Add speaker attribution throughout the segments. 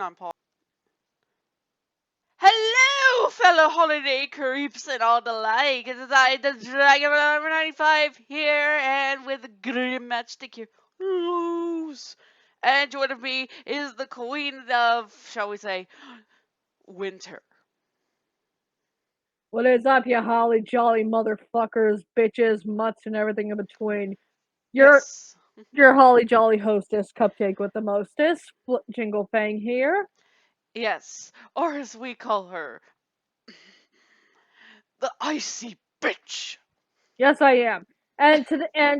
Speaker 1: on, Paul. Hello, fellow holiday creeps and all the like. It is I, the Dragon number 95 here, and with the grim matchstick here. Loose. And joining me is the queen of, shall we say, winter.
Speaker 2: What is up, you holly jolly motherfuckers, bitches, mutts, and everything in between?
Speaker 1: Yes.
Speaker 2: Your holly jolly hostess, Cupcake with the mostest, Jingle Fang here.
Speaker 1: Yes. Or as we call her, the icy bitch.
Speaker 2: Yes, I am. And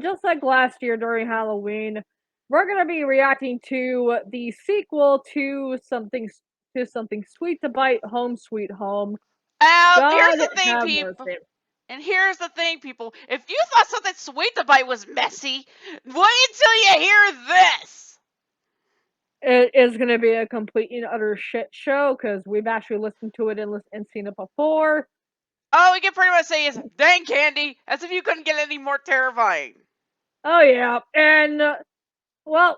Speaker 2: just like last year during Halloween, we're gonna be reacting to the sequel to something sweet to bite, Home Sweet Home.
Speaker 1: Here's
Speaker 2: God
Speaker 1: the thing,
Speaker 2: have
Speaker 1: people.
Speaker 2: mercy.
Speaker 1: And here's the thing, people. If you thought something sweet to bite was messy, wait until you hear this.
Speaker 2: It is going to be a complete and utter shit show because we've actually listened to it and seen it before.
Speaker 1: All we can pretty much say is, dang candy, as if you couldn't get any more terrifying.
Speaker 2: Oh yeah, and well,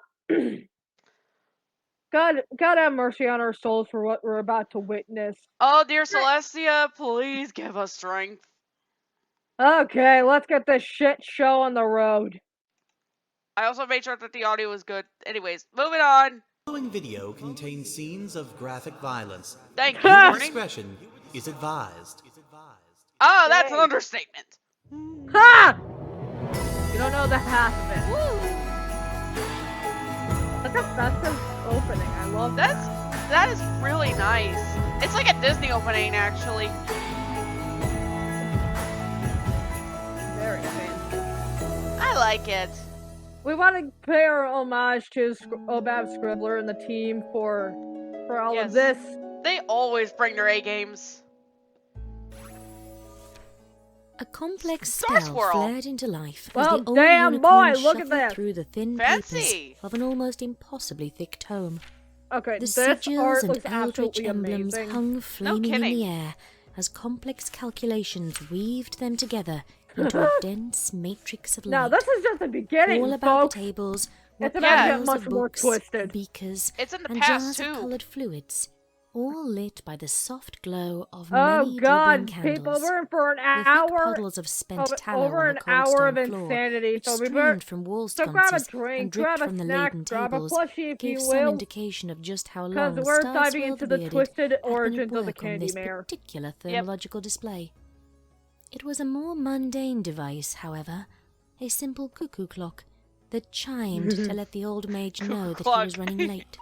Speaker 2: God have mercy on our souls for what we're about to witness.
Speaker 1: Oh, dear Celestia, please give us strength.
Speaker 2: Okay, let's get this shit show on the road.
Speaker 1: I also made sure that the audio was good. Anyways, moving on.
Speaker 3: The following video contains scenes of graphic violence.
Speaker 1: Thank you,
Speaker 3: Viewer
Speaker 1: warning.
Speaker 3: discretion is advised.
Speaker 1: Oh, that's an understatement.
Speaker 2: Ha! You don't know the half of it. Look at festive opening. I love
Speaker 1: That is really nice. It's like a Disney opening, actually.
Speaker 2: Very fancy.
Speaker 1: I like it.
Speaker 2: We want to pay our homage to Obab Scribbler and the team for all of this.
Speaker 1: They always bring their A games.
Speaker 4: A complex
Speaker 1: Star
Speaker 4: spell
Speaker 1: Swirl.
Speaker 4: flared into life
Speaker 2: Well,
Speaker 4: as the old
Speaker 2: damn
Speaker 4: unicorn
Speaker 2: boy, look at
Speaker 4: shuffled
Speaker 2: this.
Speaker 4: through the thin
Speaker 1: Fancy.
Speaker 4: papers of an almost impossibly thick tome.
Speaker 2: Okay,
Speaker 4: The
Speaker 2: this
Speaker 4: sigils
Speaker 2: art
Speaker 4: and
Speaker 2: looks
Speaker 4: eldritch
Speaker 2: absolutely
Speaker 4: emblems
Speaker 2: amazing.
Speaker 4: hung flaming in
Speaker 1: kidding.
Speaker 4: the air as complex calculations weaved them together into a dense matrix of light.
Speaker 2: Now, this is just the beginning,
Speaker 4: All about
Speaker 2: folks.
Speaker 4: the tables were
Speaker 2: It's about to get
Speaker 4: piles
Speaker 2: much
Speaker 4: of
Speaker 2: more
Speaker 4: books,
Speaker 2: twisted.
Speaker 4: beakers,
Speaker 1: It's in the
Speaker 4: and
Speaker 1: past,
Speaker 4: jars
Speaker 1: too.
Speaker 4: of coloured fluids, all lit by the soft glow of
Speaker 2: Oh
Speaker 4: many
Speaker 2: God,
Speaker 4: dribbling
Speaker 2: people,
Speaker 4: candles.
Speaker 2: we're in for an
Speaker 4: The thick
Speaker 2: hour,
Speaker 4: puddles of spent tallow
Speaker 2: over
Speaker 4: on
Speaker 2: an
Speaker 4: the cold
Speaker 2: hour of
Speaker 4: stone floor,
Speaker 2: insanity.
Speaker 4: which
Speaker 2: So we
Speaker 4: streamed from wall
Speaker 2: so grab a
Speaker 4: sconces
Speaker 2: drink,
Speaker 4: and dripped
Speaker 2: grab a
Speaker 4: from the
Speaker 2: snack,
Speaker 4: laden
Speaker 2: grab a
Speaker 4: tables,
Speaker 2: plushie if
Speaker 4: gave
Speaker 2: you
Speaker 4: some
Speaker 2: will,
Speaker 4: indication of just how
Speaker 2: because
Speaker 4: long
Speaker 2: we're
Speaker 4: Starswell
Speaker 2: diving
Speaker 4: the
Speaker 2: into the
Speaker 4: Bearded
Speaker 2: twisted
Speaker 4: had been
Speaker 2: origins
Speaker 4: at
Speaker 2: of the
Speaker 4: work on
Speaker 2: candy
Speaker 4: this
Speaker 2: mare.
Speaker 4: particular thermological display. It was a more mundane device, however, a simple cuckoo clock that chimed to let the old mage know that he was running late.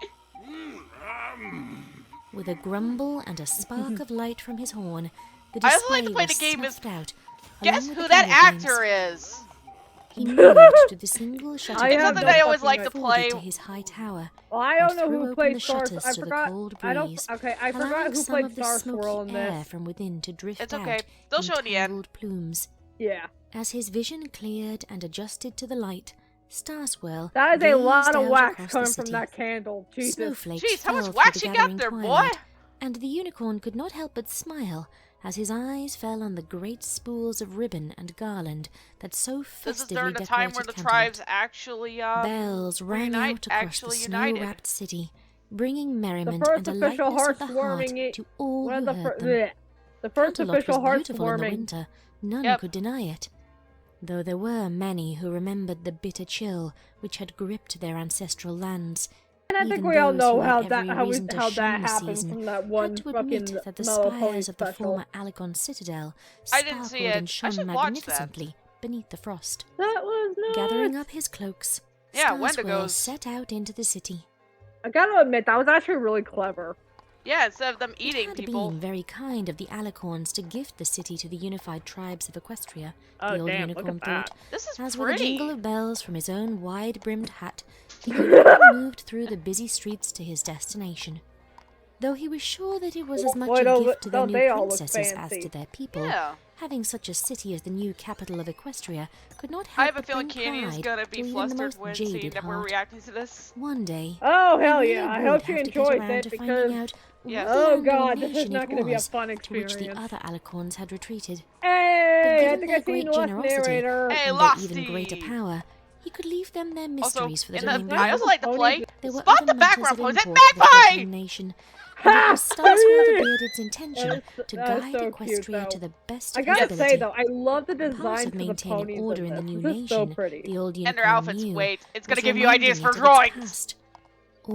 Speaker 4: With a grumble and a spark of light from his horn, the
Speaker 1: I also
Speaker 4: display
Speaker 1: like to play
Speaker 4: was
Speaker 1: the game
Speaker 4: snuffed out.
Speaker 1: Guess
Speaker 4: along with
Speaker 1: who
Speaker 4: the
Speaker 1: that
Speaker 4: candle
Speaker 1: actor
Speaker 4: flames.
Speaker 1: is?
Speaker 4: He moved to the single shutter
Speaker 2: I
Speaker 1: It's
Speaker 2: have
Speaker 1: something
Speaker 2: no
Speaker 1: I always
Speaker 2: fucking
Speaker 1: like to
Speaker 2: idea.
Speaker 1: play.
Speaker 4: to his high tower.
Speaker 2: Well, I
Speaker 4: and
Speaker 2: don't know
Speaker 4: threw
Speaker 2: who
Speaker 4: open
Speaker 2: played
Speaker 4: the
Speaker 2: Stars.
Speaker 4: shutters
Speaker 2: I
Speaker 4: to
Speaker 2: forgot.
Speaker 4: the cold
Speaker 2: I don't.
Speaker 4: breeze,
Speaker 2: Okay, I forgot
Speaker 4: allowing
Speaker 2: who
Speaker 4: some
Speaker 2: played
Speaker 4: of the
Speaker 2: Star Swirl
Speaker 4: smoky
Speaker 2: in
Speaker 4: air
Speaker 2: this.
Speaker 4: from within to drift
Speaker 1: It's
Speaker 4: out
Speaker 1: okay. They'll
Speaker 4: in
Speaker 1: show in the end.
Speaker 4: tangled plumes.
Speaker 2: Yeah,
Speaker 4: As his vision cleared and adjusted to the light, Starswell
Speaker 2: that is a lot
Speaker 4: gazed
Speaker 2: of
Speaker 4: out
Speaker 2: wax
Speaker 4: across
Speaker 2: coming
Speaker 4: the
Speaker 2: from
Speaker 4: city.
Speaker 2: that candle. Jesus.
Speaker 4: Snowflakes
Speaker 1: Jeez, how
Speaker 4: fell
Speaker 1: much
Speaker 4: through
Speaker 1: wax
Speaker 4: the
Speaker 1: you
Speaker 4: gathering
Speaker 1: got there, boy?
Speaker 4: twilight, and the unicorn could not help but smile as his eyes fell on the great spools of ribbon and garland that so
Speaker 1: This is
Speaker 4: festively
Speaker 1: during the
Speaker 4: decorated
Speaker 1: time where the
Speaker 4: Canterlot.
Speaker 1: tribes actually,
Speaker 4: Bells rang out across the snow-wrapped city, bringing merriment
Speaker 2: first
Speaker 4: and a
Speaker 2: official
Speaker 4: lightness of the
Speaker 2: heartwarming
Speaker 4: heart to all
Speaker 2: One
Speaker 4: who
Speaker 2: of the,
Speaker 4: heard them.
Speaker 2: the first
Speaker 4: Canterlot
Speaker 2: official
Speaker 4: was beautiful in the
Speaker 2: heartwarming.
Speaker 4: winter, none
Speaker 1: Yep.
Speaker 4: could deny it, though there were many who remembered the bitter chill which had gripped their ancestral lands.
Speaker 2: And I think
Speaker 4: Even
Speaker 2: we all
Speaker 4: those
Speaker 2: know
Speaker 4: who had
Speaker 2: how
Speaker 4: every reason to
Speaker 2: how
Speaker 4: shun
Speaker 2: that
Speaker 4: the
Speaker 2: happened
Speaker 4: season
Speaker 2: from that one
Speaker 4: had to
Speaker 2: fucking
Speaker 4: admit that the
Speaker 2: Mellow Pony
Speaker 4: spires of the
Speaker 2: special.
Speaker 4: former Alicon citadel
Speaker 1: I didn't see
Speaker 4: sparkled
Speaker 1: it.
Speaker 4: and
Speaker 1: I
Speaker 4: shone
Speaker 1: should watch that.
Speaker 4: magnificently beneath the frost.
Speaker 2: That was nuts.
Speaker 4: Gathering up his cloaks,
Speaker 1: Yeah,
Speaker 4: Starswell
Speaker 1: Wendigos.
Speaker 4: set out into the city.
Speaker 2: I gotta admit, that was actually really clever.
Speaker 1: Yeah, instead of them
Speaker 4: It
Speaker 1: eating
Speaker 4: had
Speaker 1: people.
Speaker 4: been very kind of the Alicorns to gift the city to the unified tribes of Equestria,
Speaker 2: Oh,
Speaker 4: the old
Speaker 2: damn, look
Speaker 4: unicorn
Speaker 2: at that.
Speaker 4: thought.
Speaker 1: This is
Speaker 4: As with a
Speaker 1: pretty.
Speaker 4: jingle of bells from his own wide-brimmed hat, the unicorn moved through the busy streets to his destination. Though he was sure that it was as much
Speaker 2: Boy,
Speaker 4: a
Speaker 2: don't
Speaker 4: gift to their
Speaker 2: don't
Speaker 4: new
Speaker 2: they all look
Speaker 4: princesses as
Speaker 2: fancy.
Speaker 4: to their people,
Speaker 1: Yeah.
Speaker 4: having such a city as the new capital of Equestria could not
Speaker 1: I
Speaker 4: help
Speaker 1: have a
Speaker 4: but
Speaker 1: feeling
Speaker 4: bring
Speaker 1: Candy is
Speaker 4: pride
Speaker 1: gonna
Speaker 4: to
Speaker 1: be
Speaker 4: even the
Speaker 1: flustered
Speaker 4: most
Speaker 1: when seeing
Speaker 4: jaded
Speaker 1: that we're
Speaker 4: heart.
Speaker 1: reacting to this.
Speaker 4: One day,
Speaker 2: Oh,
Speaker 4: he
Speaker 2: hell
Speaker 4: really
Speaker 2: yeah. I
Speaker 4: would
Speaker 2: hope you
Speaker 4: have to get
Speaker 2: enjoyed
Speaker 4: around
Speaker 2: it
Speaker 4: to
Speaker 2: because...
Speaker 4: finding out
Speaker 1: Yeah.
Speaker 4: what the
Speaker 2: Oh god, this is
Speaker 4: abomination
Speaker 2: not
Speaker 4: it
Speaker 2: going to be a
Speaker 4: was
Speaker 2: fun
Speaker 4: to which the
Speaker 2: experience.
Speaker 4: other Alicorns had retreated.
Speaker 2: Hey, I
Speaker 4: given
Speaker 2: think
Speaker 4: their
Speaker 2: I've seen
Speaker 4: great
Speaker 2: less
Speaker 4: generosity,
Speaker 2: narrator.
Speaker 1: Hey,
Speaker 4: and their even
Speaker 1: Losty!
Speaker 4: greater power, He could leave them their
Speaker 1: Also,
Speaker 4: mysteries for the
Speaker 1: in
Speaker 4: time
Speaker 1: the, I
Speaker 4: being.
Speaker 1: also like to play.
Speaker 4: There were
Speaker 1: Spot
Speaker 4: other
Speaker 1: the
Speaker 4: matters
Speaker 1: background
Speaker 4: of
Speaker 1: pose. That
Speaker 4: import for the
Speaker 1: magpie!
Speaker 4: fledgling nation, and it was Starswell the Bearded's intention to
Speaker 2: That's
Speaker 4: guide
Speaker 2: so
Speaker 4: Equestria
Speaker 2: cute,
Speaker 4: to the best
Speaker 2: I
Speaker 4: of
Speaker 2: gotta
Speaker 4: his
Speaker 2: say
Speaker 4: ability.
Speaker 2: though, I love the
Speaker 4: Part
Speaker 2: design
Speaker 4: of
Speaker 2: for the
Speaker 4: maintaining
Speaker 2: ponies
Speaker 4: order in
Speaker 2: in
Speaker 4: the
Speaker 2: this.
Speaker 4: new
Speaker 2: This is so
Speaker 4: nation,
Speaker 2: pretty.
Speaker 4: the old
Speaker 1: And their
Speaker 4: unicorn
Speaker 1: outfits.
Speaker 4: knew,
Speaker 1: Wait, it's gonna
Speaker 4: was
Speaker 1: give you ideas
Speaker 4: reminding
Speaker 1: for
Speaker 4: it of its
Speaker 1: drawings.
Speaker 4: past.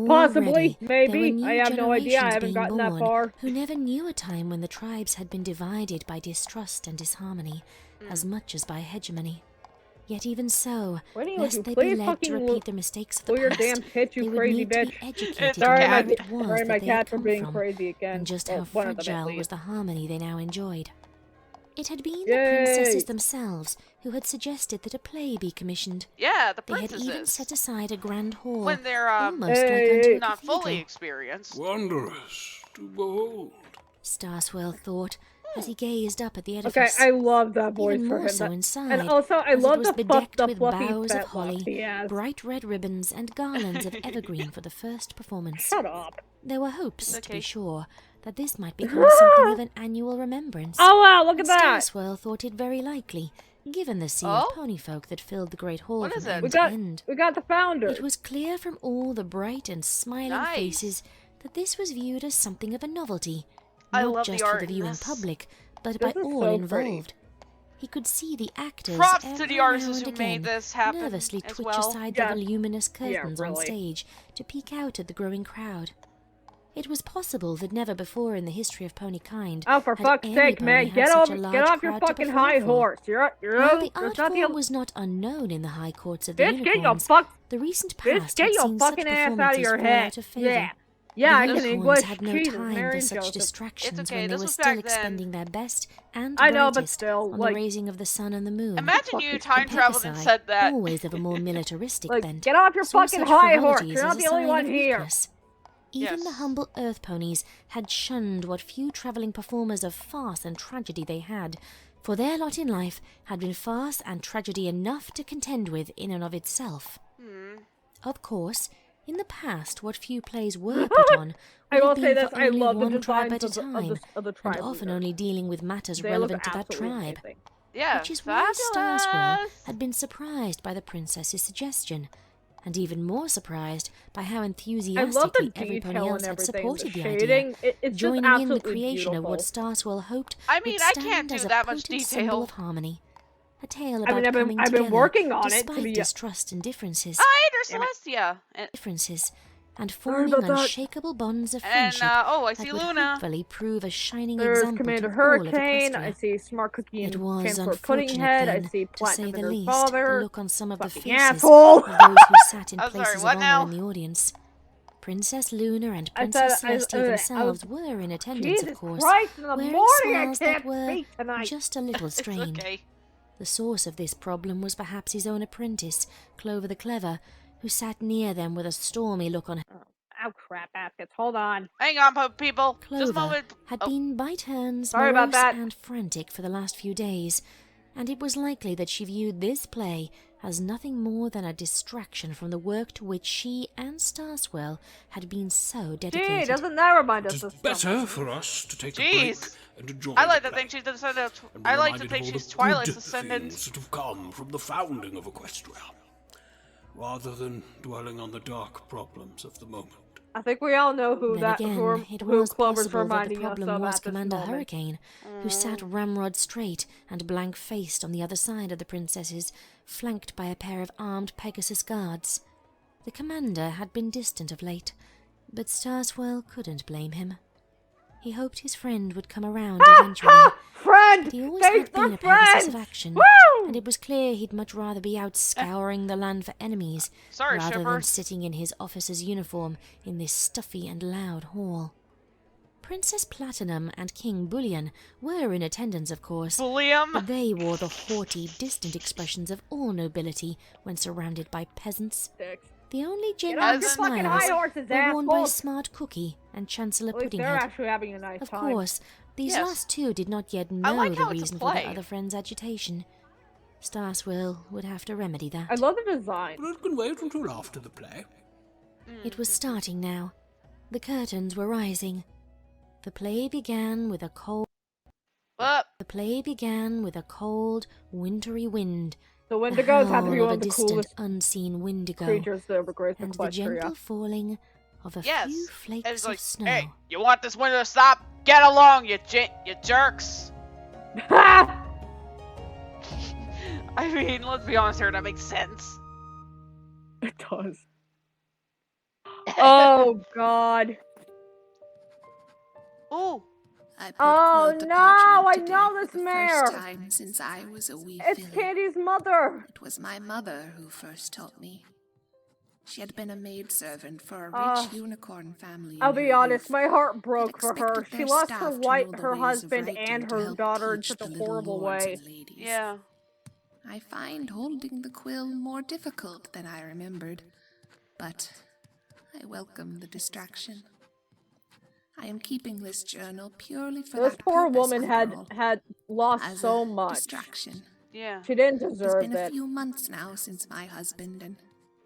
Speaker 2: Possibly,
Speaker 4: Already, there were
Speaker 2: maybe.
Speaker 4: new
Speaker 2: I have no idea. I
Speaker 4: generations
Speaker 2: haven't
Speaker 4: being
Speaker 2: gotten that
Speaker 4: born
Speaker 2: far.
Speaker 4: who never knew a time when the tribes had been divided by distrust and disharmony as much as by hegemony. Yet even so,
Speaker 2: Winnie, would you
Speaker 4: lest they be
Speaker 2: please
Speaker 4: led to
Speaker 2: fucking
Speaker 4: repeat the mistakes of the
Speaker 2: pull your
Speaker 4: past,
Speaker 2: damn titch, you
Speaker 4: they would
Speaker 2: crazy
Speaker 4: need to
Speaker 2: bitch.
Speaker 4: be educated
Speaker 1: It's
Speaker 4: in
Speaker 1: a
Speaker 4: where
Speaker 1: cat.
Speaker 4: it was
Speaker 2: Sorry,
Speaker 4: that
Speaker 2: my
Speaker 4: they had
Speaker 2: cats are
Speaker 4: come
Speaker 2: being
Speaker 4: from,
Speaker 2: crazy again.
Speaker 4: and just
Speaker 2: Well,
Speaker 4: how
Speaker 2: one of them at
Speaker 4: fragile was
Speaker 2: least.
Speaker 4: the harmony they now enjoyed. It had been
Speaker 2: Yay!
Speaker 4: the princesses themselves who had suggested that a play be commissioned.
Speaker 1: Yeah, the
Speaker 4: They had even
Speaker 1: princesses.
Speaker 4: set aside a grand hall,
Speaker 1: When they're
Speaker 4: almost like
Speaker 2: Hey.
Speaker 4: unto a
Speaker 1: not fully
Speaker 4: cathedral.
Speaker 1: experienced.
Speaker 5: Wondrous to behold.
Speaker 4: Starswell thought as he gazed up at the
Speaker 2: Okay,
Speaker 4: edifice.
Speaker 2: I love that voice
Speaker 4: Even
Speaker 2: for
Speaker 4: more
Speaker 2: him.
Speaker 4: so
Speaker 2: That-
Speaker 4: inside,
Speaker 2: and also, I
Speaker 4: as it
Speaker 2: love
Speaker 4: was
Speaker 2: the
Speaker 4: bedecked with
Speaker 2: fluffy
Speaker 4: boughs of
Speaker 2: pet
Speaker 4: holly,
Speaker 2: look he has.
Speaker 4: bright red ribbons, and garlands of evergreen for the first performance.
Speaker 2: Shut up.
Speaker 4: There were hopes,
Speaker 1: It's
Speaker 4: to be
Speaker 1: okay.
Speaker 4: sure, that this might become something of an annual remembrance.
Speaker 2: Oh wow, look at
Speaker 4: And
Speaker 2: that!
Speaker 4: Starswell thought it very likely, given the sea
Speaker 1: Oh?
Speaker 4: of ponyfolk that filled the great hall
Speaker 1: What
Speaker 4: from
Speaker 1: is it?
Speaker 4: end
Speaker 2: We
Speaker 4: to
Speaker 2: got
Speaker 4: end.
Speaker 2: we got the founder.
Speaker 4: It was clear from all the bright and smiling
Speaker 1: Nice.
Speaker 4: faces that this was viewed as something of a novelty,
Speaker 1: I
Speaker 4: not
Speaker 1: love the
Speaker 4: just for
Speaker 1: art
Speaker 4: the
Speaker 1: in
Speaker 4: viewing
Speaker 1: this.
Speaker 4: public, but
Speaker 2: This
Speaker 4: by
Speaker 2: is
Speaker 4: all
Speaker 2: so
Speaker 4: involved.
Speaker 2: pretty.
Speaker 4: He could see the actors
Speaker 1: Props to
Speaker 4: every
Speaker 1: the
Speaker 4: now
Speaker 1: artists
Speaker 4: and
Speaker 1: who
Speaker 4: again
Speaker 1: made this happen
Speaker 4: nervously
Speaker 1: as
Speaker 4: twitch
Speaker 1: well.
Speaker 4: aside
Speaker 2: Yeah.
Speaker 4: the voluminous
Speaker 2: Yeah,
Speaker 4: curtains on
Speaker 2: really.
Speaker 4: stage to peek out at the growing crowd. It was possible that never before in the history of ponykind
Speaker 2: Oh, for
Speaker 4: had
Speaker 2: fuck's
Speaker 4: any
Speaker 2: sake,
Speaker 4: pony
Speaker 2: man,
Speaker 4: had
Speaker 2: get
Speaker 4: such
Speaker 2: off,
Speaker 4: a large
Speaker 2: get off your
Speaker 4: crowd to
Speaker 2: fucking
Speaker 4: perform
Speaker 2: high
Speaker 4: for.
Speaker 2: horse.
Speaker 4: While the art
Speaker 2: There's nothing.
Speaker 4: form was not unknown in the high courts of the
Speaker 2: Bitch, get your
Speaker 4: unicorns,
Speaker 2: fuck,
Speaker 4: the recent
Speaker 2: bitch,
Speaker 4: past
Speaker 2: get
Speaker 4: had
Speaker 2: your
Speaker 4: seen such
Speaker 2: fucking ass out of
Speaker 4: performances
Speaker 2: your
Speaker 4: fall
Speaker 2: head.
Speaker 4: out of favour.
Speaker 2: Yeah, yeah, I
Speaker 4: The
Speaker 2: can
Speaker 4: unicorns
Speaker 2: English.
Speaker 4: had no
Speaker 2: Jesus,
Speaker 4: time
Speaker 2: Mary
Speaker 4: for
Speaker 2: and
Speaker 4: such
Speaker 2: Joseph.
Speaker 4: distractions
Speaker 1: It's okay,
Speaker 4: when they
Speaker 1: this
Speaker 4: were
Speaker 1: was
Speaker 4: still
Speaker 1: back then.
Speaker 4: expending their best and
Speaker 2: I know, but
Speaker 4: brightest
Speaker 2: still,
Speaker 4: on
Speaker 2: like,
Speaker 4: the raising of the sun and the moon.
Speaker 1: Imagine you
Speaker 2: fucking
Speaker 1: time traveled and
Speaker 4: Pegasi,
Speaker 1: said that.
Speaker 4: always of a more militaristic
Speaker 2: like,
Speaker 4: bent,
Speaker 2: get off your
Speaker 4: saw
Speaker 2: fucking
Speaker 4: such
Speaker 2: high horse.
Speaker 4: frivolities
Speaker 2: You're
Speaker 4: as
Speaker 2: not
Speaker 4: a
Speaker 2: the only
Speaker 4: sign
Speaker 2: one
Speaker 4: of
Speaker 2: here.
Speaker 4: weakness. Even the
Speaker 1: Yes.
Speaker 4: humble earth ponies had shunned what few travelling performers of farce and tragedy they had, for their lot in life had been farce and tragedy enough to contend with in and of itself. Of course, in the past, what few plays were put on
Speaker 2: I
Speaker 4: would
Speaker 2: will
Speaker 4: have
Speaker 2: say
Speaker 4: been
Speaker 2: this,
Speaker 4: for
Speaker 2: I
Speaker 4: only
Speaker 2: love the
Speaker 4: one tribe
Speaker 2: designs
Speaker 4: at a time,
Speaker 2: of the
Speaker 4: and
Speaker 2: tribe
Speaker 4: often
Speaker 2: leaders.
Speaker 4: only dealing with matters
Speaker 2: They
Speaker 4: relevant
Speaker 2: look
Speaker 4: to that
Speaker 2: absolutely
Speaker 4: tribe.
Speaker 2: amazing.
Speaker 1: Yeah,
Speaker 4: Which is why Starswell
Speaker 1: fabulous.
Speaker 4: had been surprised by the princess's suggestion, and even more surprised by how
Speaker 2: I
Speaker 4: enthusiastically
Speaker 2: love the
Speaker 4: every pony
Speaker 2: detail
Speaker 4: else
Speaker 2: and
Speaker 4: had
Speaker 2: everything, the
Speaker 4: supported the idea,
Speaker 2: shading. It's just
Speaker 4: joining in the
Speaker 2: absolutely
Speaker 4: creation
Speaker 2: beautiful.
Speaker 4: of what Starswell hoped
Speaker 1: I mean,
Speaker 4: would
Speaker 1: I
Speaker 4: stand
Speaker 1: can't do
Speaker 4: as a
Speaker 1: that much
Speaker 4: potent symbol
Speaker 1: detail.
Speaker 4: of harmony. A tale
Speaker 2: I
Speaker 4: about
Speaker 2: mean,
Speaker 4: coming
Speaker 2: I've been
Speaker 4: together
Speaker 2: working on it to
Speaker 4: despite
Speaker 2: be.
Speaker 4: distrust and differences,
Speaker 1: Hi, there's
Speaker 2: Damn it.
Speaker 1: Celestia.
Speaker 4: and
Speaker 2: Sorry
Speaker 4: forming
Speaker 2: about that.
Speaker 4: unshakable bonds of
Speaker 1: And,
Speaker 4: friendship
Speaker 1: oh, I
Speaker 4: that
Speaker 1: see
Speaker 4: would
Speaker 1: Luna.
Speaker 4: hopefully prove a shining
Speaker 2: There's
Speaker 4: example
Speaker 2: Commander
Speaker 4: to all of
Speaker 2: Hurricane. I
Speaker 4: Equestria.
Speaker 2: see Smart Cookie
Speaker 4: It
Speaker 2: and
Speaker 4: was
Speaker 2: Chancellor
Speaker 4: unfortunate,
Speaker 2: Puddinghead. I
Speaker 4: then,
Speaker 2: see
Speaker 4: to say
Speaker 2: Platinum
Speaker 4: the
Speaker 2: and her
Speaker 4: least, the
Speaker 2: father.
Speaker 4: look on some of the
Speaker 2: Fucking
Speaker 4: faces
Speaker 2: asshole.
Speaker 4: of those who sat in
Speaker 1: I'm
Speaker 4: places
Speaker 1: sorry, what
Speaker 4: of
Speaker 1: now?
Speaker 4: honor in the audience. Princess Luna and
Speaker 2: I said-
Speaker 4: Princess
Speaker 2: I-
Speaker 4: Celestia
Speaker 2: I
Speaker 4: themselves
Speaker 2: was-
Speaker 4: were in attendance,
Speaker 2: Jesus
Speaker 4: of course,
Speaker 2: Christ, in the
Speaker 4: wearing
Speaker 2: morning I
Speaker 4: smiles that
Speaker 2: can't
Speaker 4: were
Speaker 2: speak tonight.
Speaker 4: just a little
Speaker 1: It's
Speaker 4: strained.
Speaker 1: okay.
Speaker 4: The source of this problem was perhaps his own apprentice, Clover the Clever, who sat near them with a stormy look on her.
Speaker 2: Oh crap, baskets. Hold on.
Speaker 1: Hang on, people. Just a
Speaker 4: Clover
Speaker 1: moment.
Speaker 4: had
Speaker 1: Oh,
Speaker 4: been by turns
Speaker 2: Sorry about
Speaker 4: morose
Speaker 2: that.
Speaker 4: and frantic for the last few days, and it was likely that she viewed this play as nothing more than a distraction from the work to which she and Starswell had been so
Speaker 2: Gee,
Speaker 4: dedicated.
Speaker 2: doesn't that remind us
Speaker 5: It is
Speaker 2: of
Speaker 5: better
Speaker 2: something?
Speaker 5: for us to take a
Speaker 1: Jeez.
Speaker 5: break and enjoy
Speaker 1: I like
Speaker 5: the
Speaker 1: to think
Speaker 5: play,
Speaker 1: she's descendant.
Speaker 5: and be
Speaker 1: I like to
Speaker 5: reminded
Speaker 1: think
Speaker 5: of all
Speaker 1: she's
Speaker 5: the
Speaker 1: Twilight's
Speaker 5: good
Speaker 1: descendant.
Speaker 5: things that have come from the founding of Equestria, rather than dwelling on the dark problems of the moment.
Speaker 2: I think we all know who
Speaker 4: Then
Speaker 2: that
Speaker 4: again, it
Speaker 2: who
Speaker 4: was
Speaker 2: Clover's
Speaker 4: possible that the
Speaker 2: reminding us
Speaker 4: problem
Speaker 2: of
Speaker 4: was
Speaker 2: at this
Speaker 4: Commander
Speaker 2: moment.
Speaker 4: Hurricane, who sat ramrod straight and blank-faced on the other side of the princesses, flanked by a pair of armed Pegasus guards. The commander had been distant of late, but Starswell couldn't blame him. He hoped his friend would come around eventually.
Speaker 2: Friend!
Speaker 4: But he always
Speaker 2: Thanks
Speaker 4: had
Speaker 2: for
Speaker 4: been a Pegasus
Speaker 2: friends!
Speaker 4: of action,
Speaker 2: Woo!
Speaker 4: and it was clear he'd much rather be out scouring the land for enemies
Speaker 1: Sorry,
Speaker 4: rather than
Speaker 1: shippers.
Speaker 4: sitting in his officer's uniform in this stuffy and loud hall. Princess Platinum and King Bullion were in attendance, of course,
Speaker 1: William.
Speaker 4: but they wore the haughty, distant expressions of all nobility when surrounded by peasants.
Speaker 2: Dicks.
Speaker 4: The only
Speaker 2: Get
Speaker 4: genuine
Speaker 2: off your
Speaker 1: Peasant.
Speaker 2: fucking
Speaker 4: smiles
Speaker 2: high horses,
Speaker 4: were worn by
Speaker 2: assholes!
Speaker 4: Smart Cookie and Chancellor
Speaker 2: At least they're
Speaker 4: Puddinghead.
Speaker 2: actually having a nice
Speaker 4: Of
Speaker 2: time.
Speaker 4: course, these
Speaker 1: Yes.
Speaker 4: last two did not yet
Speaker 1: I
Speaker 4: know
Speaker 1: like
Speaker 4: the
Speaker 1: how it's a
Speaker 4: reason for their
Speaker 1: play.
Speaker 4: other friend's agitation. Starswell would have to remedy that.
Speaker 2: I love the design.
Speaker 5: But it can wait until after the play.
Speaker 4: It was starting now. The curtains were rising. The play began with a cold,
Speaker 1: Up.
Speaker 4: wintry wind
Speaker 2: The
Speaker 4: The
Speaker 2: Wendigos have to be
Speaker 4: howl of
Speaker 2: one
Speaker 4: a
Speaker 2: of the
Speaker 4: distant,
Speaker 2: coolest
Speaker 4: unseen Wendigo,
Speaker 2: creatures that ever graced
Speaker 4: and the
Speaker 2: Equestria.
Speaker 4: gentle falling of a few
Speaker 1: Yes. And
Speaker 4: flakes
Speaker 1: it's
Speaker 4: of
Speaker 1: like,
Speaker 4: snow.
Speaker 1: hey, you want this window to stop? Get along, you jerks.
Speaker 2: Ha!
Speaker 1: I mean, let's be honest here, that makes sense.
Speaker 2: It does. Oh God.
Speaker 1: Ooh.
Speaker 6: I put
Speaker 2: Oh
Speaker 6: quilt
Speaker 2: no,
Speaker 6: parchment
Speaker 2: I
Speaker 6: today
Speaker 2: know
Speaker 6: for
Speaker 2: this
Speaker 6: the
Speaker 2: mare.
Speaker 6: first time since I was a wee
Speaker 2: It's
Speaker 6: filly.
Speaker 2: Candy's mother.
Speaker 6: It was my mother who first taught me. She had been a maidservant for a
Speaker 2: Uh,
Speaker 6: rich unicorn family.
Speaker 2: I'll
Speaker 6: in
Speaker 2: be
Speaker 6: her
Speaker 2: honest,
Speaker 6: youth.
Speaker 2: my heart
Speaker 6: They'd
Speaker 2: broke for her.
Speaker 6: expected
Speaker 2: She
Speaker 6: their
Speaker 2: lost her
Speaker 6: staff to know the
Speaker 2: her
Speaker 6: ways of
Speaker 2: husband
Speaker 6: writing
Speaker 2: and
Speaker 6: to
Speaker 2: her
Speaker 6: help
Speaker 2: daughter in
Speaker 6: teach
Speaker 2: such a
Speaker 6: the little
Speaker 2: horrible
Speaker 6: lords
Speaker 2: way.
Speaker 6: and ladies.
Speaker 1: Yeah.
Speaker 6: I find holding the quill more difficult than I remembered, but I welcome the distraction. I am keeping this journal purely for
Speaker 2: This
Speaker 6: that
Speaker 2: poor
Speaker 6: purpose,
Speaker 2: woman
Speaker 6: after all,
Speaker 2: had lost
Speaker 6: as
Speaker 2: so
Speaker 6: a
Speaker 2: much.
Speaker 6: distraction.
Speaker 1: Yeah.
Speaker 2: She didn't
Speaker 6: It's
Speaker 2: deserve
Speaker 6: been a
Speaker 2: it.
Speaker 6: few months now since my husband and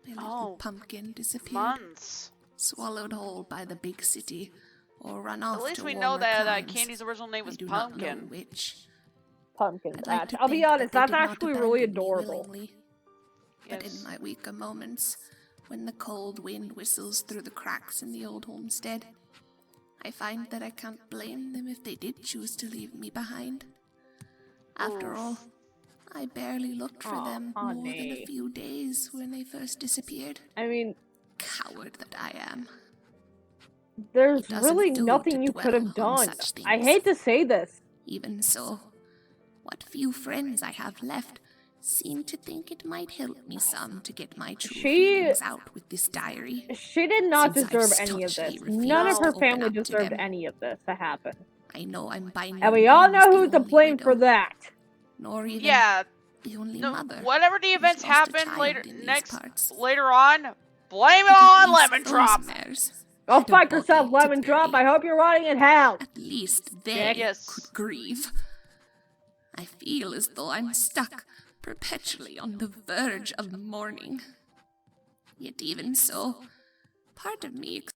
Speaker 6: my little pumpkin disappeared,
Speaker 1: Months.
Speaker 6: swallowed whole by the big city, or run off
Speaker 1: At least
Speaker 6: to
Speaker 1: we know
Speaker 6: warmer
Speaker 1: that
Speaker 6: climes.
Speaker 1: Candy's original name
Speaker 6: I
Speaker 1: was
Speaker 6: do not know
Speaker 1: Pumpkin.
Speaker 6: which.
Speaker 2: Pumpkin
Speaker 6: I'd like
Speaker 2: patch.
Speaker 6: to
Speaker 2: I'll be
Speaker 6: think
Speaker 2: honest,
Speaker 6: that
Speaker 2: that's
Speaker 6: they did not
Speaker 2: actually really
Speaker 6: abandon me
Speaker 2: adorable.
Speaker 6: willingly. But in
Speaker 1: Yes.
Speaker 6: my weaker moments, when the cold wind whistles through the cracks in the old homestead, I find that I can't blame them if they did choose to leave me behind. After all, I barely looked for them more than
Speaker 2: honey.
Speaker 6: a few days when they first disappeared.
Speaker 2: I mean,
Speaker 6: Coward that I am.
Speaker 2: there's
Speaker 6: It doesn't
Speaker 2: really
Speaker 6: do
Speaker 2: nothing
Speaker 6: to
Speaker 2: you could have
Speaker 6: dwell on
Speaker 2: done.
Speaker 6: such
Speaker 2: I
Speaker 6: things.
Speaker 2: hate to say this.
Speaker 6: Even so, what few friends I have left seem to think it might help me some to get my true feelings out with this diary.
Speaker 2: She did not
Speaker 6: Since I've
Speaker 2: deserve any of
Speaker 6: staunchly
Speaker 2: this. None of
Speaker 6: refused
Speaker 2: her
Speaker 6: to open
Speaker 2: family
Speaker 6: up to
Speaker 2: deserved
Speaker 6: them.
Speaker 2: any of this to happen.
Speaker 6: I know I'm by no
Speaker 2: And we all
Speaker 6: means
Speaker 2: know
Speaker 6: the
Speaker 2: who to
Speaker 6: only
Speaker 2: blame for
Speaker 6: widow,
Speaker 2: that.
Speaker 6: nor even
Speaker 1: Yeah.
Speaker 6: the only
Speaker 1: No,
Speaker 6: mother.
Speaker 1: whatever the
Speaker 6: who's
Speaker 1: events
Speaker 6: lost a
Speaker 1: happen
Speaker 6: child
Speaker 1: later,
Speaker 6: in these
Speaker 1: next,
Speaker 6: parts.
Speaker 1: later on, blame it
Speaker 6: But
Speaker 1: on
Speaker 6: at least
Speaker 1: Lemon
Speaker 6: those
Speaker 1: Drop.
Speaker 6: mares
Speaker 2: Go
Speaker 6: had a
Speaker 2: fuck yourself,
Speaker 6: body
Speaker 2: Lemon
Speaker 6: to
Speaker 2: Drop.
Speaker 6: bury.
Speaker 2: I hope you're rotting in hell.
Speaker 6: At least they
Speaker 1: Yes.
Speaker 6: could grieve. I feel as though I'm stuck perpetually on the verge of mourning. Yet even so, part of me expects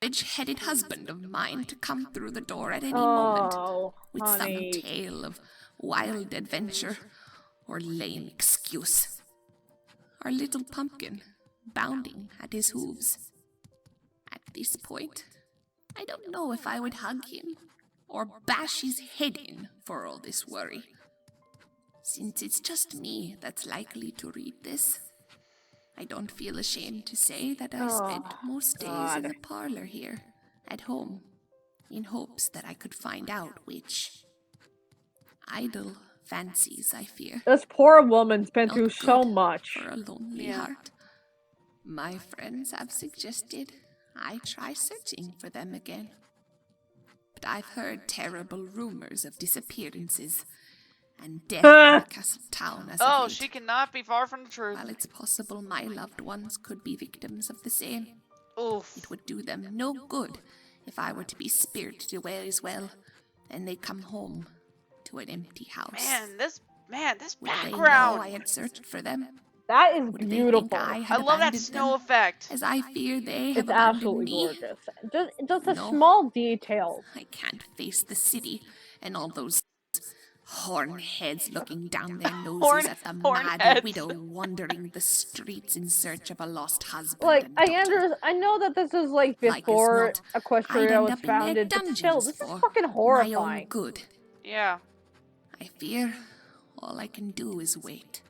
Speaker 6: a rich-headed husband of mine to come through the door at any moment
Speaker 2: Oh,
Speaker 6: with
Speaker 2: honey.
Speaker 6: some tale of wild adventure or lame excuse. Our little pumpkin bounding at his hooves. At this point, I don't know if I would hug him or bash his head in for all this worry. Since it's just me that's likely to read this, I don't feel ashamed to say that I spent most days in the parlor here, at home, in hopes that I could find out which. Idle fancies, I fear.
Speaker 2: This poor woman's been
Speaker 6: Not
Speaker 2: through so
Speaker 6: good
Speaker 2: much.
Speaker 6: for a lonely
Speaker 1: Yeah.
Speaker 6: heart. My friends have suggested I try searching for them again. But I've heard terrible rumors of disappearances and death in the castle town as of
Speaker 1: Oh,
Speaker 6: late.
Speaker 1: she cannot be far from the truth.
Speaker 6: While it's possible my loved ones could be victims of the same,
Speaker 1: Oof.
Speaker 6: it would do them no good if I were to be spirited away as well, and they come home to an empty house.
Speaker 1: Man, this
Speaker 6: Would they know
Speaker 1: background.
Speaker 6: I had searched for them?
Speaker 2: That is
Speaker 6: Would they think
Speaker 2: beautiful.
Speaker 6: I
Speaker 1: I
Speaker 6: had
Speaker 1: love that
Speaker 6: abandoned
Speaker 1: snow
Speaker 6: them,
Speaker 1: effect.
Speaker 6: as I fear they have
Speaker 2: It's
Speaker 6: abandoned
Speaker 2: absolutely
Speaker 6: me?
Speaker 2: gorgeous. Just the
Speaker 6: No.
Speaker 2: small details.
Speaker 6: I can't face the city and all those horn heads looking down their noses at the
Speaker 1: horn
Speaker 6: mad
Speaker 1: heads.
Speaker 6: widow wandering the streets in search of a lost husband.
Speaker 2: Like,
Speaker 6: and
Speaker 2: I
Speaker 6: daughter.
Speaker 2: I know that this is like
Speaker 6: Like as
Speaker 2: before
Speaker 6: not, I'd
Speaker 2: Equestria
Speaker 6: end
Speaker 2: was
Speaker 6: up in their
Speaker 2: founded, but still,
Speaker 6: dungeons
Speaker 2: this is
Speaker 6: for
Speaker 2: fucking
Speaker 6: my own
Speaker 2: horrifying.
Speaker 6: good.
Speaker 1: Yeah.
Speaker 6: I fear all I can do is wait,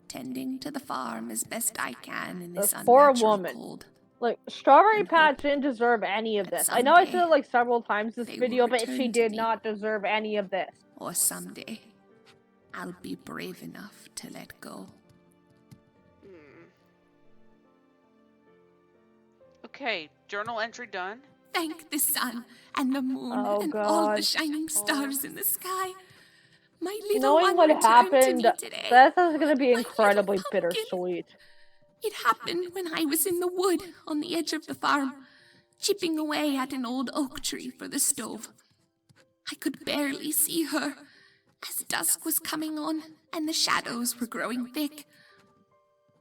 Speaker 6: tending to the farm as best I can in this
Speaker 2: This poor
Speaker 6: unnatural
Speaker 2: woman.
Speaker 6: cold.
Speaker 2: Like, Strawberry
Speaker 6: And
Speaker 2: Patch
Speaker 6: hope
Speaker 2: didn't deserve any of
Speaker 6: that
Speaker 2: this. I know I said
Speaker 6: someday
Speaker 2: it like several times this
Speaker 6: they will
Speaker 2: video, but she
Speaker 6: return to
Speaker 2: did
Speaker 6: me.
Speaker 2: not deserve any of this.
Speaker 6: Or someday, I'll be brave enough to let go.
Speaker 1: Okay, journal entry done.
Speaker 6: Thank the sun and the moon
Speaker 2: Oh,
Speaker 6: and all the
Speaker 2: God.
Speaker 6: shining stars in the sky. My little
Speaker 2: Knowing
Speaker 6: one
Speaker 2: what
Speaker 6: returned
Speaker 2: happened,
Speaker 6: to me today.
Speaker 2: this is gonna be
Speaker 6: My little
Speaker 2: incredibly
Speaker 6: pumpkin.
Speaker 2: bittersweet.
Speaker 6: It happened when I was in the wood on the edge of the farm, chipping away at an old oak tree for the stove. I could barely see her as dusk was coming on and the shadows were growing thick.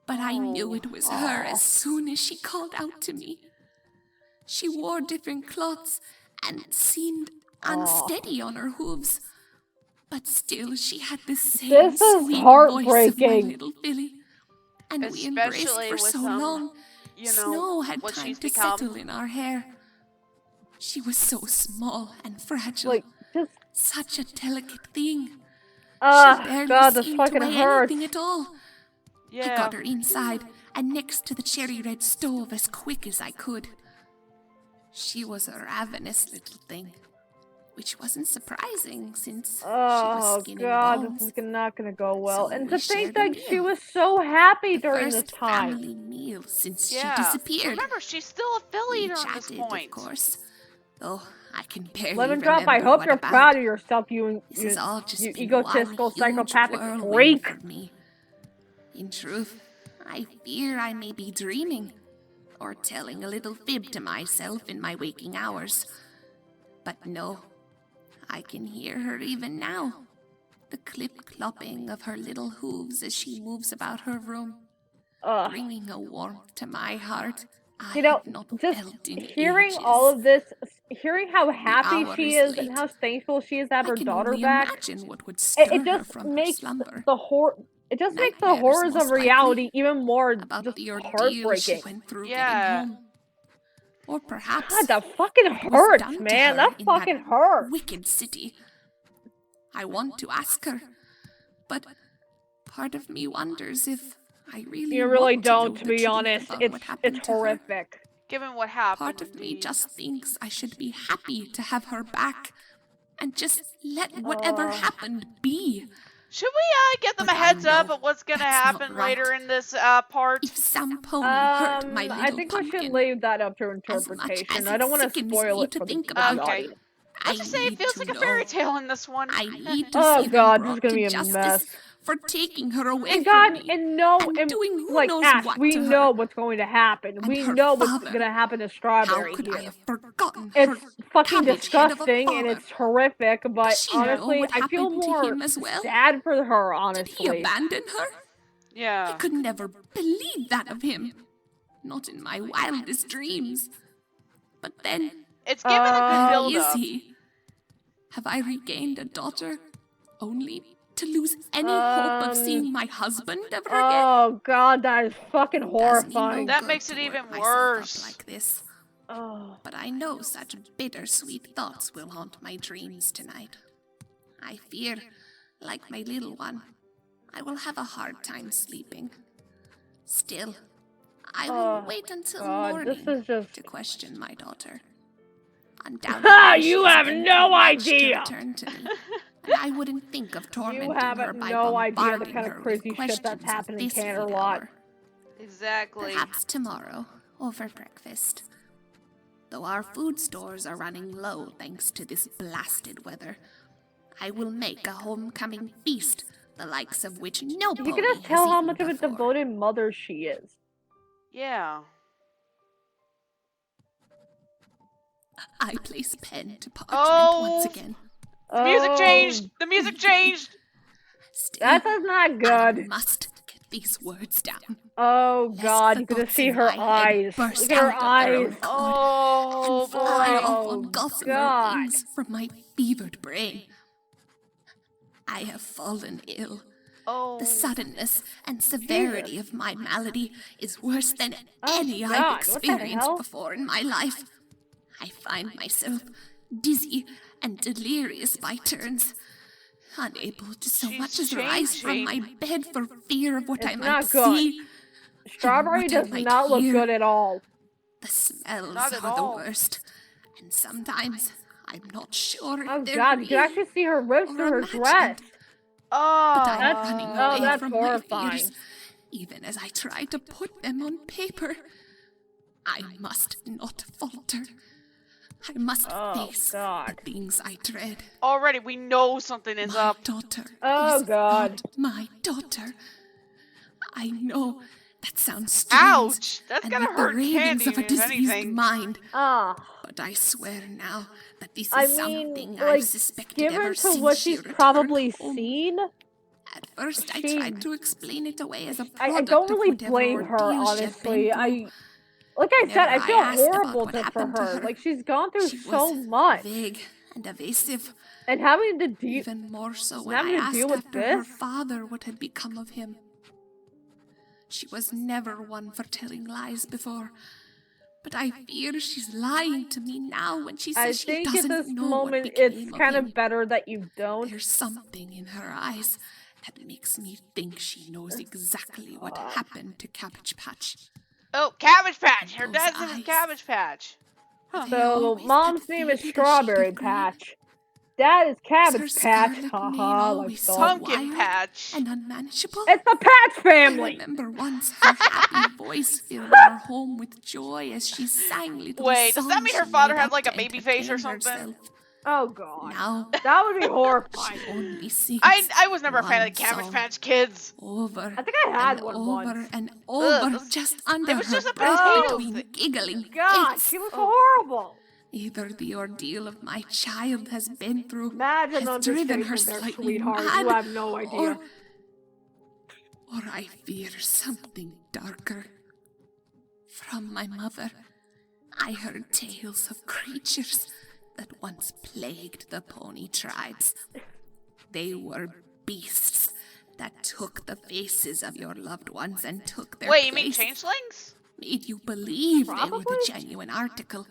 Speaker 6: But I knew it was her as soon as she called out to me. She wore different cloths and seemed unsteady on her hooves. But still, she had the same
Speaker 2: This is
Speaker 6: sweet voice of my
Speaker 2: heartbreaking.
Speaker 6: little Billy. And we embraced
Speaker 1: Especially
Speaker 6: for
Speaker 1: with
Speaker 6: so long.
Speaker 1: you know,
Speaker 6: Snow had
Speaker 1: what
Speaker 6: time
Speaker 1: she's
Speaker 6: to
Speaker 1: become.
Speaker 6: settle in our hair. She was so small and fragile.
Speaker 2: Like, just,
Speaker 6: Such a delicate thing. She barely
Speaker 2: God, this
Speaker 6: seemed
Speaker 2: fucking
Speaker 6: to weigh
Speaker 2: hurts.
Speaker 6: anything at all. I
Speaker 1: Yeah.
Speaker 6: got her inside and next to the cherry red stove as quick as I could. She was a ravenous little thing, which wasn't surprising since she was
Speaker 2: Oh
Speaker 6: skin
Speaker 2: God,
Speaker 6: and
Speaker 2: this
Speaker 6: bones.
Speaker 2: is not gonna go well.
Speaker 6: So
Speaker 2: And
Speaker 6: we
Speaker 2: to think
Speaker 6: shared a
Speaker 2: that she
Speaker 6: meal.
Speaker 2: was so happy
Speaker 6: The
Speaker 2: during this
Speaker 6: first
Speaker 2: time.
Speaker 6: family meal since
Speaker 1: Yeah.
Speaker 6: she disappeared.
Speaker 1: Remember, she's still a
Speaker 6: We
Speaker 1: Philly at this
Speaker 6: chatted,
Speaker 1: point.
Speaker 6: of course, though I can barely
Speaker 2: Lemon Drop,
Speaker 6: remember
Speaker 2: I hope
Speaker 6: what
Speaker 2: you're
Speaker 6: about.
Speaker 2: proud of yourself, you
Speaker 6: This has all just been
Speaker 2: egotistical,
Speaker 6: one huge
Speaker 2: psychopathic
Speaker 6: whirlwind
Speaker 2: freak.
Speaker 6: for me. In truth, I fear I may be dreaming, or telling a little fib to myself in my waking hours. But no, I can hear her even now. The clip-clopping of her little hooves as she moves about her room,
Speaker 2: Ugh.
Speaker 6: bringing a warmth to my heart I
Speaker 2: You know,
Speaker 6: have not
Speaker 2: just
Speaker 6: felt in
Speaker 2: hearing
Speaker 6: ages.
Speaker 2: all of this, hearing how happy she
Speaker 6: hour is
Speaker 2: is and
Speaker 6: late.
Speaker 2: how thankful she is to have
Speaker 6: I
Speaker 2: her
Speaker 6: can
Speaker 2: daughter
Speaker 6: only
Speaker 2: back,
Speaker 6: imagine what would stir
Speaker 2: it
Speaker 6: her
Speaker 2: just
Speaker 6: from her
Speaker 2: makes
Speaker 6: slumber.
Speaker 2: it just makes the
Speaker 6: Nightmares,
Speaker 2: horrors of
Speaker 6: most likely,
Speaker 2: reality even more
Speaker 6: about
Speaker 2: just
Speaker 6: the ordeal she
Speaker 2: heartbreaking.
Speaker 6: went through
Speaker 1: Yeah.
Speaker 6: getting home. Or perhaps
Speaker 2: God, that fucking
Speaker 6: what was
Speaker 2: hurts,
Speaker 6: done to
Speaker 2: man.
Speaker 6: her
Speaker 2: That
Speaker 6: in
Speaker 2: fucking
Speaker 6: that
Speaker 2: hurts.
Speaker 6: wicked city. I want to ask her, but part of me wonders if I really
Speaker 2: You really
Speaker 6: want
Speaker 2: don't,
Speaker 6: know
Speaker 2: to
Speaker 6: the
Speaker 2: be
Speaker 6: truth
Speaker 2: honest.
Speaker 6: about what happened
Speaker 2: It's
Speaker 6: to her.
Speaker 2: horrific.
Speaker 1: Given what happened.
Speaker 6: Part of me
Speaker 1: indeed.
Speaker 6: just thinks I should be happy to have her back and just let whatever happened be.
Speaker 1: Should we get them
Speaker 6: But
Speaker 1: a
Speaker 6: I
Speaker 1: heads up
Speaker 6: know
Speaker 1: of what's gonna
Speaker 6: that's not
Speaker 1: happen
Speaker 6: right.
Speaker 1: later in this part?
Speaker 6: If some pony hurt my little
Speaker 2: I think we
Speaker 6: pumpkin,
Speaker 2: should leave that up to
Speaker 6: as much
Speaker 2: interpretation.
Speaker 6: as
Speaker 2: I don't
Speaker 6: it
Speaker 2: want to
Speaker 6: sickens
Speaker 2: spoil
Speaker 6: me
Speaker 2: it
Speaker 6: to
Speaker 2: for the
Speaker 6: think about,
Speaker 1: Okay.
Speaker 2: audience.
Speaker 6: I
Speaker 1: Let's just say it
Speaker 6: need
Speaker 1: feels
Speaker 6: to
Speaker 1: like a
Speaker 6: know.
Speaker 1: fairy tale in this one.
Speaker 6: I need to
Speaker 2: Oh
Speaker 6: see
Speaker 2: God,
Speaker 6: them
Speaker 2: this is
Speaker 6: brought
Speaker 2: gonna
Speaker 6: to
Speaker 2: be a
Speaker 6: justice
Speaker 2: mess.
Speaker 6: for taking her away
Speaker 2: And
Speaker 6: from
Speaker 2: God,
Speaker 6: me
Speaker 2: and no,
Speaker 6: and
Speaker 2: and
Speaker 6: doing who
Speaker 2: like
Speaker 6: knows
Speaker 2: Ash,
Speaker 6: what
Speaker 2: we
Speaker 6: to
Speaker 2: know
Speaker 6: her.
Speaker 2: what's going to happen.
Speaker 6: And
Speaker 2: We
Speaker 6: her
Speaker 2: know what's
Speaker 6: father.
Speaker 2: gonna happen to
Speaker 6: How
Speaker 2: Strawberry
Speaker 6: could I
Speaker 2: here.
Speaker 6: have forgotten
Speaker 2: It's
Speaker 6: her
Speaker 2: fucking
Speaker 6: cabbage head of a
Speaker 2: disgusting and
Speaker 6: father?
Speaker 2: it's horrific, but
Speaker 6: Does she know
Speaker 2: honestly,
Speaker 6: what
Speaker 2: I feel
Speaker 6: happened to
Speaker 2: more
Speaker 6: him as well?
Speaker 2: sad for her,
Speaker 6: Did he
Speaker 2: honestly.
Speaker 6: abandon her?
Speaker 1: Yeah.
Speaker 6: I could never believe that of him. Not in my wildest dreams. But then,
Speaker 1: It's given a good
Speaker 6: where
Speaker 1: build
Speaker 6: is
Speaker 1: up.
Speaker 6: he? Have I regained a daughter, only to lose any hope of seeing my husband ever again?
Speaker 2: Oh God, that is fucking
Speaker 6: Does me no
Speaker 2: horrifying.
Speaker 1: That
Speaker 6: good
Speaker 1: makes it
Speaker 6: to work
Speaker 1: even
Speaker 6: myself up
Speaker 1: worse.
Speaker 6: like this.
Speaker 2: Oh.
Speaker 6: But I know such bittersweet thoughts will haunt my dreams tonight. I fear, like my little one, I will have a hard time sleeping. Still, I will wait until
Speaker 2: God,
Speaker 6: morning
Speaker 2: this is just...
Speaker 6: to question my daughter.
Speaker 2: Ha!
Speaker 6: Undoubtedly,
Speaker 2: You
Speaker 6: she has
Speaker 2: have
Speaker 6: been
Speaker 2: no
Speaker 6: too much to
Speaker 2: idea!
Speaker 6: return to me, and I wouldn't think of tormenting
Speaker 2: You
Speaker 6: her
Speaker 2: have
Speaker 6: by
Speaker 2: no idea the
Speaker 6: bombarding
Speaker 2: kind
Speaker 6: her
Speaker 2: of
Speaker 6: with
Speaker 2: crazy shit
Speaker 6: questions
Speaker 2: that's
Speaker 6: at
Speaker 2: happening in
Speaker 6: this late
Speaker 2: Canterlot.
Speaker 6: hour.
Speaker 1: Exactly.
Speaker 6: Perhaps tomorrow, over breakfast. Though our food stores are running low thanks to this blasted weather, I will make a homecoming feast, the likes of which no pony
Speaker 2: You can just
Speaker 6: has
Speaker 2: tell how
Speaker 6: eaten
Speaker 2: much of a
Speaker 6: before.
Speaker 2: devoted mother she is.
Speaker 1: Yeah.
Speaker 6: I place pen to parchment
Speaker 1: Oh.
Speaker 6: once again.
Speaker 1: The music changed. The music changed.
Speaker 6: Still,
Speaker 2: That is not
Speaker 6: I
Speaker 2: good.
Speaker 6: must get these words down.
Speaker 2: Oh
Speaker 6: Lest
Speaker 2: God,
Speaker 6: the
Speaker 2: you can just
Speaker 6: thoughts
Speaker 2: see
Speaker 6: in
Speaker 2: her
Speaker 6: my head
Speaker 2: eyes.
Speaker 6: burst
Speaker 2: Look at her
Speaker 6: out of their own
Speaker 2: eyes.
Speaker 6: accord
Speaker 1: Oh
Speaker 6: and fly
Speaker 1: boy.
Speaker 6: off
Speaker 2: Oh,
Speaker 6: on gossamer
Speaker 2: God.
Speaker 6: wings from my fevered brain. I have fallen ill.
Speaker 1: Oh.
Speaker 6: The suddenness and severity of my malady is worse than any
Speaker 2: God,
Speaker 6: I've
Speaker 2: what the
Speaker 6: experienced
Speaker 2: hell?
Speaker 6: before in my life. I find myself dizzy and delirious by turns, unable to so
Speaker 1: She's
Speaker 6: much as rise from my
Speaker 1: changing.
Speaker 6: bed for fear of what
Speaker 2: It's
Speaker 6: I might
Speaker 2: not good.
Speaker 6: see.
Speaker 2: Strawberry
Speaker 6: what I
Speaker 2: does
Speaker 6: might
Speaker 2: not look
Speaker 6: hear.
Speaker 2: good at all.
Speaker 6: The smells
Speaker 1: Not at
Speaker 6: are the
Speaker 1: all.
Speaker 6: worst, and sometimes I'm not sure if
Speaker 2: Oh
Speaker 6: they're
Speaker 2: God, you can
Speaker 6: real
Speaker 2: actually see her ribs
Speaker 6: or
Speaker 2: through her
Speaker 6: imagined.
Speaker 2: dress.
Speaker 6: But I'm
Speaker 2: That's-
Speaker 6: running
Speaker 2: oh,
Speaker 6: away
Speaker 2: that's
Speaker 6: from
Speaker 2: horrifying.
Speaker 6: my fears, even as I try to put them on paper. I must not falter. I must
Speaker 2: Oh,
Speaker 6: face
Speaker 2: God.
Speaker 6: the things I dread.
Speaker 1: Already we know something is
Speaker 6: My
Speaker 1: up.
Speaker 6: daughter
Speaker 2: Oh,
Speaker 6: is
Speaker 2: God.
Speaker 6: not my daughter. I know that sounds strange,
Speaker 1: Ouch! That's
Speaker 6: and
Speaker 1: gonna
Speaker 6: with the
Speaker 1: hurt
Speaker 6: ravings
Speaker 1: Candy
Speaker 6: of a
Speaker 1: if
Speaker 6: diseased
Speaker 1: anything.
Speaker 6: mind.
Speaker 2: Ah.
Speaker 6: But I swear now that this is
Speaker 2: I mean,
Speaker 6: something
Speaker 2: like,
Speaker 6: I've suspected ever
Speaker 2: given to
Speaker 6: since
Speaker 2: what
Speaker 6: she
Speaker 2: she's
Speaker 6: returned
Speaker 2: probably
Speaker 6: home.
Speaker 2: seen,
Speaker 6: At first, I
Speaker 2: she-
Speaker 6: tried to explain it away as a
Speaker 2: I
Speaker 6: product
Speaker 2: don't really
Speaker 6: of whatever
Speaker 2: blame her,
Speaker 6: ordeal she had
Speaker 2: honestly.
Speaker 6: been through.
Speaker 2: Like I said, I
Speaker 6: Whenever I
Speaker 2: feel
Speaker 6: asked about
Speaker 2: horrible
Speaker 6: what
Speaker 2: for
Speaker 6: happened to
Speaker 2: her.
Speaker 6: her,
Speaker 2: Like, she's gone through
Speaker 6: she
Speaker 2: so
Speaker 6: was
Speaker 2: much.
Speaker 6: vague and evasive.
Speaker 2: And having to deal
Speaker 6: Even more so when
Speaker 2: having
Speaker 6: I
Speaker 2: to
Speaker 6: asked
Speaker 2: deal with
Speaker 6: after her
Speaker 2: this?
Speaker 6: father what had become of him. She was never one for telling lies before, but I fear she's lying to me now when she
Speaker 2: I
Speaker 6: says she
Speaker 2: think at
Speaker 6: doesn't
Speaker 2: this
Speaker 6: know what
Speaker 2: moment
Speaker 6: became
Speaker 2: it's
Speaker 6: of
Speaker 2: kind
Speaker 6: him.
Speaker 2: of better that you don't.
Speaker 6: There's something in her eyes that makes me think she knows exactly what happened to Cabbage Patch.
Speaker 1: Oh, Cabbage Patch. Her
Speaker 6: Those
Speaker 1: dad's name is
Speaker 6: eyes.
Speaker 1: Cabbage Patch. Huh.
Speaker 6: They
Speaker 2: So
Speaker 6: always
Speaker 2: mom's
Speaker 6: that
Speaker 2: name is
Speaker 6: faded a shade
Speaker 2: Strawberry
Speaker 6: of green.
Speaker 2: Patch. Dad is
Speaker 6: Was
Speaker 2: Cabbage
Speaker 6: her
Speaker 2: Patch.
Speaker 6: scarlet mane
Speaker 2: Haha, like
Speaker 6: always so
Speaker 2: so.
Speaker 1: Pumpkin
Speaker 6: wild
Speaker 1: Patch.
Speaker 6: and unmanageable?
Speaker 2: It's the Patch
Speaker 6: I
Speaker 2: family.
Speaker 6: remember once her happy voice filled our home with joy as she sang little
Speaker 1: Wait, does that
Speaker 6: songs
Speaker 1: mean her
Speaker 6: she
Speaker 1: father
Speaker 6: made
Speaker 1: had
Speaker 6: up
Speaker 1: like a
Speaker 6: to
Speaker 1: baby face or
Speaker 6: entertain
Speaker 1: something?
Speaker 6: herself.
Speaker 2: Oh god.
Speaker 6: Now
Speaker 2: That would be
Speaker 6: she
Speaker 2: horrifying.
Speaker 6: only sings
Speaker 1: I was never a fan of
Speaker 6: one
Speaker 1: the Cabbage
Speaker 6: song
Speaker 1: Patch Kids.
Speaker 6: over
Speaker 2: I think I had
Speaker 6: and
Speaker 2: one
Speaker 6: over
Speaker 2: once.
Speaker 6: and over,
Speaker 1: that's-
Speaker 6: just under
Speaker 1: it was
Speaker 6: her
Speaker 1: just a
Speaker 6: breath
Speaker 1: potato
Speaker 6: between
Speaker 1: thing.
Speaker 6: giggling
Speaker 2: God,
Speaker 6: hits.
Speaker 2: she was horrible.
Speaker 6: Either the ordeal of my child has been through
Speaker 2: Imagine
Speaker 6: has
Speaker 2: them
Speaker 6: driven her
Speaker 2: just there,
Speaker 6: slightly
Speaker 2: sweetheart.
Speaker 6: mad,
Speaker 2: You have no idea.
Speaker 6: or I fear something darker. From my mother, I heard tales of creatures that once plagued the pony tribes. They were beasts that took the faces of your loved ones and took their
Speaker 1: Wait, you mean
Speaker 6: place,
Speaker 1: changelings?
Speaker 6: made you believe they were
Speaker 2: Probably.
Speaker 6: the genuine article,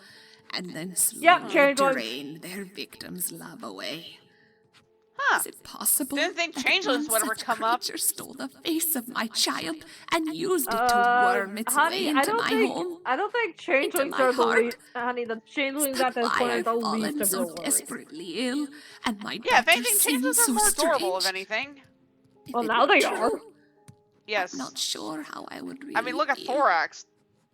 Speaker 6: and then
Speaker 2: Yep,
Speaker 6: slowly
Speaker 2: changelings.
Speaker 6: drained their victims' love away.
Speaker 1: Huh.
Speaker 6: Is it possible
Speaker 1: Didn't think
Speaker 6: that
Speaker 1: changelings
Speaker 6: one
Speaker 1: would ever
Speaker 6: such
Speaker 1: come up.
Speaker 6: creature stole the face of my child and used it to worm its
Speaker 2: honey,
Speaker 6: way into my home?
Speaker 2: I don't think changelings
Speaker 6: my
Speaker 2: are the
Speaker 6: heart?
Speaker 2: least. Honey, the
Speaker 6: Is
Speaker 2: changelings
Speaker 6: that
Speaker 2: at this
Speaker 6: why
Speaker 2: point are
Speaker 6: I've
Speaker 2: the least
Speaker 6: fallen
Speaker 2: of
Speaker 6: so
Speaker 2: your worries.
Speaker 6: desperately ill, and my
Speaker 1: Yeah, if
Speaker 6: daughter
Speaker 1: anything,
Speaker 6: sings
Speaker 1: changelings
Speaker 6: so
Speaker 1: are more adorable, if
Speaker 6: strange?
Speaker 1: anything.
Speaker 6: If
Speaker 2: Well,
Speaker 6: it
Speaker 2: now
Speaker 6: were
Speaker 2: they
Speaker 6: true,
Speaker 2: are.
Speaker 1: Yes.
Speaker 6: I'm not sure how I would really
Speaker 1: I mean, look at
Speaker 6: feel.
Speaker 1: Thorax.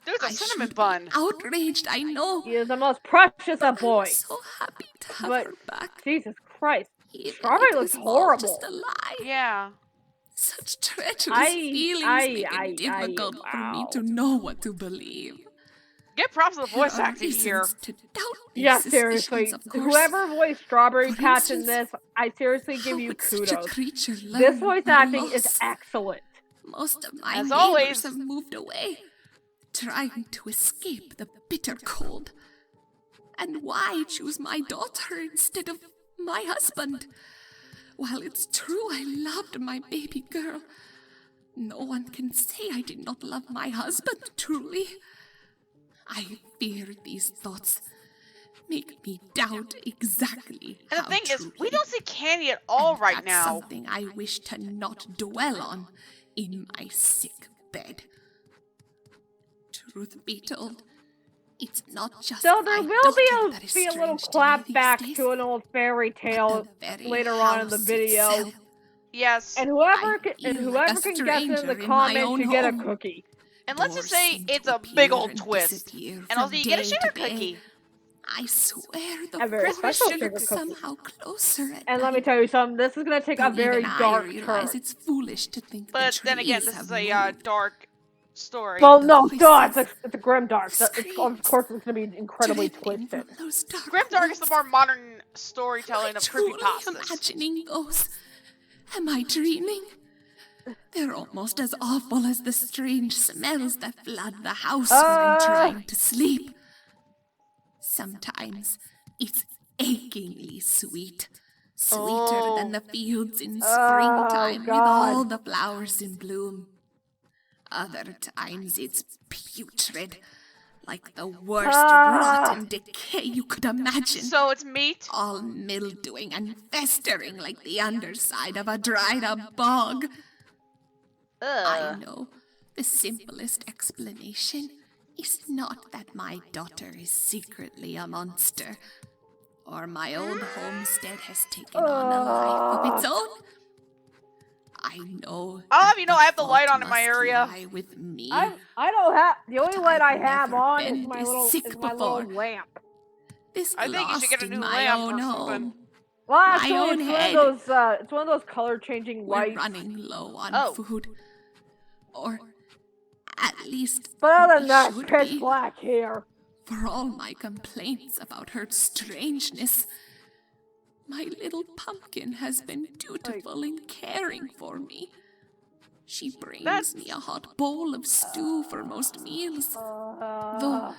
Speaker 1: Dude's a
Speaker 6: I
Speaker 1: cinnamon
Speaker 6: should
Speaker 1: bun.
Speaker 6: be outraged, I know.
Speaker 2: He is the most precious of
Speaker 6: I'm
Speaker 2: boys.
Speaker 6: so happy to have
Speaker 2: But
Speaker 6: her back.
Speaker 2: Jesus Christ,
Speaker 6: Even
Speaker 2: Strawberry
Speaker 6: if
Speaker 2: looks
Speaker 6: it was all
Speaker 2: horrible.
Speaker 6: just a lie.
Speaker 1: Yeah.
Speaker 6: Such treacherous feelings make it difficult for me
Speaker 2: wow.
Speaker 6: to know what to believe.
Speaker 1: Get props to the
Speaker 6: There
Speaker 1: voice
Speaker 6: are
Speaker 1: acting here.
Speaker 6: reasons to doubt these
Speaker 2: Yeah,
Speaker 6: suspicions,
Speaker 2: seriously.
Speaker 6: of course.
Speaker 2: Whoever voiced Strawberry
Speaker 6: For
Speaker 2: Patch in
Speaker 6: instance,
Speaker 2: this, I seriously give
Speaker 6: How
Speaker 2: you
Speaker 6: would such a
Speaker 2: kudos.
Speaker 6: creature learn
Speaker 2: This
Speaker 6: of
Speaker 2: voice
Speaker 6: their
Speaker 2: acting is
Speaker 6: loss?
Speaker 2: excellent.
Speaker 6: Most of my
Speaker 1: As
Speaker 6: neighbors
Speaker 1: always.
Speaker 6: have moved away, trying to escape the bitter cold. And why choose my daughter instead of my husband? While it's true I loved my baby girl, no one can say I did not love my husband truly. I fear these thoughts make me doubt exactly
Speaker 1: And the
Speaker 6: how
Speaker 1: thing is,
Speaker 6: truly.
Speaker 1: we don't see Candy at all
Speaker 6: And
Speaker 1: right
Speaker 6: that's
Speaker 1: now.
Speaker 6: something I wish to not dwell on in my sick bed. Truth be told, it's not just
Speaker 2: So there
Speaker 6: my
Speaker 2: will
Speaker 6: daughter that is
Speaker 2: be a little
Speaker 6: strange to me
Speaker 2: clap
Speaker 6: these
Speaker 2: back
Speaker 6: days,
Speaker 2: to an old fairy
Speaker 6: but
Speaker 2: tale
Speaker 6: the very
Speaker 2: later on in the
Speaker 6: house
Speaker 2: video.
Speaker 6: itself.
Speaker 1: Yes.
Speaker 2: And
Speaker 6: I
Speaker 2: whoever
Speaker 6: feel like a
Speaker 2: can guess in
Speaker 6: stranger
Speaker 2: the
Speaker 6: in my
Speaker 2: comments
Speaker 6: own
Speaker 2: should get a
Speaker 6: home.
Speaker 2: cookie.
Speaker 1: And let's just
Speaker 6: Doors
Speaker 1: say
Speaker 6: seem
Speaker 1: it's
Speaker 6: to
Speaker 1: a big
Speaker 6: appear
Speaker 1: old
Speaker 6: and
Speaker 1: twist.
Speaker 6: disappear
Speaker 1: And
Speaker 6: from
Speaker 1: also you get a
Speaker 6: day
Speaker 1: sugar
Speaker 6: to day.
Speaker 1: cookie.
Speaker 6: I swear the
Speaker 2: A very
Speaker 6: forest
Speaker 2: special
Speaker 6: should
Speaker 2: sugar
Speaker 6: look
Speaker 2: cookie.
Speaker 6: somehow closer at
Speaker 2: And let me
Speaker 6: night.
Speaker 2: tell you something, this is gonna take a
Speaker 6: Though
Speaker 2: very
Speaker 6: even
Speaker 2: dark
Speaker 6: I
Speaker 2: turn.
Speaker 6: realize it's foolish to think
Speaker 1: But
Speaker 6: the
Speaker 1: then again,
Speaker 6: trees
Speaker 1: this
Speaker 6: have
Speaker 1: is a
Speaker 6: moved.
Speaker 1: dark story.
Speaker 2: Well,
Speaker 6: The
Speaker 2: no, duh,
Speaker 6: voices,
Speaker 2: it's a Grimdark.
Speaker 6: the
Speaker 2: Of
Speaker 6: screams,
Speaker 2: course it's gonna be incredibly
Speaker 6: drifting
Speaker 2: twisted.
Speaker 6: from those dark
Speaker 1: Grimdark is the
Speaker 6: woods.
Speaker 1: more modern
Speaker 6: Am
Speaker 1: storytelling
Speaker 6: I
Speaker 1: of
Speaker 6: truly
Speaker 1: creepypastas.
Speaker 6: imagining those? Am I dreaming? They're almost as awful as the strange smells that flood the house when I'm trying to sleep. Sometimes it's achingly sweet. Sweeter than the fields in springtime with
Speaker 2: God.
Speaker 6: all the flowers in bloom. Other times it's putrid, like the worst rot and decay you could imagine.
Speaker 1: So it's meat?
Speaker 6: All mildewing and festering like the underside of a dried up bog. I know the simplest explanation is not that my daughter is secretly a monster, or my old homestead has taken on a life of its own. I know.
Speaker 1: I'll have
Speaker 6: that
Speaker 1: you know I have the
Speaker 6: fault
Speaker 1: light on in my
Speaker 6: must
Speaker 1: area.
Speaker 6: lie with me.
Speaker 2: I don't have the only
Speaker 6: But
Speaker 2: light I
Speaker 6: I've
Speaker 2: have
Speaker 6: never
Speaker 2: on is
Speaker 6: been
Speaker 2: my
Speaker 6: this
Speaker 2: little
Speaker 6: sick
Speaker 2: little
Speaker 6: before.
Speaker 2: lamp.
Speaker 6: This
Speaker 1: I think you should get a
Speaker 6: lost
Speaker 1: new
Speaker 6: in my
Speaker 1: lamp
Speaker 6: own
Speaker 1: or something.
Speaker 6: home.
Speaker 2: Well,
Speaker 6: My
Speaker 2: actually,
Speaker 6: own head.
Speaker 2: it's one of those color changing
Speaker 6: We're
Speaker 2: lights.
Speaker 6: running low on
Speaker 1: Oh.
Speaker 6: food. Or at least
Speaker 2: But other
Speaker 6: we
Speaker 2: than that, it's
Speaker 6: should
Speaker 2: pitch
Speaker 6: be.
Speaker 2: black here.
Speaker 6: For all my complaints about her strangeness, my little pumpkin has been dutiful in caring for me. She brings me a hot bowl of stew for most meals. Though,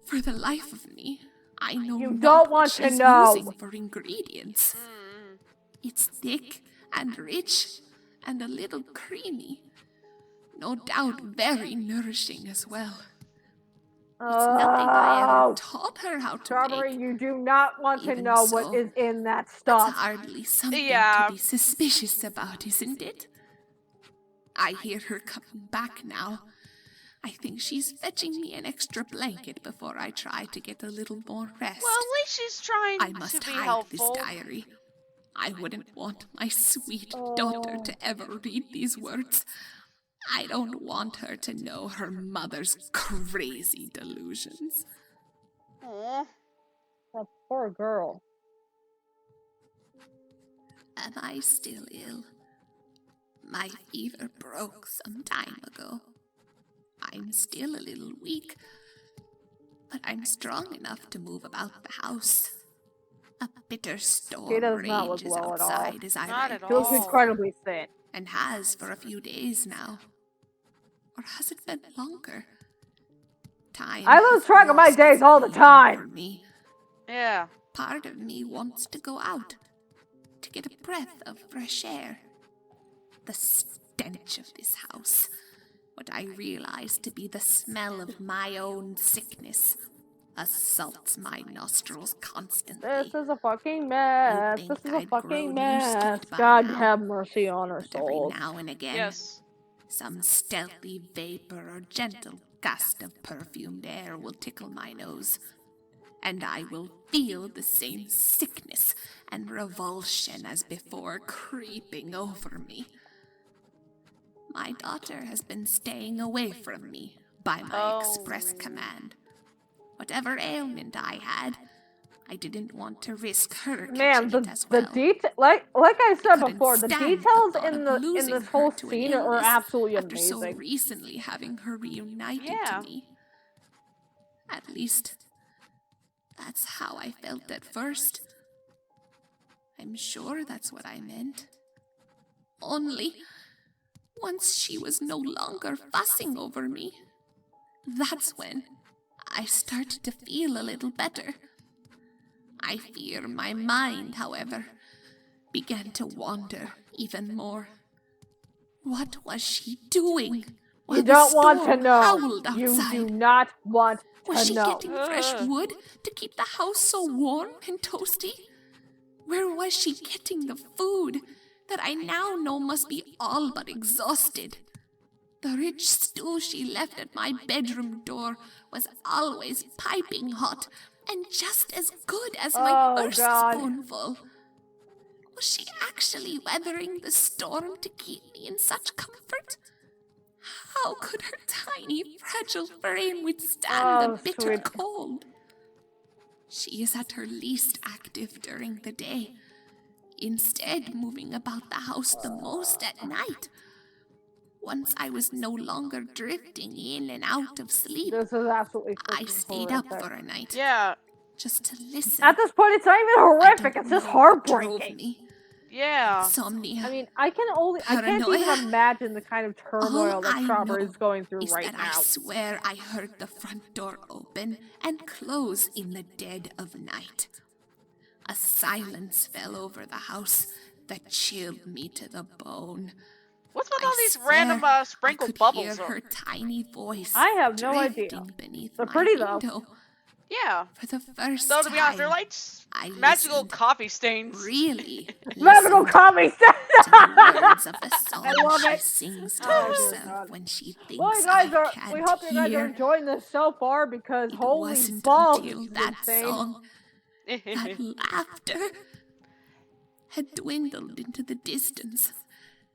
Speaker 6: for the life of me, I know
Speaker 2: You
Speaker 6: not
Speaker 2: don't
Speaker 6: what
Speaker 2: want to
Speaker 6: she's
Speaker 2: know.
Speaker 6: using for ingredients. It's thick and rich and a little creamy. No doubt very nourishing as well. It's nothing I ever taught her how to
Speaker 2: Strawberry,
Speaker 6: make.
Speaker 2: you do not want to
Speaker 6: Even
Speaker 2: know
Speaker 6: so,
Speaker 2: what is in that
Speaker 6: That's
Speaker 2: stuff.
Speaker 6: hardly something
Speaker 1: Yeah.
Speaker 6: to be suspicious about, isn't it? I hear her coming back now. I think she's fetching me an extra blanket before I try to get a little more rest.
Speaker 1: Well, at least she's trying
Speaker 6: I
Speaker 1: to
Speaker 6: must
Speaker 1: be
Speaker 6: hide
Speaker 1: helpful.
Speaker 6: this diary. I wouldn't want my sweet daughter to ever read these words. I don't want her to know her mother's crazy delusions.
Speaker 1: Aw.
Speaker 2: That poor girl.
Speaker 6: Am I still ill? My fever broke some time ago. I'm still a little weak, but I'm strong enough to move about the house. A bitter storm
Speaker 2: does not look
Speaker 6: rages
Speaker 2: well at all.
Speaker 6: outside as I
Speaker 1: Not
Speaker 6: write
Speaker 1: at
Speaker 2: She looks
Speaker 1: all.
Speaker 2: incredibly thin.
Speaker 6: and has for a few days now. Or has it been longer? Time
Speaker 2: I lose
Speaker 6: has
Speaker 2: track of my
Speaker 6: lost
Speaker 2: days
Speaker 6: its
Speaker 2: all the
Speaker 6: meaning
Speaker 2: time.
Speaker 6: For me.
Speaker 1: Yeah.
Speaker 6: Part of me wants to go out, to get a breath of fresh air. The stench of this house, what I realize to be the smell of my own sickness, assaults my nostrils constantly.
Speaker 2: This is a fucking mess.
Speaker 6: You'd
Speaker 2: This
Speaker 6: think
Speaker 2: is a
Speaker 6: I'd grown
Speaker 2: fucking
Speaker 6: used to
Speaker 2: mess.
Speaker 6: it by
Speaker 2: God
Speaker 6: now.
Speaker 2: have mercy on her
Speaker 6: But every
Speaker 2: soul.
Speaker 6: now and again,
Speaker 1: Yes.
Speaker 6: some stealthy vapor or gentle gust of perfumed air will tickle my nose, and I will feel the same sickness and revulsion as before creeping over me. My daughter has been staying away from me by my express command. Whatever ailment I had, I didn't want to risk her
Speaker 2: Man,
Speaker 6: catching it as well.
Speaker 2: like I said
Speaker 6: Couldn't
Speaker 2: before, the
Speaker 6: stand
Speaker 2: details
Speaker 6: thought
Speaker 2: in
Speaker 6: of
Speaker 2: this
Speaker 6: losing
Speaker 2: whole
Speaker 6: her to an
Speaker 2: scene are
Speaker 6: illness
Speaker 2: absolutely
Speaker 6: after so
Speaker 2: amazing.
Speaker 6: recently having her reunited
Speaker 1: Yeah.
Speaker 6: to me. At least, that's how I felt at first. I'm sure that's what I meant. Only, once she was no longer fussing over me, that's when I started to feel a little better. I fear my mind, however, began to wander even more. What was she doing while
Speaker 2: You don't
Speaker 6: the
Speaker 2: want to
Speaker 6: storm
Speaker 2: know.
Speaker 6: howled
Speaker 2: You
Speaker 6: outside?
Speaker 2: do not want
Speaker 6: Was
Speaker 2: to
Speaker 6: she
Speaker 2: know.
Speaker 6: getting fresh wood to keep the house so warm and toasty? Where was she getting the food that I now know must be all but exhausted? The rich stew she left at my bedroom door was always piping hot and just as good as my first spoonful. Was she actually weathering the storm to keep me in such comfort? How could her tiny, fragile frame withstand the bitter
Speaker 2: sweet.
Speaker 6: cold? She is at her least active during the day, instead moving about the house the most at night. Once I was no longer drifting in and out of sleep,
Speaker 2: This is absolutely
Speaker 6: I
Speaker 2: freaking
Speaker 6: stayed up
Speaker 2: horrific.
Speaker 6: for a night,
Speaker 1: Yeah.
Speaker 6: just to listen.
Speaker 2: At this point, it's not even
Speaker 6: I
Speaker 2: horrific.
Speaker 6: don't
Speaker 2: It's just
Speaker 6: know what drove
Speaker 2: heartbreaking.
Speaker 6: me.
Speaker 1: Yeah.
Speaker 6: Insomnia.
Speaker 2: I mean, I can't even
Speaker 6: Paranoia.
Speaker 2: imagine the kind of turmoil
Speaker 6: All
Speaker 2: that
Speaker 6: I
Speaker 2: Strawberry
Speaker 6: know
Speaker 2: is going through
Speaker 6: is
Speaker 2: right
Speaker 6: that I
Speaker 2: now.
Speaker 6: swear I heard the front door open and close in the dead of night. A silence fell over the house that chilled me to the bone.
Speaker 1: What's with
Speaker 6: I
Speaker 1: all these
Speaker 6: swear
Speaker 1: random
Speaker 6: I
Speaker 1: sprinkled
Speaker 6: could
Speaker 1: bubbles?
Speaker 6: hear her tiny voice
Speaker 2: I have no idea.
Speaker 6: drifting beneath
Speaker 2: They're
Speaker 6: my
Speaker 2: pretty, though.
Speaker 6: window.
Speaker 1: Yeah.
Speaker 6: For the first
Speaker 1: Though to be honest, they're
Speaker 6: time,
Speaker 1: like
Speaker 6: I
Speaker 1: magical
Speaker 6: listened.
Speaker 1: coffee stains.
Speaker 6: Really
Speaker 2: Magical
Speaker 6: listened
Speaker 2: comics!
Speaker 6: to the words of the song
Speaker 2: love
Speaker 6: she
Speaker 2: it.
Speaker 6: sings to
Speaker 2: Oh, dear
Speaker 6: herself
Speaker 2: God.
Speaker 6: when she thinks
Speaker 2: Well, you guys
Speaker 6: I
Speaker 2: are.
Speaker 6: can't
Speaker 2: We hope you guys
Speaker 6: hear.
Speaker 2: are enjoying this so far because
Speaker 6: It
Speaker 2: holy
Speaker 6: wasn't
Speaker 2: balls,
Speaker 6: until
Speaker 2: this is
Speaker 6: that
Speaker 2: insane.
Speaker 6: song, that laughter, had dwindled into the distance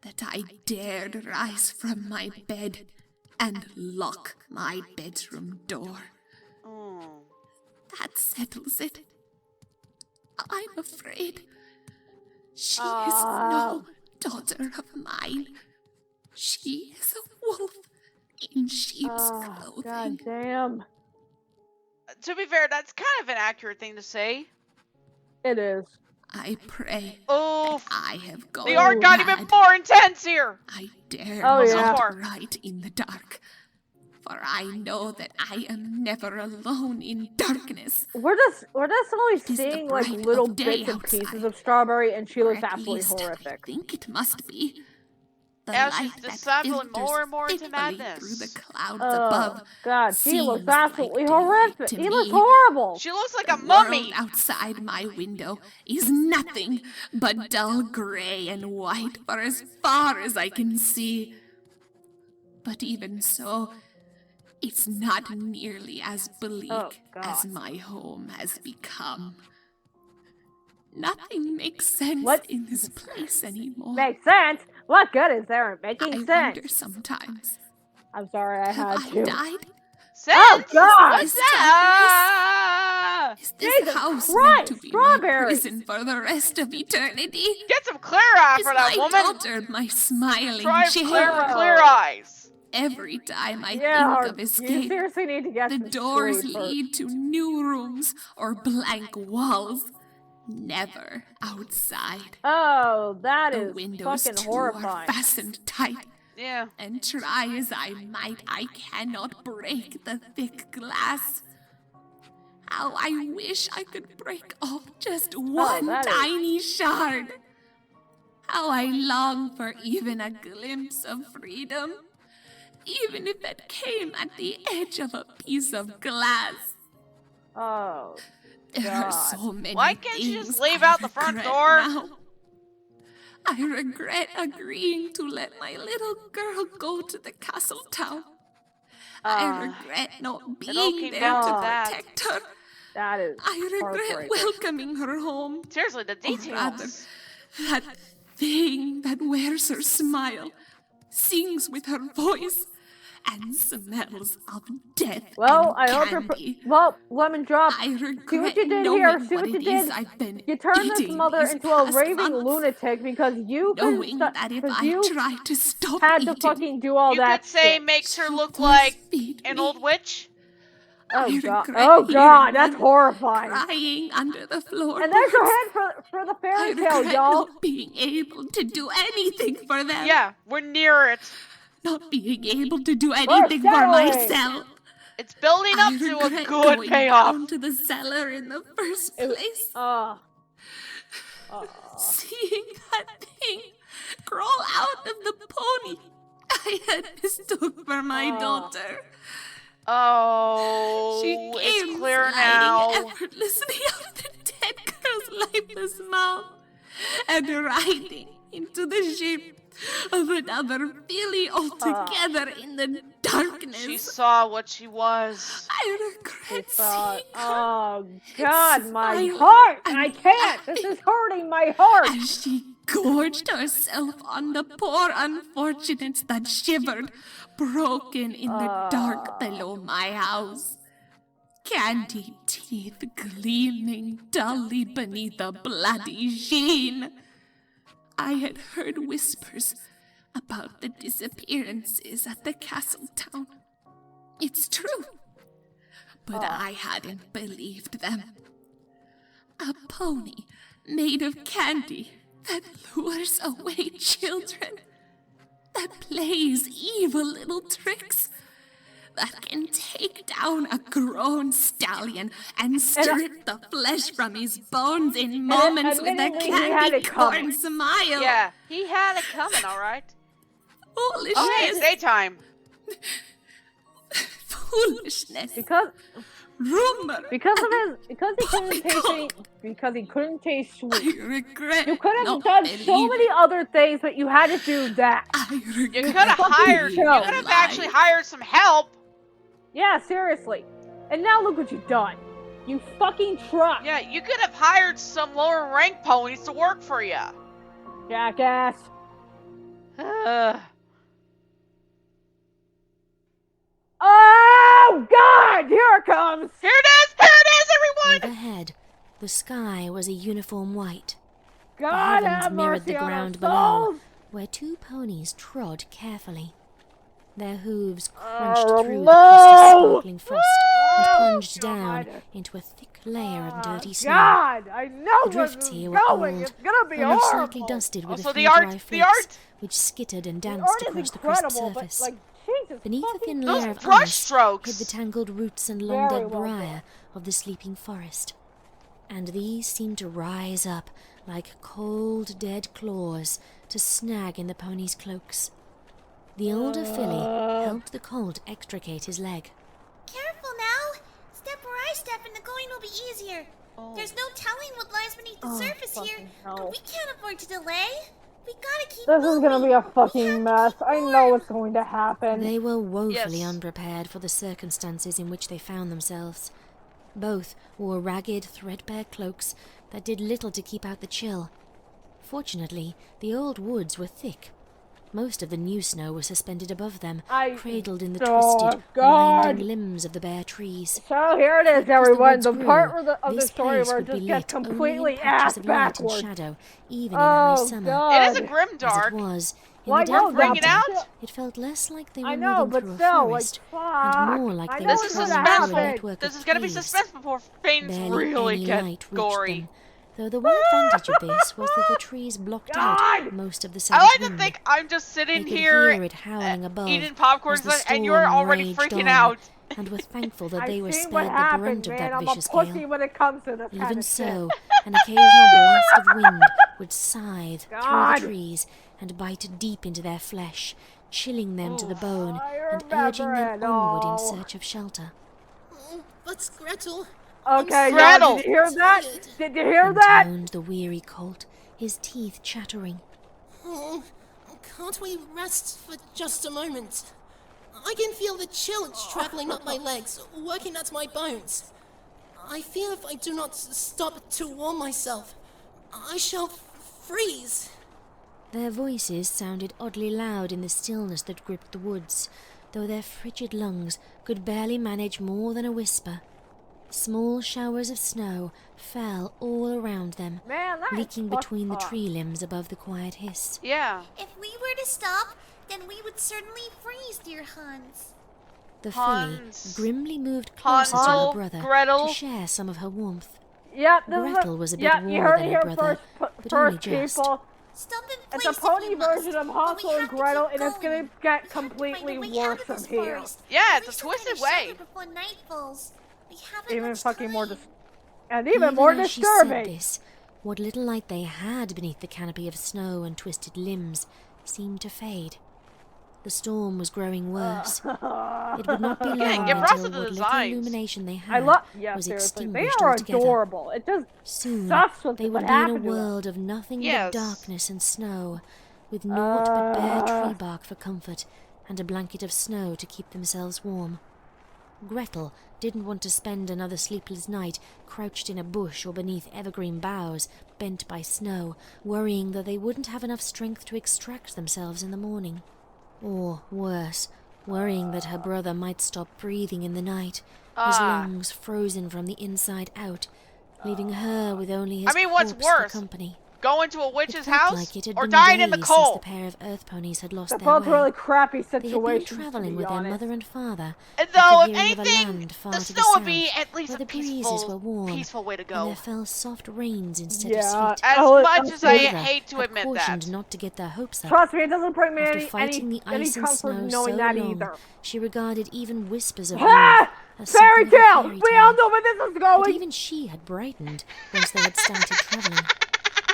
Speaker 6: that I dared rise from my bed and lock my bedroom door.
Speaker 1: Oh.
Speaker 6: That settles it. I'm afraid. She is
Speaker 2: Oh.
Speaker 6: no daughter of mine. She is a wolf in sheep's
Speaker 2: Oh,
Speaker 6: clothing.
Speaker 2: god damn.
Speaker 1: To be fair, that's kind of an accurate thing to say.
Speaker 2: It is.
Speaker 6: I pray
Speaker 1: Oh,
Speaker 6: I have gone
Speaker 1: the art got even
Speaker 6: mad.
Speaker 1: more intense here.
Speaker 6: I dare
Speaker 2: Oh,
Speaker 6: not
Speaker 2: yeah.
Speaker 1: So far.
Speaker 6: write in the dark. for I know that I am never alone in darkness.
Speaker 2: We're just only
Speaker 6: It is the
Speaker 2: seeing like
Speaker 6: bright
Speaker 2: little
Speaker 6: of day
Speaker 2: bits and pieces
Speaker 6: outside.
Speaker 2: of Strawberry, and she
Speaker 6: Or
Speaker 2: looks
Speaker 6: at
Speaker 2: absolutely
Speaker 6: least I
Speaker 2: horrific.
Speaker 6: think it must be. The
Speaker 1: As
Speaker 6: light
Speaker 1: she's
Speaker 6: that
Speaker 1: discipling
Speaker 6: filters
Speaker 1: more and more into
Speaker 6: fitfully
Speaker 1: madness.
Speaker 6: through the clouds
Speaker 2: Oh
Speaker 6: above
Speaker 2: God, she looks
Speaker 6: seems
Speaker 2: absolutely
Speaker 6: like daylight
Speaker 2: horrific.
Speaker 6: to
Speaker 2: He looks
Speaker 6: me.
Speaker 2: horrible.
Speaker 1: She looks like
Speaker 6: The
Speaker 1: a mummy.
Speaker 6: world outside my window is nothing but dull gray and white for as far as I can see. But even so, it's not nearly as bleak
Speaker 2: Oh,
Speaker 6: as
Speaker 2: God.
Speaker 6: my home has become. Nothing makes sense
Speaker 2: What?
Speaker 6: in this place anymore.
Speaker 2: Makes sense. What good is there in making
Speaker 6: I
Speaker 2: sense?
Speaker 6: wonder sometimes,
Speaker 2: I'm sorry, I
Speaker 6: have
Speaker 2: had
Speaker 6: I
Speaker 2: to.
Speaker 6: died?
Speaker 1: Sense?
Speaker 2: Oh God!
Speaker 1: What's that?
Speaker 6: Is this
Speaker 2: Jesus
Speaker 6: house
Speaker 2: Christ,
Speaker 6: meant to be
Speaker 2: Strawberry!
Speaker 6: my prison for the rest of eternity?
Speaker 1: Get some clear eye
Speaker 6: Is
Speaker 1: for that
Speaker 6: my
Speaker 1: woman.
Speaker 6: daughter my smiling
Speaker 1: Try
Speaker 6: jail?
Speaker 1: clear eyes.
Speaker 6: Every time I
Speaker 2: Yeah,
Speaker 6: think of
Speaker 2: you
Speaker 6: escape,
Speaker 2: seriously need to get
Speaker 6: the
Speaker 2: some
Speaker 6: doors
Speaker 2: sleep.
Speaker 6: lead to new rooms or blank walls. Never outside.
Speaker 2: Oh, that
Speaker 6: The
Speaker 2: is
Speaker 6: windows
Speaker 2: fucking
Speaker 6: too are
Speaker 2: horrifying.
Speaker 6: fastened tight,
Speaker 1: Yeah.
Speaker 6: and try as I might, I cannot break the thick glass. How I wish I could break off just one
Speaker 2: that is-
Speaker 6: tiny shard. How I long for even a glimpse of freedom, even if it came at the edge of a piece of glass.
Speaker 2: Oh,
Speaker 6: There are
Speaker 2: God.
Speaker 6: so many
Speaker 1: Why can't you
Speaker 6: things
Speaker 1: just leave
Speaker 6: I
Speaker 1: out the front
Speaker 6: regret
Speaker 1: door?
Speaker 6: now. I regret agreeing to let my little girl go to the castle town. I regret not
Speaker 1: all
Speaker 6: being
Speaker 1: came
Speaker 6: there
Speaker 1: down
Speaker 6: to
Speaker 1: to that.
Speaker 6: protect her.
Speaker 2: that is
Speaker 6: I regret
Speaker 2: heartbreaking.
Speaker 6: welcoming her home.
Speaker 1: Seriously, the
Speaker 6: Or rather,
Speaker 1: details.
Speaker 6: that thing that wears her smile, sings with her voice, and smells of death
Speaker 2: Well,
Speaker 6: and
Speaker 2: I hope you're.
Speaker 6: candy.
Speaker 2: Well, Lemon Drop.
Speaker 6: I
Speaker 2: See
Speaker 6: regret
Speaker 2: what you did
Speaker 6: knowing
Speaker 2: here. See
Speaker 6: what
Speaker 2: what you
Speaker 6: it is
Speaker 2: did.
Speaker 6: I've been
Speaker 2: You turned this
Speaker 6: eating
Speaker 2: mother
Speaker 6: these
Speaker 2: into a
Speaker 6: past
Speaker 2: raving
Speaker 6: months,
Speaker 2: lunatic because you couldn't
Speaker 6: knowing
Speaker 2: stop.
Speaker 6: that if
Speaker 2: Because
Speaker 6: I
Speaker 2: you
Speaker 6: try to stop
Speaker 2: had to
Speaker 6: eating,
Speaker 2: fucking do all
Speaker 1: You
Speaker 2: that
Speaker 1: could say
Speaker 2: shit.
Speaker 1: makes her
Speaker 6: she'll
Speaker 1: look like
Speaker 6: force-feed
Speaker 1: an
Speaker 6: me.
Speaker 1: old witch.
Speaker 2: Oh
Speaker 6: I
Speaker 2: God!
Speaker 6: regret
Speaker 2: Oh God!
Speaker 6: hearing
Speaker 2: That's
Speaker 6: them
Speaker 2: horrifying.
Speaker 6: crying under the floorboards.
Speaker 2: And there's your head for the
Speaker 6: I
Speaker 2: fairy tale,
Speaker 6: regret
Speaker 2: y'all.
Speaker 6: not being able to do anything for them.
Speaker 1: Yeah, we're near it.
Speaker 6: Not being able to do anything for
Speaker 2: settling.
Speaker 6: myself.
Speaker 1: It's building
Speaker 6: I
Speaker 1: up to a
Speaker 6: regret
Speaker 1: good
Speaker 6: going
Speaker 1: payoff.
Speaker 6: down to the cellar in the first place. Seeing that thing crawl out of the pony I had mistook for my daughter.
Speaker 1: Oh,
Speaker 6: She
Speaker 1: it's
Speaker 6: came
Speaker 1: clear
Speaker 6: sliding
Speaker 1: now.
Speaker 6: effortlessly out of the dead girl's lifeless mouth and riding into the shape of another filly altogether in the darkness.
Speaker 1: She saw what she was.
Speaker 6: I regret seeing her
Speaker 2: Oh God, my
Speaker 6: smile
Speaker 2: heart!
Speaker 6: and
Speaker 2: I can't. This is hurting my heart.
Speaker 6: as she gorged herself on the poor unfortunates that shivered, broken in the dark below my house. Candy teeth gleaming dully beneath a bloody sheen. I had heard whispers about the disappearances at the castle town. It's true, but I hadn't believed them. A pony made of candy that lures away children, that plays evil little tricks, that can take down a grown stallion and strip the flesh from his bones in moments with a
Speaker 2: admittedly, he had
Speaker 6: candy
Speaker 2: it coming.
Speaker 6: corn smile.
Speaker 1: Yeah, he had it coming, all right.
Speaker 6: Foolishness.
Speaker 1: Oh, hey, it's daytime.
Speaker 6: Foolishness.
Speaker 2: Because
Speaker 6: Rumor.
Speaker 2: because he couldn't
Speaker 6: my
Speaker 2: taste any,
Speaker 6: God.
Speaker 2: because he couldn't taste
Speaker 6: I
Speaker 2: sweet.
Speaker 6: regret
Speaker 2: You could have
Speaker 6: not
Speaker 2: done so
Speaker 6: believing.
Speaker 2: many other things, but you had to do that.
Speaker 6: I regret
Speaker 1: You could have hired. You
Speaker 2: show.
Speaker 1: could have actually hired some help.
Speaker 2: Yeah, seriously. And now look what you've done. You fucking truck,
Speaker 1: Yeah, you could have hired some lower rank ponies to work for you.
Speaker 2: jackass. Oh God! Here it comes.
Speaker 1: Here it is! Here it is, everyone!
Speaker 4: Overhead, the sky was a uniform white. The
Speaker 2: God
Speaker 4: heavens
Speaker 2: have
Speaker 4: mirrored
Speaker 2: mercy
Speaker 4: the
Speaker 2: on
Speaker 4: ground
Speaker 2: our
Speaker 4: below,
Speaker 2: souls.
Speaker 4: where two ponies trod carefully. Their hooves crunched through the
Speaker 2: no!
Speaker 4: crusty sparkling frost and
Speaker 2: Oh,
Speaker 4: plunged down
Speaker 2: God.
Speaker 4: into a thick layer of dirty snow.
Speaker 2: God, I know
Speaker 4: The
Speaker 2: where
Speaker 4: drifts
Speaker 2: this is
Speaker 4: here were
Speaker 2: going.
Speaker 4: old,
Speaker 2: It's gonna be
Speaker 4: almost slightly
Speaker 2: horrible.
Speaker 4: dusted with
Speaker 1: Also,
Speaker 4: a few
Speaker 1: the art-
Speaker 4: dry
Speaker 1: the
Speaker 4: flakes,
Speaker 1: art-
Speaker 4: which skittered and
Speaker 2: The
Speaker 4: danced
Speaker 2: art is
Speaker 4: across the crisp
Speaker 2: incredible,
Speaker 4: surface.
Speaker 2: but like Jesus
Speaker 4: Beneath a
Speaker 2: fucking
Speaker 4: thin
Speaker 1: Those
Speaker 4: layer of
Speaker 1: brush
Speaker 4: ice
Speaker 1: strokes.
Speaker 4: hid the tangled roots and long
Speaker 2: Very
Speaker 4: dead
Speaker 2: well
Speaker 4: briar of the sleeping forest. And these seemed to rise up like cold, dead claws to snag in the pony's cloaks. The older filly helped the colt extricate his leg.
Speaker 7: Careful now! Step where I step and the going will be easier. There's no telling what lies beneath the surface here,
Speaker 2: fucking
Speaker 7: but
Speaker 2: hell.
Speaker 7: we can't afford to delay. We gotta keep
Speaker 2: This is gonna
Speaker 7: moving.
Speaker 2: be a
Speaker 7: We have
Speaker 2: fucking
Speaker 7: to
Speaker 2: mess.
Speaker 7: keep
Speaker 2: I know
Speaker 7: warm.
Speaker 2: what's going to happen.
Speaker 4: They were woefully
Speaker 1: Yes.
Speaker 4: unprepared for the circumstances in which they found themselves. Both wore ragged, threadbare cloaks that did little to keep out the chill. Fortunately, the old woods were thick. Most of the new snow was suspended above them, cradled in the twisted,
Speaker 2: God.
Speaker 4: winding limbs of the bare trees.
Speaker 2: So here it is,
Speaker 4: As the
Speaker 2: everyone.
Speaker 4: woods
Speaker 2: The
Speaker 4: grew,
Speaker 2: part of the
Speaker 4: this
Speaker 2: story
Speaker 4: place
Speaker 2: where it
Speaker 4: would be
Speaker 2: just gets
Speaker 4: lit only in
Speaker 2: completely
Speaker 4: patches
Speaker 2: ass
Speaker 4: of light and
Speaker 2: backwards.
Speaker 4: shadow, even in high
Speaker 2: Oh
Speaker 4: summer.
Speaker 2: God.
Speaker 1: It is a
Speaker 4: As it
Speaker 1: Grimdark.
Speaker 4: was, in
Speaker 2: Well, I
Speaker 4: the
Speaker 2: know
Speaker 4: dead
Speaker 1: Bring
Speaker 2: that,
Speaker 1: it
Speaker 2: but
Speaker 4: winter,
Speaker 1: out.
Speaker 2: still-
Speaker 4: it felt less like they
Speaker 2: I
Speaker 4: were
Speaker 2: know,
Speaker 4: moving
Speaker 2: but
Speaker 4: through a
Speaker 2: still,
Speaker 4: forest,
Speaker 2: like,
Speaker 4: and more
Speaker 2: fuck.
Speaker 4: like
Speaker 2: I
Speaker 4: they
Speaker 2: know
Speaker 4: were
Speaker 1: This is
Speaker 2: what's
Speaker 4: traveling
Speaker 2: gonna
Speaker 4: through a
Speaker 2: happen.
Speaker 4: network
Speaker 1: This
Speaker 4: of
Speaker 1: is gonna be
Speaker 4: trees.
Speaker 1: suspense before things
Speaker 4: Barely
Speaker 1: really
Speaker 4: any
Speaker 1: get
Speaker 4: light reached
Speaker 1: gory.
Speaker 4: them, though the one advantage of this was that the trees blocked out
Speaker 2: God!
Speaker 4: most of the
Speaker 1: I
Speaker 4: south
Speaker 1: like to
Speaker 4: wind.
Speaker 1: think I'm just
Speaker 4: They
Speaker 1: sitting
Speaker 4: could
Speaker 1: here
Speaker 4: hear it howling above
Speaker 1: eating popcorn
Speaker 4: as the
Speaker 1: and you're
Speaker 4: storm
Speaker 1: already
Speaker 4: raged
Speaker 1: freaking
Speaker 4: on,
Speaker 1: out.
Speaker 4: and were thankful that
Speaker 2: I've
Speaker 4: they were
Speaker 2: seen what
Speaker 4: spared the
Speaker 2: happened,
Speaker 4: brunt of
Speaker 2: man.
Speaker 4: that
Speaker 2: I'm a
Speaker 4: vicious
Speaker 2: pussy
Speaker 4: gale.
Speaker 2: when it comes to this kind
Speaker 4: Even
Speaker 2: of shit.
Speaker 4: so, an occasional blast of wind would scythe through
Speaker 2: God.
Speaker 4: the trees and bite deep into their flesh, chilling them to the bone
Speaker 2: I
Speaker 4: and urging
Speaker 2: remember
Speaker 4: them
Speaker 2: it
Speaker 4: onward in
Speaker 2: all.
Speaker 4: search of shelter.
Speaker 8: But Gretel,
Speaker 2: Okay,
Speaker 8: I'm
Speaker 2: yeah,
Speaker 1: Gretel!
Speaker 2: did you hear that?
Speaker 8: tired.
Speaker 2: Did you hear that?
Speaker 4: Intoned the weary colt, his teeth chattering.
Speaker 8: Oh, can't we rest for just a moment? I can feel the chill traveling up my legs, working at my bones. I fear if I do not stop to warm myself, I shall freeze.
Speaker 4: Their voices sounded oddly loud in the stillness that gripped the woods, though their frigid lungs could barely manage more than a whisper. Small showers of snow fell all around them,
Speaker 2: Man, that is
Speaker 4: leaking
Speaker 2: fucked
Speaker 4: between the
Speaker 2: up.
Speaker 4: tree limbs above the quiet hiss.
Speaker 1: Yeah.
Speaker 7: If we were to stop, then we would certainly freeze, dear Hans.
Speaker 4: The
Speaker 1: Hans.
Speaker 4: filly grimly moved closer to
Speaker 1: Hansel,
Speaker 4: her brother
Speaker 1: Gretel.
Speaker 4: to share some of her warmth.
Speaker 2: Yep, this
Speaker 4: Gretel
Speaker 2: is
Speaker 4: was a bit
Speaker 2: yep, you
Speaker 4: warmer
Speaker 2: heard
Speaker 4: than
Speaker 2: it
Speaker 4: her
Speaker 2: here
Speaker 4: brother, but only
Speaker 2: first
Speaker 4: just.
Speaker 2: people.
Speaker 7: Stop in
Speaker 2: It's
Speaker 7: place
Speaker 2: a pony
Speaker 7: if we must,
Speaker 2: version of
Speaker 7: but
Speaker 2: Hansel
Speaker 7: we
Speaker 2: and
Speaker 7: have to
Speaker 2: Gretel,
Speaker 7: keep
Speaker 2: and it's
Speaker 7: going.
Speaker 2: gonna get
Speaker 7: We have to
Speaker 2: completely
Speaker 7: find a way
Speaker 2: worse
Speaker 7: out of
Speaker 2: from
Speaker 7: this
Speaker 2: here.
Speaker 7: forest.
Speaker 1: Yeah,
Speaker 7: At
Speaker 1: it's a
Speaker 7: least we'll
Speaker 1: twisted
Speaker 7: find shelter
Speaker 1: way.
Speaker 7: before night falls. We haven't
Speaker 2: Even
Speaker 7: much
Speaker 2: fucking more
Speaker 7: time.
Speaker 2: and even more
Speaker 4: as she said
Speaker 2: disturbing.
Speaker 4: this, what little light they had beneath the canopy of snow and twisted limbs seemed to fade. The storm was growing worse. It would not be long
Speaker 1: give Ross
Speaker 4: until
Speaker 1: the
Speaker 4: what little
Speaker 1: designs.
Speaker 4: illumination they
Speaker 2: I
Speaker 4: had
Speaker 2: love, yeah,
Speaker 4: was
Speaker 2: seriously, they
Speaker 4: extinguished
Speaker 2: are
Speaker 4: altogether.
Speaker 2: adorable. It just
Speaker 4: Soon
Speaker 2: sucks with
Speaker 4: they
Speaker 2: what
Speaker 4: would be in a
Speaker 2: happened to them.
Speaker 4: world of nothing
Speaker 1: Yes.
Speaker 4: but darkness and snow, with naught but bare tree bark for comfort and a blanket of snow to keep themselves warm. Gretel didn't want to spend another sleepless night crouched in a bush or beneath evergreen boughs, bent by snow, worrying that they wouldn't have enough strength to extract themselves in the morning. Or, worse, worrying that her brother might stop breathing in the night, his lungs frozen from the inside out, leaving her with only his
Speaker 1: I mean, what's
Speaker 4: corpse for
Speaker 1: worse?
Speaker 4: company.
Speaker 1: Go into a
Speaker 4: It
Speaker 1: witch's
Speaker 4: felt
Speaker 1: house
Speaker 4: like it had
Speaker 1: or
Speaker 4: been
Speaker 1: died in the
Speaker 4: days since the
Speaker 1: cold.
Speaker 4: pair of earth ponies had lost
Speaker 2: They're
Speaker 4: their
Speaker 2: both
Speaker 4: way.
Speaker 2: really crappy
Speaker 4: They had been
Speaker 2: situations,
Speaker 4: traveling
Speaker 2: to
Speaker 4: with
Speaker 2: be
Speaker 4: their
Speaker 2: honest.
Speaker 4: mother and father,
Speaker 1: And
Speaker 4: after
Speaker 1: though, if
Speaker 4: hearing of a
Speaker 1: anything,
Speaker 4: land far
Speaker 1: the
Speaker 4: to
Speaker 1: snow
Speaker 4: the
Speaker 1: would be
Speaker 4: south,
Speaker 1: at least
Speaker 4: where
Speaker 1: a
Speaker 4: the breezes were
Speaker 1: peaceful,
Speaker 4: warm,
Speaker 1: peaceful way to
Speaker 4: and
Speaker 1: go.
Speaker 4: there fell soft rains instead
Speaker 2: Yeah,
Speaker 4: of sleet.
Speaker 1: As
Speaker 2: oh,
Speaker 1: much as I
Speaker 2: okay.
Speaker 4: Mother
Speaker 1: hate to
Speaker 4: had
Speaker 1: admit
Speaker 4: cautioned
Speaker 1: that.
Speaker 4: not to get their hopes up.
Speaker 2: Trust me, it doesn't bring me
Speaker 4: After
Speaker 2: any
Speaker 4: fighting the ice and
Speaker 2: comfort
Speaker 4: snow so
Speaker 2: knowing that
Speaker 4: long,
Speaker 2: either.
Speaker 4: she regarded even whispers of
Speaker 2: Ah!
Speaker 4: warmth as something
Speaker 2: Fairy
Speaker 4: of a
Speaker 2: tale!
Speaker 4: fairy
Speaker 2: We all
Speaker 4: tale.
Speaker 2: know where this is
Speaker 4: But
Speaker 2: going!
Speaker 4: even she had brightened once they had started traveling.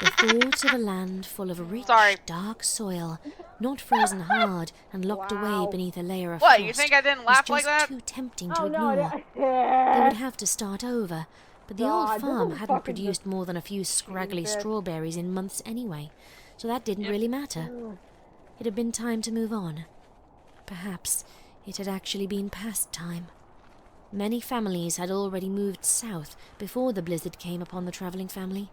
Speaker 4: The thought of a land full of rich, dark soil, not frozen hard and locked away beneath a layer of
Speaker 1: What,
Speaker 4: frost,
Speaker 1: you think I didn't
Speaker 4: was
Speaker 1: laugh
Speaker 4: just
Speaker 1: like that?
Speaker 4: too tempting to
Speaker 2: Oh no,
Speaker 4: ignore. They would have to start over, but the
Speaker 2: God,
Speaker 4: old
Speaker 2: this
Speaker 4: farm
Speaker 2: is
Speaker 4: hadn't
Speaker 2: fucking
Speaker 4: produced more than a few scraggly
Speaker 2: Jesus.
Speaker 4: strawberries in months anyway, so that didn't really matter. It had been time to move on. Perhaps it had actually been past time. Many families had already moved south before the blizzard came upon the travelling family.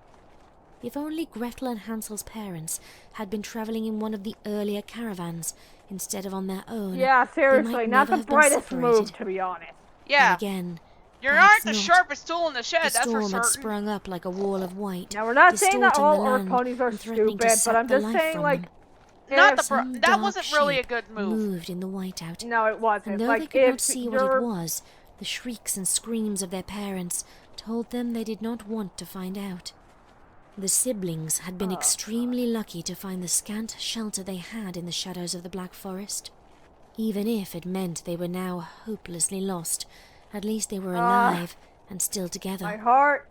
Speaker 4: If only Gretel and Hansel's parents had been travelling in one of the earlier caravans instead of on their own,
Speaker 2: Yeah,
Speaker 4: they
Speaker 2: seriously,
Speaker 4: might
Speaker 2: not
Speaker 4: never
Speaker 2: the
Speaker 4: have been
Speaker 2: brightest
Speaker 4: separated.
Speaker 2: move, to be honest.
Speaker 1: Yeah,
Speaker 4: Then again,
Speaker 1: you
Speaker 4: perhaps
Speaker 1: aren't the
Speaker 4: not.
Speaker 1: sharpest tool in the shed,
Speaker 4: The
Speaker 1: that's for
Speaker 4: storm had
Speaker 1: certain.
Speaker 4: sprung up like a wall of white,
Speaker 2: Now, we're not saying that
Speaker 4: distorting
Speaker 2: all
Speaker 4: the
Speaker 2: Earth
Speaker 4: land
Speaker 2: ponies are
Speaker 4: and threatening
Speaker 2: stupid,
Speaker 4: to
Speaker 2: but
Speaker 4: suck
Speaker 2: I'm
Speaker 4: the
Speaker 2: just
Speaker 4: life
Speaker 2: saying,
Speaker 4: from
Speaker 2: like,
Speaker 4: them.
Speaker 1: Not the
Speaker 4: Some
Speaker 1: that
Speaker 4: dark
Speaker 1: wasn't really a
Speaker 4: shape
Speaker 1: good move.
Speaker 4: moved in the whiteout.
Speaker 2: no, it wasn't.
Speaker 4: And though
Speaker 2: Like,
Speaker 4: they could
Speaker 2: if
Speaker 4: not see what
Speaker 2: you're...
Speaker 4: it was, the shrieks and screams of their parents told them they did not want to find out. The siblings had been extremely lucky to find the scant shelter they had in the shadows of the Black Forest. Even if it meant they were now hopelessly lost, at least they were alive and still together.
Speaker 2: My heart.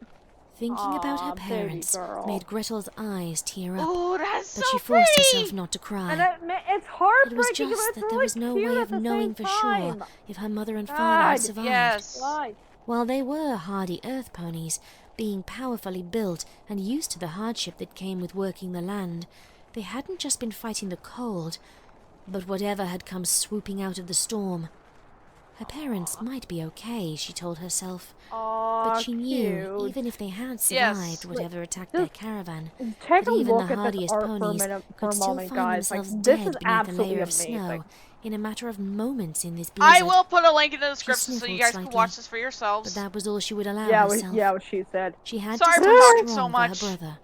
Speaker 4: Thinking about her
Speaker 2: Aw, baby
Speaker 4: parents
Speaker 2: girl.
Speaker 4: made Gretel's eyes tear up,
Speaker 1: Oh, that's
Speaker 4: but
Speaker 1: so
Speaker 4: she forced
Speaker 1: pretty.
Speaker 4: herself not to cry.
Speaker 2: And it's
Speaker 4: It
Speaker 2: heartbreaking,
Speaker 4: was
Speaker 2: but
Speaker 4: just
Speaker 2: it's
Speaker 4: that there
Speaker 2: really
Speaker 4: was no
Speaker 2: cute
Speaker 4: way
Speaker 2: at
Speaker 4: of
Speaker 2: the
Speaker 4: knowing
Speaker 2: same
Speaker 4: for sure
Speaker 2: time.
Speaker 4: if her mother and father had
Speaker 2: God,
Speaker 4: survived.
Speaker 1: Yes.
Speaker 2: Why?
Speaker 4: While they were hardy earth ponies, being powerfully built and used to the hardship that came with working the land, they hadn't just been fighting the cold, but whatever had come swooping out of the storm. Her parents might be okay, she told herself, but she knew
Speaker 2: cute.
Speaker 4: even if they had
Speaker 1: Yes.
Speaker 4: survived whatever attacked their
Speaker 2: Just
Speaker 4: caravan,
Speaker 2: Take
Speaker 4: that
Speaker 2: a
Speaker 4: even
Speaker 2: look
Speaker 4: the
Speaker 2: at this
Speaker 4: hardiest
Speaker 2: art for a
Speaker 4: ponies
Speaker 2: minute, for
Speaker 4: could
Speaker 2: a
Speaker 4: still
Speaker 2: moment,
Speaker 4: find
Speaker 2: guys. Like,
Speaker 4: themselves
Speaker 2: this
Speaker 4: dead
Speaker 2: is
Speaker 4: beneath a
Speaker 2: absolutely
Speaker 4: layer of
Speaker 2: amazing.
Speaker 4: snow in a matter of moments in this blizzard.
Speaker 1: I will put a link in the description so
Speaker 4: sniffled
Speaker 1: you guys can
Speaker 4: slightly,
Speaker 1: watch this for
Speaker 4: But
Speaker 1: yourselves.
Speaker 4: that was all she would allow
Speaker 2: Yeah,
Speaker 4: herself.
Speaker 2: what she said.
Speaker 4: She had
Speaker 1: Sorry
Speaker 4: to
Speaker 1: for
Speaker 4: stay
Speaker 1: talking
Speaker 4: strong
Speaker 1: so
Speaker 4: for her
Speaker 1: much.
Speaker 4: brother.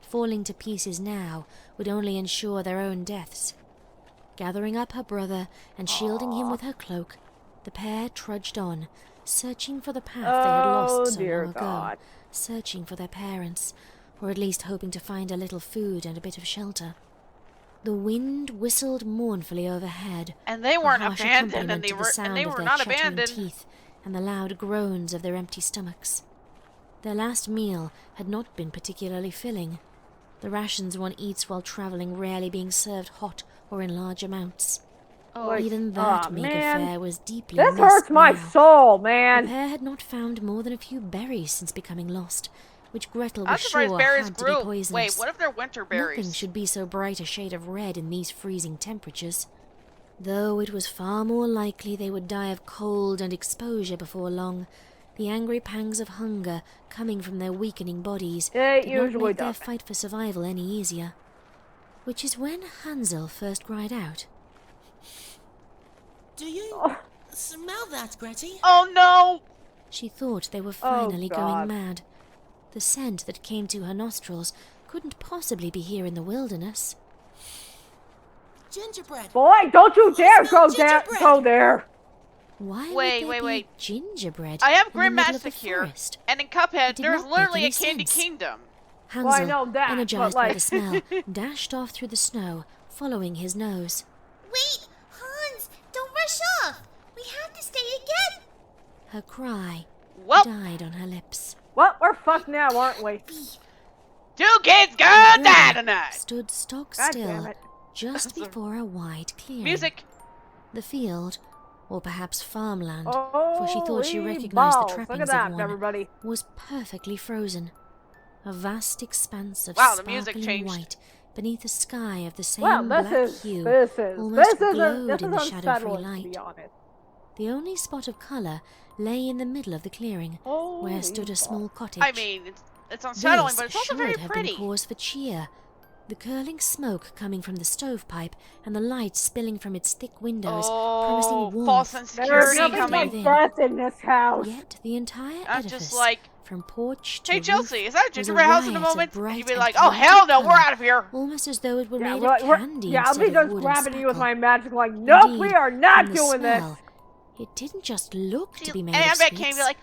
Speaker 4: Falling to pieces now would only ensure their own deaths. Gathering up her brother and shielding him with her cloak, the pair trudged on, searching for the path they had lost so
Speaker 2: dear
Speaker 4: long ago,
Speaker 2: God.
Speaker 4: searching for their parents, or at least hoping to find a little food and a bit of shelter. The wind whistled mournfully overhead,
Speaker 1: And they
Speaker 4: a
Speaker 1: weren't
Speaker 4: harsh
Speaker 1: abandoned,
Speaker 4: accompaniment to the sound of their
Speaker 1: not
Speaker 4: chattering
Speaker 1: abandoned.
Speaker 4: teeth and the loud groans of their empty stomachs. Their last meal had not been particularly filling, the rations one eats while traveling rarely being served hot or in large amounts.
Speaker 1: Oh,
Speaker 4: Even that
Speaker 2: aw,
Speaker 4: meager
Speaker 2: man.
Speaker 4: fare was deeply
Speaker 2: This
Speaker 4: missed
Speaker 2: hurts my
Speaker 4: now.
Speaker 2: soul,
Speaker 4: The
Speaker 2: man.
Speaker 4: pair had not found more than a few berries since becoming lost, which Gretel
Speaker 1: I'm
Speaker 4: was
Speaker 1: surprised
Speaker 4: sure
Speaker 1: berries
Speaker 4: had to be
Speaker 1: grew.
Speaker 4: poisonous.
Speaker 1: Wait, what if they're winter berries?
Speaker 4: Nothing should be so bright a shade of red in these freezing temperatures, though it was far more likely they would die of cold and exposure before long. The angry pangs of hunger coming from their weakening bodies
Speaker 2: It
Speaker 4: did not
Speaker 2: usually
Speaker 4: make their
Speaker 2: doesn't.
Speaker 4: fight for survival any easier. Which is when Hansel first cried out.
Speaker 8: Do you smell that, Gretty?
Speaker 1: Oh no!
Speaker 4: She thought they were finally
Speaker 2: God.
Speaker 4: going mad. The scent that came to her nostrils couldn't possibly be here in the wilderness.
Speaker 8: Gingerbread.
Speaker 2: Boy, don't you dare
Speaker 8: smell
Speaker 2: go there.
Speaker 8: gingerbread.
Speaker 2: Go there.
Speaker 4: Why
Speaker 1: Wait,
Speaker 4: would there
Speaker 1: wait.
Speaker 4: be gingerbread
Speaker 1: I have
Speaker 4: in the middle of the
Speaker 1: Grimdark here,
Speaker 4: forest?
Speaker 1: and in Cuphead,
Speaker 4: did
Speaker 1: there's
Speaker 4: not make
Speaker 1: literally
Speaker 4: any
Speaker 1: a candy
Speaker 4: sense.
Speaker 1: kingdom.
Speaker 4: Hansel,
Speaker 2: Well, I know that, but,
Speaker 4: energized by
Speaker 2: like-
Speaker 4: the smell, dashed off through the snow, following his nose.
Speaker 7: Wait, Hans, don't rush off. We have to stay together.
Speaker 4: Her cry
Speaker 1: Well,
Speaker 4: died on her lips.
Speaker 2: Well, we're fucked now, aren't we?
Speaker 1: 2 kids gonna die
Speaker 4: Greta
Speaker 1: tonight.
Speaker 4: stood stock
Speaker 2: God
Speaker 4: still,
Speaker 2: damn it.
Speaker 4: just before a wide clearing.
Speaker 1: Music.
Speaker 4: The field, or perhaps farmland, for she thought she
Speaker 2: Holy
Speaker 4: recognized
Speaker 2: balls.
Speaker 4: the trappings
Speaker 2: Look at that,
Speaker 4: of one,
Speaker 2: everybody.
Speaker 4: was perfectly frozen. A vast expanse of
Speaker 1: Wow, the music
Speaker 4: sparkling
Speaker 1: changed.
Speaker 4: white beneath a sky of the same
Speaker 2: Well,
Speaker 4: black
Speaker 2: this
Speaker 4: hue,
Speaker 2: is
Speaker 4: almost glowed
Speaker 2: this
Speaker 4: in
Speaker 2: is
Speaker 4: the shadow-free
Speaker 2: unsettling, to
Speaker 4: light.
Speaker 2: be honest.
Speaker 4: The only spot of colour lay in the middle of the clearing, where stood a small cottage.
Speaker 1: I mean, it's unsettling,
Speaker 4: This
Speaker 1: but it's also
Speaker 4: should
Speaker 1: very
Speaker 4: have
Speaker 1: pretty.
Speaker 4: been cause for cheer. The curling smoke coming from the stovepipe and the light spilling from its thick windows,
Speaker 1: Oh,
Speaker 4: promising
Speaker 1: false
Speaker 4: warmth.
Speaker 2: There's
Speaker 1: insecurity
Speaker 2: nothing
Speaker 1: coming.
Speaker 2: like death in this house.
Speaker 4: Yet the entire
Speaker 1: I'm
Speaker 4: edifice,
Speaker 1: just like,
Speaker 4: from porch to
Speaker 1: hey
Speaker 4: roof,
Speaker 1: Chelsea, is that a
Speaker 4: was
Speaker 1: gingerbread house in a
Speaker 4: riot of
Speaker 1: moment?
Speaker 4: bright
Speaker 1: You'd be
Speaker 4: and
Speaker 1: like, oh
Speaker 4: colorful
Speaker 1: hell no, we're
Speaker 4: colour,
Speaker 1: out of here.
Speaker 4: almost as though it were
Speaker 2: Yeah,
Speaker 4: made
Speaker 2: well,
Speaker 4: of candy
Speaker 2: I'll
Speaker 4: instead
Speaker 2: be done
Speaker 4: of wood and
Speaker 2: grabbing you with
Speaker 4: spackle.
Speaker 2: my magic. Like, nope, we
Speaker 4: Indeed,
Speaker 2: are not
Speaker 4: from the
Speaker 2: doing this.
Speaker 4: smell, it didn't just look to be
Speaker 1: And
Speaker 4: made
Speaker 1: I
Speaker 4: of
Speaker 1: bet Kane
Speaker 4: sweets,
Speaker 1: be like,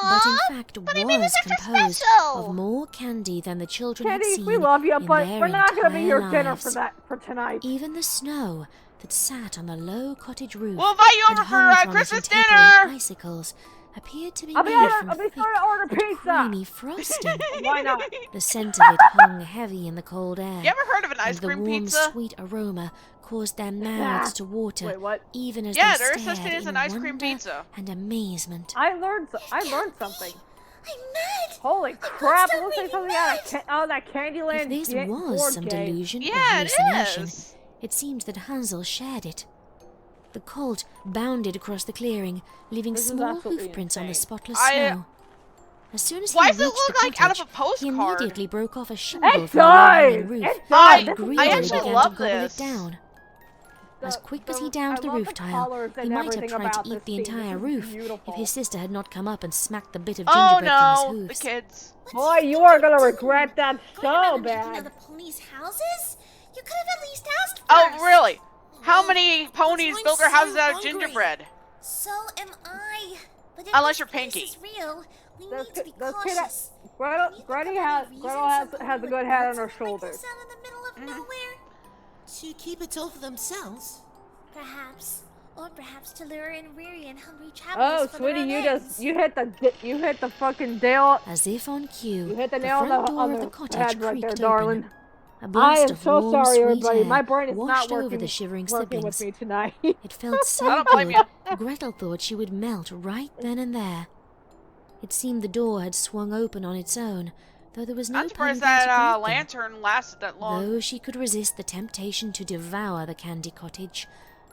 Speaker 4: but in
Speaker 1: aw,
Speaker 4: fact
Speaker 1: but I made
Speaker 4: was
Speaker 1: this extra
Speaker 4: composed
Speaker 1: special.
Speaker 4: of more candy than the children had
Speaker 2: Kitties,
Speaker 4: seen
Speaker 2: we love you,
Speaker 4: in
Speaker 2: but
Speaker 4: their
Speaker 2: we're not gonna be
Speaker 4: entire
Speaker 2: your dinner
Speaker 4: lives.
Speaker 2: for tonight.
Speaker 4: Even the snow that sat on the low cottage roof
Speaker 1: We'll invite you
Speaker 4: and
Speaker 1: over for
Speaker 4: hung from it
Speaker 1: Christmas
Speaker 4: in tapering
Speaker 1: dinner.
Speaker 4: icicles appeared to be
Speaker 2: I'll be
Speaker 4: made from
Speaker 2: starting
Speaker 4: thick
Speaker 2: to order
Speaker 4: and
Speaker 2: pizza.
Speaker 4: creamy frosting.
Speaker 2: Why not?
Speaker 4: The scent of it hung heavy in the cold air,
Speaker 1: You ever heard of an
Speaker 4: and
Speaker 1: ice
Speaker 4: the
Speaker 1: cream
Speaker 4: warm,
Speaker 1: pizza?
Speaker 4: sweet aroma caused their mouths to water,
Speaker 2: Wait, what?
Speaker 4: even as
Speaker 1: Yeah,
Speaker 4: they
Speaker 1: there is
Speaker 4: stared
Speaker 1: such thing as
Speaker 4: in
Speaker 1: an ice cream
Speaker 4: wonder
Speaker 1: pizza.
Speaker 4: and amazement.
Speaker 2: I learned something.
Speaker 7: I'm mad.
Speaker 2: Holy crap!
Speaker 7: stop
Speaker 2: It looks like
Speaker 7: reading
Speaker 2: something out of that Candyland
Speaker 4: If this was
Speaker 2: board
Speaker 4: some
Speaker 2: game.
Speaker 4: delusion or
Speaker 1: Yeah, it
Speaker 4: hallucination,
Speaker 1: is.
Speaker 4: it seemed that Hansel shared it. The colt bounded across the clearing, leaving
Speaker 2: This is
Speaker 4: small
Speaker 2: absolutely
Speaker 4: hoofprints on the
Speaker 2: insane.
Speaker 4: spotless
Speaker 1: I-
Speaker 4: snow. As soon as he
Speaker 1: Why does it
Speaker 4: reached
Speaker 1: look
Speaker 4: the
Speaker 1: like out of
Speaker 4: cottage,
Speaker 1: a postcard?
Speaker 4: he immediately broke off a shingle
Speaker 2: It
Speaker 4: from the low-hanging
Speaker 2: does!
Speaker 4: roof.
Speaker 2: It
Speaker 1: I-
Speaker 2: does! This is
Speaker 4: Greedily
Speaker 1: I
Speaker 2: really
Speaker 1: actually
Speaker 4: began
Speaker 2: cool.
Speaker 1: love
Speaker 4: to gobble
Speaker 1: this.
Speaker 4: it down. As quick as he
Speaker 2: I
Speaker 4: downed the
Speaker 2: love
Speaker 4: roof
Speaker 2: the
Speaker 4: tile,
Speaker 2: colors
Speaker 4: he
Speaker 2: and
Speaker 4: might have
Speaker 2: everything
Speaker 4: tried
Speaker 2: about
Speaker 4: to eat
Speaker 2: this
Speaker 4: the
Speaker 2: scene.
Speaker 4: entire
Speaker 2: This is
Speaker 4: roof
Speaker 2: beautiful.
Speaker 4: if his sister had not come up and smacked the bit of
Speaker 1: Oh
Speaker 4: gingerbread from
Speaker 1: no,
Speaker 4: his
Speaker 1: the
Speaker 4: hooves.
Speaker 1: kids.
Speaker 2: Boy, you are gonna regret that
Speaker 7: Going
Speaker 2: so
Speaker 7: around and making
Speaker 2: bad.
Speaker 7: other ponies' houses? You could have at least asked first.
Speaker 1: Oh really? How many ponies
Speaker 8: I'm
Speaker 1: built their
Speaker 8: so
Speaker 1: houses out of
Speaker 8: hungry.
Speaker 1: gingerbread?
Speaker 7: So am I. But if
Speaker 1: Unless
Speaker 7: this
Speaker 1: you're
Speaker 7: place
Speaker 1: Pinky.
Speaker 7: is real, we
Speaker 2: Those
Speaker 7: need to be
Speaker 2: kid-
Speaker 7: cautious.
Speaker 2: Gretel,
Speaker 7: You think
Speaker 2: Gretel
Speaker 7: of
Speaker 2: has,
Speaker 7: any
Speaker 2: Gretel
Speaker 7: reason
Speaker 2: has,
Speaker 7: someone
Speaker 2: has a
Speaker 7: would
Speaker 2: good head on
Speaker 7: build
Speaker 2: her
Speaker 7: something like
Speaker 2: shoulders.
Speaker 7: this out in the middle of nowhere?
Speaker 8: To keep it all for themselves?
Speaker 7: Perhaps. Or perhaps to lure in weary and hungry
Speaker 2: Oh,
Speaker 7: travelers for
Speaker 2: sweetie,
Speaker 7: their ends.
Speaker 2: you hit the fucking nail.
Speaker 4: As if on
Speaker 2: You
Speaker 4: cue,
Speaker 2: hit the
Speaker 4: the
Speaker 2: nail
Speaker 4: front door
Speaker 2: on
Speaker 4: of
Speaker 2: the
Speaker 4: the cottage
Speaker 2: head right there,
Speaker 4: creaked
Speaker 2: darling.
Speaker 4: open. A
Speaker 2: I
Speaker 4: blast
Speaker 2: am
Speaker 4: of
Speaker 2: so
Speaker 4: warm,
Speaker 2: sorry,
Speaker 4: sweet
Speaker 2: everybody.
Speaker 4: air
Speaker 2: My brain is
Speaker 4: washed
Speaker 2: not
Speaker 4: over the shivering
Speaker 2: working with
Speaker 4: siblings.
Speaker 2: me tonight.
Speaker 4: It felt
Speaker 1: I
Speaker 4: so
Speaker 1: don't blame
Speaker 4: good,
Speaker 1: you.
Speaker 4: Gretel thought she would melt right then and there. It seemed the door had swung open on its own, though there was no
Speaker 1: I'm surprised
Speaker 4: pony there to
Speaker 1: that
Speaker 4: greet them.
Speaker 1: lantern lasted that long.
Speaker 4: Though she could resist the temptation to devour the candy cottage,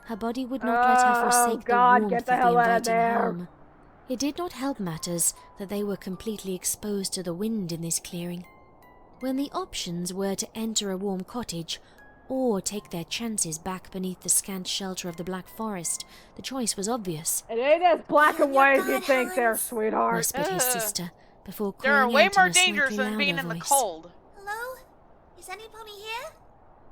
Speaker 4: her body would not let her
Speaker 2: Oh,
Speaker 4: forsake
Speaker 2: God,
Speaker 4: the warmth
Speaker 2: get the
Speaker 4: of the
Speaker 2: hell out of
Speaker 4: inviting
Speaker 2: there.
Speaker 4: home. It did not help matters that they were completely exposed to the wind in this clearing. When the options were to enter a warm cottage or take their chances back beneath the scant shelter of the Black Forest, the choice was obvious,
Speaker 2: It ain't as black and white as you
Speaker 7: God,
Speaker 2: think there,
Speaker 7: Hans.
Speaker 2: sweetheart.
Speaker 4: whispered his sister, before
Speaker 1: There are
Speaker 4: calling
Speaker 1: way
Speaker 4: out
Speaker 1: more
Speaker 4: in a slightly
Speaker 1: dangers than
Speaker 4: louder
Speaker 1: being in the
Speaker 4: voice.
Speaker 1: cold.
Speaker 7: Hello? Is any pony here?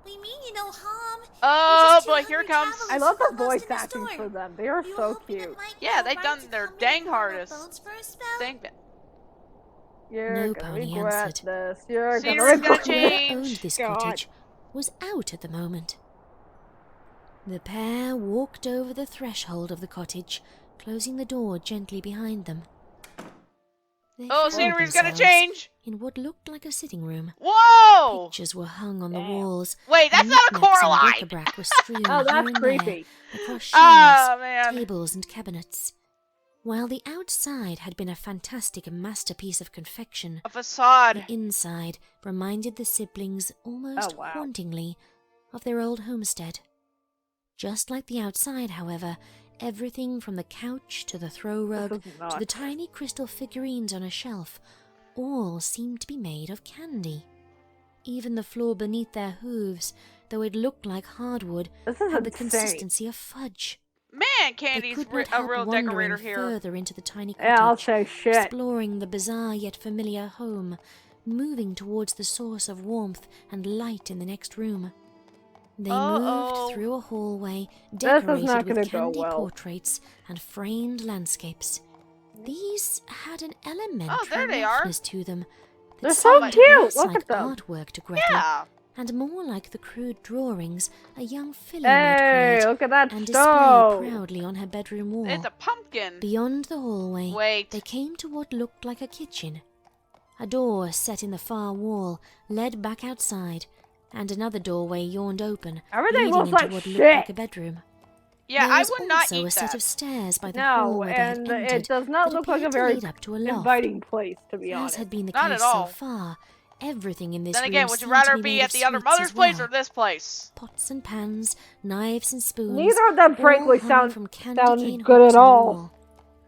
Speaker 7: We mean you no harm.
Speaker 1: Oh
Speaker 7: We're just
Speaker 1: boy,
Speaker 7: two
Speaker 1: here it
Speaker 7: hungry
Speaker 1: comes.
Speaker 2: I
Speaker 7: travelers
Speaker 2: love
Speaker 7: who
Speaker 2: the
Speaker 7: got lost
Speaker 2: voice
Speaker 7: in the
Speaker 2: acting
Speaker 7: storm.
Speaker 2: for them. They are
Speaker 7: We were
Speaker 2: so
Speaker 7: hoping
Speaker 2: cute.
Speaker 7: it might be
Speaker 1: Yeah, they've
Speaker 7: alright
Speaker 1: done
Speaker 7: to
Speaker 1: their
Speaker 7: come in
Speaker 1: dang
Speaker 7: and warm our
Speaker 1: hardest.
Speaker 7: bones for a spell.
Speaker 1: Dang bit.
Speaker 2: You're
Speaker 4: No
Speaker 2: gonna
Speaker 4: pony
Speaker 2: regret
Speaker 4: answered.
Speaker 2: this. You're
Speaker 1: Scenery's
Speaker 2: gonna
Speaker 1: gonna
Speaker 2: regret
Speaker 4: Whoever
Speaker 1: change.
Speaker 4: owned this
Speaker 2: God.
Speaker 4: cottage was out at the moment. The pair walked over the threshold of the cottage, closing the door gently behind them. They
Speaker 1: Oh,
Speaker 4: found
Speaker 1: scenery's gonna
Speaker 4: themselves
Speaker 1: change.
Speaker 4: in what looked like a sitting room.
Speaker 1: Whoa!
Speaker 4: Pictures were hung on the
Speaker 2: Damn.
Speaker 4: walls.
Speaker 1: Wait, that's
Speaker 4: and
Speaker 1: not a
Speaker 4: knickknacks and
Speaker 1: Coraline.
Speaker 4: bric-a-brac were strewn
Speaker 2: Oh,
Speaker 4: here
Speaker 2: that's
Speaker 4: and there
Speaker 2: creepy.
Speaker 4: across shelves,
Speaker 1: Ah, man.
Speaker 4: tables, and cabinets. While the outside had been a fantastic masterpiece of confection,
Speaker 1: A
Speaker 4: the
Speaker 1: facade.
Speaker 4: inside reminded the siblings almost
Speaker 2: Oh, wow.
Speaker 4: hauntingly of their old homestead. Just like the outside, however, everything from the couch to the throw rug
Speaker 2: is
Speaker 4: to
Speaker 2: nuts.
Speaker 4: the tiny crystal figurines on a shelf all seemed to be made of candy. Even the floor beneath their hooves, though it looked like hardwood,
Speaker 2: This is
Speaker 4: had the
Speaker 2: insane.
Speaker 4: consistency of fudge.
Speaker 1: Man,
Speaker 4: They
Speaker 1: Candy's
Speaker 4: could not
Speaker 1: a
Speaker 4: help
Speaker 1: real
Speaker 4: wandering
Speaker 1: decorator here.
Speaker 4: further into the tiny cottage,
Speaker 2: Yeah, I'll say shit.
Speaker 4: exploring the bizarre yet familiar home, moving towards the source of warmth and light in the next room. They
Speaker 1: Uh-oh.
Speaker 4: moved through a hallway
Speaker 2: This is
Speaker 4: decorated
Speaker 2: not gonna
Speaker 4: with
Speaker 2: go
Speaker 4: candy
Speaker 2: well.
Speaker 4: portraits and framed landscapes. These had an elementary
Speaker 1: Oh, there they are.
Speaker 4: roughness to them that
Speaker 2: They're so
Speaker 4: seemed
Speaker 2: cute.
Speaker 4: less
Speaker 2: Look
Speaker 4: like
Speaker 2: at them.
Speaker 4: artwork to Gretel,
Speaker 1: Yeah.
Speaker 4: and more like the crude drawings a young filly
Speaker 2: Hey,
Speaker 4: might create
Speaker 2: look at that
Speaker 4: and display
Speaker 2: stove.
Speaker 4: proudly on her bedroom wall.
Speaker 1: It's a pumpkin.
Speaker 4: Beyond the hallway,
Speaker 1: Wait.
Speaker 4: they came to what looked like a kitchen. A door set in the far wall led back outside, and another doorway yawned open,
Speaker 2: Everything
Speaker 4: leading
Speaker 2: looks
Speaker 4: into
Speaker 2: like
Speaker 4: what
Speaker 2: shit.
Speaker 4: looked like a bedroom.
Speaker 1: Yeah,
Speaker 4: There
Speaker 1: I
Speaker 4: was
Speaker 1: would not
Speaker 4: also
Speaker 1: eat
Speaker 4: a set
Speaker 1: that.
Speaker 4: of stairs by the hall
Speaker 2: No,
Speaker 4: where they had
Speaker 2: and
Speaker 4: entered
Speaker 2: it does not
Speaker 4: that
Speaker 2: look like a
Speaker 4: appeared to
Speaker 2: very
Speaker 4: lead up to a loft.
Speaker 2: inviting place, to be
Speaker 4: As
Speaker 2: honest.
Speaker 4: had been the
Speaker 1: Not at
Speaker 4: case so
Speaker 1: all.
Speaker 4: far, everything in this
Speaker 1: Then
Speaker 4: room
Speaker 1: again, would you
Speaker 4: seemed to
Speaker 1: rather
Speaker 4: be
Speaker 1: be
Speaker 4: made
Speaker 1: at
Speaker 4: of
Speaker 1: the other
Speaker 4: sweets
Speaker 1: mother's
Speaker 4: as
Speaker 1: place
Speaker 4: well.
Speaker 1: or this place?
Speaker 4: Pots and pans, knives and spoons,
Speaker 2: Neither of them, frankly,
Speaker 4: all hung
Speaker 2: sound
Speaker 4: from candy cane
Speaker 2: good
Speaker 4: hooks
Speaker 2: at
Speaker 4: on the
Speaker 2: all.
Speaker 4: wall.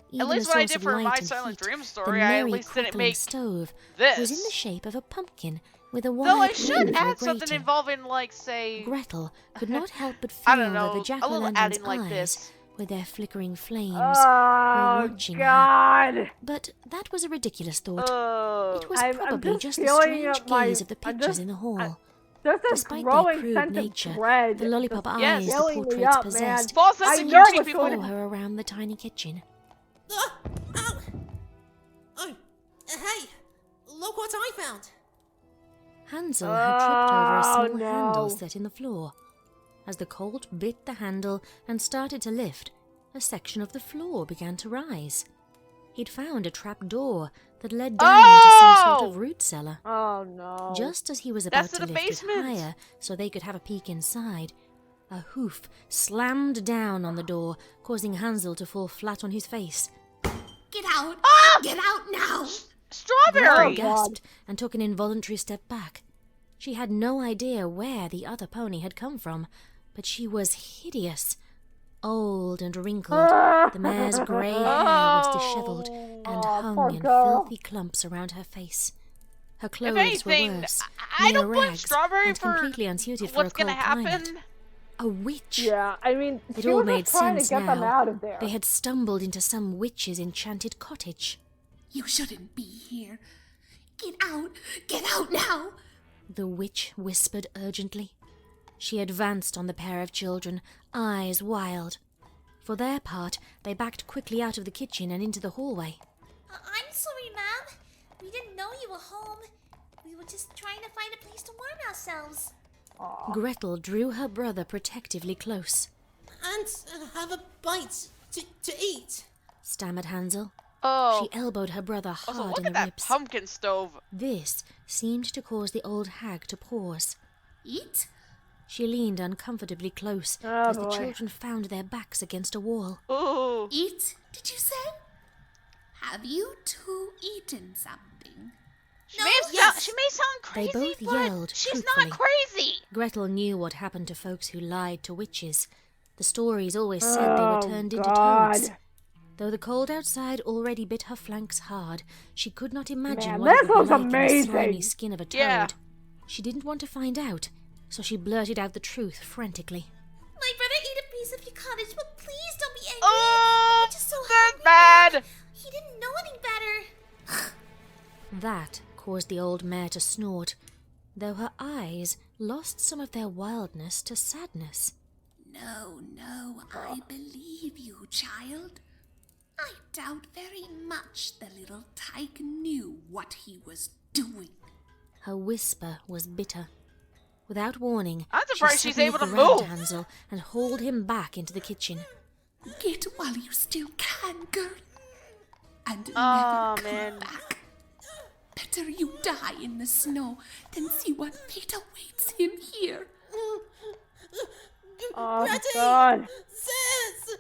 Speaker 1: At
Speaker 4: Even
Speaker 1: least
Speaker 4: the
Speaker 1: what I
Speaker 4: source
Speaker 1: did
Speaker 4: of
Speaker 1: for
Speaker 4: light
Speaker 1: My
Speaker 4: and
Speaker 1: Silent
Speaker 4: heat,
Speaker 1: Dream
Speaker 4: the
Speaker 1: story, I at
Speaker 4: merry
Speaker 1: least didn't
Speaker 4: crackling
Speaker 1: make
Speaker 4: stove,
Speaker 1: this.
Speaker 4: was in the shape of a pumpkin with a
Speaker 1: Though I
Speaker 4: wide
Speaker 1: should
Speaker 4: lid for a
Speaker 1: add something
Speaker 4: grating.
Speaker 1: involving, like, say,
Speaker 4: Gretel could not help but
Speaker 1: I
Speaker 4: feel
Speaker 1: don't
Speaker 4: that
Speaker 1: know,
Speaker 4: the
Speaker 1: a
Speaker 4: jack-o'-lantern's
Speaker 1: little adding like
Speaker 4: eyes,
Speaker 1: this.
Speaker 4: with their flickering flames, were
Speaker 2: Oh,
Speaker 4: watching her.
Speaker 2: God.
Speaker 4: But that was a ridiculous thought. It was
Speaker 2: I'm
Speaker 4: probably
Speaker 2: just
Speaker 4: just the
Speaker 2: feeling
Speaker 4: strange
Speaker 2: my-
Speaker 4: gaze of the
Speaker 2: I'm
Speaker 4: pictures
Speaker 2: just-
Speaker 4: in the hall.
Speaker 2: There's this
Speaker 4: Despite their
Speaker 2: growing
Speaker 4: crude
Speaker 2: sense
Speaker 4: nature,
Speaker 2: of dread.
Speaker 4: the lollipop
Speaker 2: just
Speaker 1: Yes.
Speaker 4: eyes the
Speaker 2: filling me
Speaker 4: portraits
Speaker 2: up,
Speaker 4: possessed
Speaker 1: False
Speaker 2: I
Speaker 1: sense of
Speaker 2: know
Speaker 1: security,
Speaker 2: what's
Speaker 1: people.
Speaker 2: going
Speaker 4: follow her around the tiny kitchen.
Speaker 8: Ah! Ow! Oh, hey! Look what I found!
Speaker 4: Hansel had tripped over a small
Speaker 2: Oh, no.
Speaker 4: handle set in the floor. As the colt bit the handle and started to lift, a section of the floor began to rise. He'd found a trap door that led down into some sort of root cellar.
Speaker 2: Oh, no.
Speaker 4: Just as he was
Speaker 1: That's
Speaker 4: about
Speaker 1: to
Speaker 4: to
Speaker 1: the
Speaker 4: lift
Speaker 1: basement.
Speaker 4: it higher so they could have a peek inside, a hoof slammed down on the door, causing Hansel to fall flat on his face.
Speaker 6: Get out!
Speaker 1: Ah!
Speaker 6: Get out now!
Speaker 4: Gretel
Speaker 1: Strawberry!
Speaker 4: gasped and took an involuntary step back. She had no idea where the other pony had come from, but she was hideous. Old and wrinkled, the mare's grey hair was dishevelled and
Speaker 2: Aw,
Speaker 4: hung
Speaker 2: poor
Speaker 4: in
Speaker 2: girl.
Speaker 4: filthy clumps around her face. Her
Speaker 1: If
Speaker 4: clothes
Speaker 1: anything,
Speaker 4: were worse,
Speaker 1: I
Speaker 4: mere
Speaker 1: don't blame
Speaker 4: rags,
Speaker 1: Strawberry
Speaker 4: and
Speaker 1: for
Speaker 4: completely unsuited for a
Speaker 1: what's
Speaker 4: cold
Speaker 1: gonna happen.
Speaker 4: climate. A witch!
Speaker 2: Yeah, I mean,
Speaker 4: It
Speaker 2: she
Speaker 4: all
Speaker 2: was
Speaker 4: made
Speaker 2: just trying
Speaker 4: sense
Speaker 2: to get them
Speaker 4: now.
Speaker 2: out of there.
Speaker 4: They had stumbled into some witch's enchanted cottage.
Speaker 6: You shouldn't be here. Get out! Get out now!
Speaker 4: The witch whispered urgently. She advanced on the pair of children, eyes wild. For their part, they backed quickly out of the kitchen and into the hallway.
Speaker 7: I'm sorry, ma'am. We didn't know you were home. We were just trying to find a place to warm ourselves.
Speaker 4: Gretel drew her brother protectively close.
Speaker 8: and have a bite to eat.
Speaker 4: stammered Hansel.
Speaker 1: Oh.
Speaker 4: She elbowed her brother
Speaker 1: Also,
Speaker 4: hard
Speaker 1: look
Speaker 4: in
Speaker 1: at
Speaker 4: the
Speaker 1: that
Speaker 4: ribs.
Speaker 1: pumpkin stove.
Speaker 4: This seemed to cause the old hag to pause.
Speaker 6: Eat?
Speaker 4: She leaned uncomfortably close
Speaker 2: Oh,
Speaker 4: as the
Speaker 2: boy.
Speaker 4: children found their backs against a wall.
Speaker 1: Ooh.
Speaker 6: Eat, did you say? Have you two eaten something?
Speaker 1: She may sound crazy,
Speaker 4: both
Speaker 1: but
Speaker 4: yelled
Speaker 1: she's
Speaker 4: truthfully.
Speaker 1: not crazy.
Speaker 4: Gretel knew what happened to folks who lied to witches. The stories always said they were turned into
Speaker 2: God.
Speaker 4: toads. Though the cold outside already bit her flanks hard, she could not imagine
Speaker 2: Man,
Speaker 4: what it
Speaker 2: this
Speaker 4: would
Speaker 2: was
Speaker 4: be like in the slimy
Speaker 2: amazing.
Speaker 4: skin of a toad.
Speaker 1: Yeah.
Speaker 4: She didn't want to find out, so she blurted out the truth frantically.
Speaker 7: My brother ate a piece of your cottage, but please don't be angry.
Speaker 1: Oh,
Speaker 7: I'm just so
Speaker 1: that's
Speaker 7: hungry
Speaker 1: bad.
Speaker 7: now. He didn't know any better.
Speaker 4: That caused the old mare to snort, though her eyes lost some of their wildness to sadness.
Speaker 6: No, I believe you, child. I doubt very much the little tyke knew what he was doing.
Speaker 4: Her whisper was bitter. Without warning,
Speaker 1: I'm surprised
Speaker 4: she
Speaker 1: she's
Speaker 4: suddenly
Speaker 1: able to
Speaker 4: grabbed
Speaker 1: move.
Speaker 4: Hansel and hauled him back into the kitchen.
Speaker 6: Get while you still can, girl. And
Speaker 1: Oh,
Speaker 6: never come
Speaker 1: man.
Speaker 6: back. Better you die in the snow than see what fate awaits him here.
Speaker 2: Oh,
Speaker 8: Gretty!
Speaker 2: God.
Speaker 8: Sis!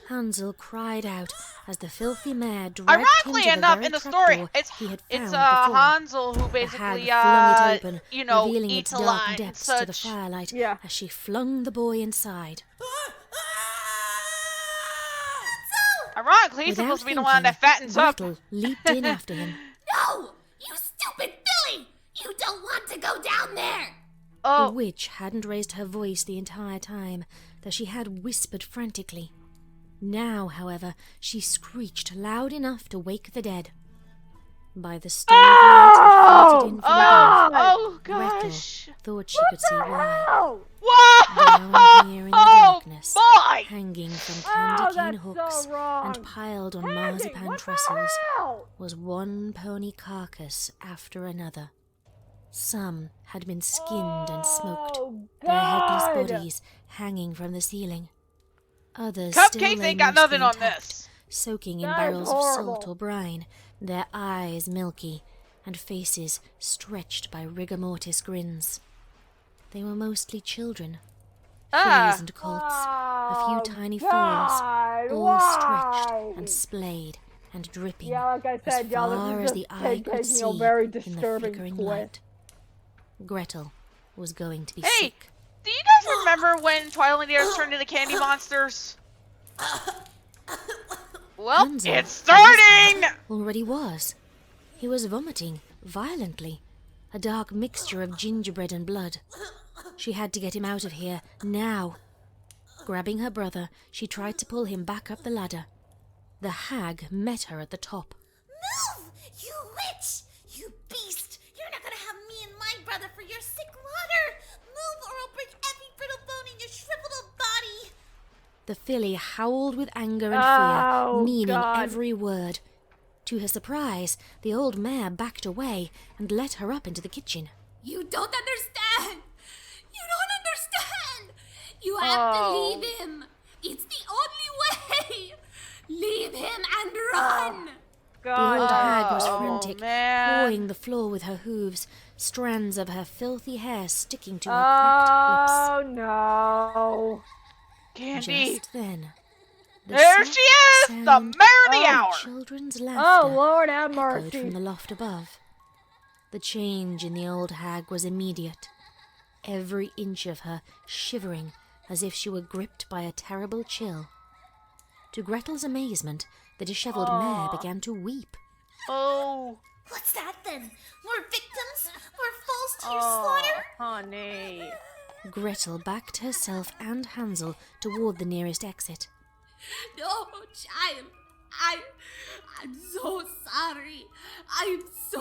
Speaker 4: Hansel cried out as the filthy mare dragged
Speaker 1: Ironically
Speaker 4: him to
Speaker 1: enough,
Speaker 4: the very
Speaker 1: in the
Speaker 4: trap
Speaker 1: story,
Speaker 4: door
Speaker 1: it's
Speaker 4: he had
Speaker 1: it's
Speaker 4: found before.
Speaker 1: Hansel who
Speaker 4: The hag
Speaker 1: basically
Speaker 4: flung it open,
Speaker 1: you know,
Speaker 4: revealing
Speaker 1: eats
Speaker 4: its
Speaker 1: a
Speaker 4: dark
Speaker 1: lot and
Speaker 4: depths
Speaker 1: such.
Speaker 4: to the firelight
Speaker 2: Yeah.
Speaker 4: as she flung the boy inside.
Speaker 1: Ironically, he's
Speaker 4: Without
Speaker 1: supposed to be the
Speaker 4: thinking,
Speaker 1: one that fattens up.
Speaker 4: Gretel leaped in after him.
Speaker 6: No! You stupid Billy! You don't want to go down there!
Speaker 4: The
Speaker 1: Oh,
Speaker 4: witch hadn't raised her voice the entire time, though she had whispered frantically. Now, however, she screeched loud enough to wake the dead. By the stove light that floated in from above,
Speaker 1: oh
Speaker 4: Gretel
Speaker 1: gosh!
Speaker 4: thought she could see why.
Speaker 2: Oh,
Speaker 4: Down here in the darkness,
Speaker 1: boy!
Speaker 4: hanging from
Speaker 2: oh,
Speaker 4: candy cane
Speaker 2: that's
Speaker 4: hooks
Speaker 2: so wrong.
Speaker 4: and piled on
Speaker 2: Andy,
Speaker 4: marzipan
Speaker 2: what the
Speaker 4: trestles,
Speaker 2: hell?
Speaker 4: was one pony carcass after another. Some had been skinned and smoked,
Speaker 2: Oh,
Speaker 4: their headless
Speaker 2: God.
Speaker 4: bodies hanging from the ceiling. Others still
Speaker 1: Cupcakes
Speaker 4: lay
Speaker 1: ain't got
Speaker 4: mostly
Speaker 1: nothing on
Speaker 4: intact,
Speaker 1: this.
Speaker 4: soaking in
Speaker 2: That is
Speaker 4: barrels of salt
Speaker 2: horrible.
Speaker 4: or brine, their eyes milky, and faces stretched by rigor mortis grins. They were mostly children, fillies and colts, a few
Speaker 2: Oh,
Speaker 4: tiny
Speaker 2: God,
Speaker 4: foals, all
Speaker 2: why?
Speaker 4: stretched and splayed and dripping,
Speaker 2: Yeah, like I said,
Speaker 4: as
Speaker 2: y'all,
Speaker 4: far
Speaker 2: this
Speaker 4: as
Speaker 2: is
Speaker 4: the
Speaker 2: just
Speaker 4: eye could
Speaker 2: taking
Speaker 4: see
Speaker 2: a very
Speaker 4: in the
Speaker 2: disturbing
Speaker 4: flickering
Speaker 2: twist.
Speaker 4: light. Gretel was going to be
Speaker 1: Hey,
Speaker 4: sick.
Speaker 1: do you guys remember when Twilight Airs turned into candy monsters? Well,
Speaker 4: Hansel,
Speaker 1: it's
Speaker 4: for his part,
Speaker 1: starting!
Speaker 4: already was. He was vomiting violently, a dark mixture of gingerbread and blood. She had to get him out of here now. Grabbing her brother, she tried to pull him back up the ladder. The hag met her at the top.
Speaker 7: Move! You witch! You beast! You're not gonna have me and my brother for your sick water! Move or I'll break every brittle bone in your shriveled up body!
Speaker 4: The filly howled with anger and
Speaker 2: Oh,
Speaker 4: fear, meaning
Speaker 2: God.
Speaker 4: every word. To her surprise, the old mare backed away and let her up into the kitchen.
Speaker 6: You don't understand! You don't understand! You have to leave him! It's the only way! Leave him and run!
Speaker 4: The old hag was
Speaker 1: Oh,
Speaker 4: frantic,
Speaker 1: man.
Speaker 4: pawing the floor with her hooves, strands of her filthy hair sticking to her cracked
Speaker 2: Oh, no.
Speaker 4: lips.
Speaker 1: Candy!
Speaker 4: Just then, the
Speaker 1: There
Speaker 4: soft
Speaker 1: she is! The
Speaker 4: sound
Speaker 1: mare of the
Speaker 4: of
Speaker 1: hour!
Speaker 4: children's
Speaker 2: Oh,
Speaker 4: laughter
Speaker 2: Lord have
Speaker 4: echoed
Speaker 2: mercy.
Speaker 4: from the loft above. The change in the old hag was immediate, every inch of her shivering as if she were gripped by a terrible chill. To Gretel's amazement, the dishevelled mare began to weep.
Speaker 1: Oh,
Speaker 7: What's that then? More victims? More falls to your slaughter?
Speaker 2: Honey.
Speaker 4: Gretel backed herself and Hansel toward the nearest exit.
Speaker 6: No, child. I'm so sorry. I'm so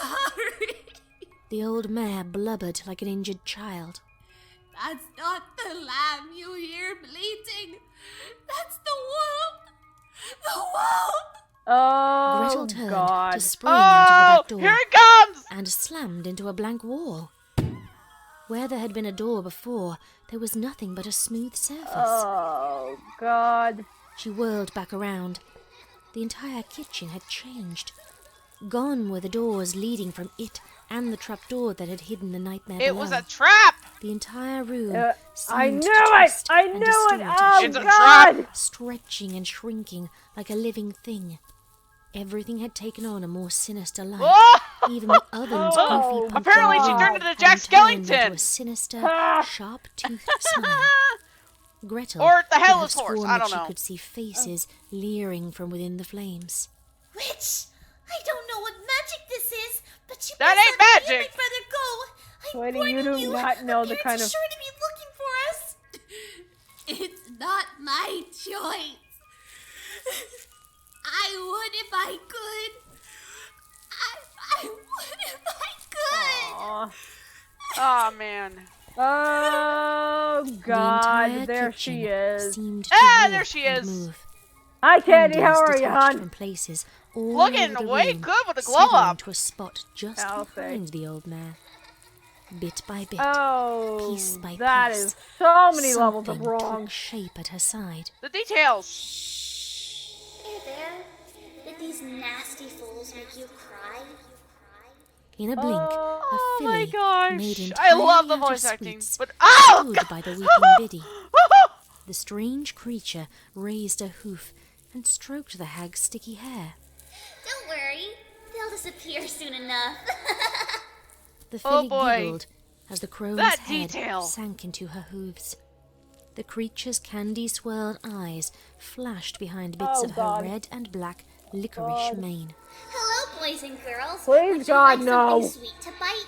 Speaker 6: sorry.
Speaker 4: The old mare blubbered like an injured child.
Speaker 6: That's not the lamb you hear bleating. That's the wolf. The wolf.
Speaker 2: Oh,
Speaker 4: Gretel turned
Speaker 2: God.
Speaker 4: to spring out of the
Speaker 1: oh!
Speaker 4: back door
Speaker 1: Here it comes!
Speaker 4: and slammed into a blank wall. Where there had been a door before, there was nothing but a smooth surface.
Speaker 2: Oh, God.
Speaker 4: She whirled back around. The entire kitchen had changed. Gone were the doors leading from it and the trapdoor that had hidden the nightmare
Speaker 1: It
Speaker 4: below.
Speaker 1: was a trap!
Speaker 4: The entire room
Speaker 2: I
Speaker 4: seemed
Speaker 2: knew
Speaker 4: to
Speaker 2: it!
Speaker 4: twist
Speaker 2: I
Speaker 4: and
Speaker 2: knew it!
Speaker 4: distort
Speaker 2: Oh,
Speaker 4: as she
Speaker 1: It's a
Speaker 4: moved,
Speaker 1: trap!
Speaker 4: stretching and shrinking like a living thing. Everything had taken on a more sinister light.
Speaker 1: Oh!
Speaker 4: Even the oven's
Speaker 2: Oh,
Speaker 4: goofy pumpkin
Speaker 1: Apparently she
Speaker 4: doll
Speaker 1: turned into
Speaker 4: had
Speaker 1: Jack
Speaker 4: been turned into
Speaker 1: Skellington!
Speaker 4: a sinister,
Speaker 2: Ah.
Speaker 4: sharp-toothed smile. Gretel
Speaker 1: Or the
Speaker 4: could have
Speaker 1: Hellas horse,
Speaker 4: sworn
Speaker 1: I
Speaker 4: that
Speaker 1: don't
Speaker 4: she
Speaker 1: know.
Speaker 4: could see faces leering from within the flames.
Speaker 7: Witch! I don't know what magic this is, but you
Speaker 1: That
Speaker 7: best
Speaker 1: ain't
Speaker 7: let me and
Speaker 1: magic.
Speaker 7: my brother go. I'm
Speaker 2: Sweetie,
Speaker 7: warning
Speaker 2: you do
Speaker 7: you.
Speaker 2: not know
Speaker 7: Our
Speaker 2: the
Speaker 7: parents
Speaker 2: kind
Speaker 7: are
Speaker 2: of-
Speaker 7: sure to be looking for us.
Speaker 6: It's not my choice. I would if I could. I would if I could.
Speaker 2: Aw.
Speaker 1: Oh, man.
Speaker 2: Oh,
Speaker 4: The
Speaker 2: God.
Speaker 4: entire
Speaker 2: There
Speaker 4: kitchen
Speaker 2: she is.
Speaker 4: seemed to
Speaker 1: Ah,
Speaker 4: walk
Speaker 1: there she
Speaker 4: and
Speaker 1: is.
Speaker 4: move.
Speaker 2: Hi, Candy.
Speaker 4: Candles
Speaker 2: How are you,
Speaker 4: detached
Speaker 2: hon?
Speaker 4: from places all
Speaker 1: Looking
Speaker 4: over the
Speaker 1: way
Speaker 4: room,
Speaker 1: good with a glow
Speaker 4: slithering
Speaker 1: up.
Speaker 4: to a spot just
Speaker 2: I'll say.
Speaker 4: behind the old mare. Bit by bit,
Speaker 2: Oh,
Speaker 4: piece by
Speaker 2: that
Speaker 4: piece,
Speaker 2: is so many levels of
Speaker 4: something
Speaker 2: wrong.
Speaker 4: took shape at her side.
Speaker 1: The details.
Speaker 7: Hey there. Did these nasty fools make you cry?
Speaker 4: In a blink,
Speaker 1: Oh
Speaker 4: a
Speaker 1: my
Speaker 4: filly
Speaker 1: gosh.
Speaker 4: made
Speaker 1: I
Speaker 4: entirely
Speaker 1: love the
Speaker 4: out of
Speaker 1: voice acting.
Speaker 4: sweets
Speaker 1: But oh
Speaker 4: stood
Speaker 1: God.
Speaker 4: by the weeping biddy. The strange creature raised a hoof and stroked the hag's sticky hair.
Speaker 7: Don't worry. They'll disappear soon enough.
Speaker 4: The
Speaker 1: Oh,
Speaker 4: filly
Speaker 1: boy.
Speaker 4: giggled as the crone's
Speaker 1: That
Speaker 4: head
Speaker 1: detail.
Speaker 4: sank into her hooves. The creature's candy-swirled eyes flashed behind bits
Speaker 2: Oh,
Speaker 4: of
Speaker 2: God.
Speaker 4: her red and black licorice
Speaker 2: God.
Speaker 4: mane.
Speaker 7: Hello, boys and girls.
Speaker 2: Please,
Speaker 7: Would you
Speaker 2: God,
Speaker 7: like
Speaker 2: no.
Speaker 7: something sweet to bite?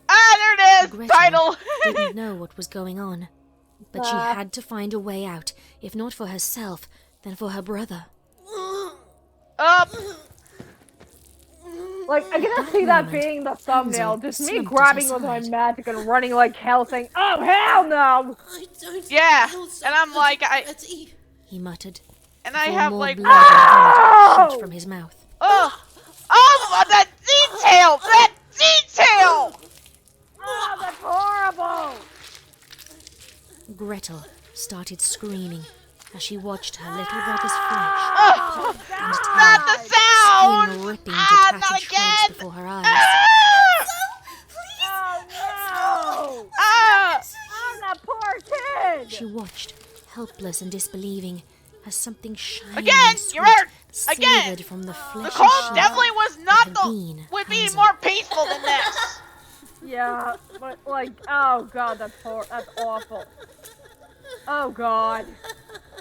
Speaker 1: Ah, there it is.
Speaker 4: Gretel
Speaker 1: Title.
Speaker 4: didn't know what was going on, but she
Speaker 2: Ah.
Speaker 4: had to find a way out, if not for herself, then for her brother.
Speaker 1: Up.
Speaker 2: Like, I can just
Speaker 4: that
Speaker 2: see that
Speaker 4: moment,
Speaker 2: being the thumbnail.
Speaker 4: Hansel
Speaker 2: Just me
Speaker 4: slumped at
Speaker 2: grabbing
Speaker 4: her
Speaker 2: with my
Speaker 4: side.
Speaker 2: magic and running like hell saying, oh, hell no!
Speaker 8: I don't
Speaker 1: Yeah,
Speaker 8: feel so
Speaker 1: and I'm like,
Speaker 8: ready.
Speaker 4: He muttered.
Speaker 1: And I
Speaker 4: before
Speaker 1: have
Speaker 4: more
Speaker 1: like,
Speaker 4: blood and vomit shot from his mouth.
Speaker 1: oh, that detail, that detail.
Speaker 2: Oh, that's horrible!
Speaker 4: Gretel started screaming as she watched her little brother's flesh
Speaker 1: Oh,
Speaker 4: and
Speaker 1: not the sound.
Speaker 4: skin ripping to
Speaker 1: Ah,
Speaker 4: tattered
Speaker 1: not
Speaker 4: shreds
Speaker 1: again.
Speaker 4: before her eyes.
Speaker 1: Ah,
Speaker 2: Oh, no!
Speaker 1: ah.
Speaker 2: Oh, that poor kid!
Speaker 4: She watched, helpless and disbelieving, as something shiny
Speaker 1: Again,
Speaker 4: and sweet
Speaker 1: you heard. Again.
Speaker 4: slithered from the
Speaker 1: The
Speaker 4: fleshy
Speaker 1: cold
Speaker 4: sheath
Speaker 1: definitely was
Speaker 4: that
Speaker 1: not
Speaker 4: had
Speaker 1: the.
Speaker 4: been
Speaker 1: Would be
Speaker 4: Hansel.
Speaker 1: more peaceful than this.
Speaker 2: Yeah, but like, oh god, that's awful. Oh god.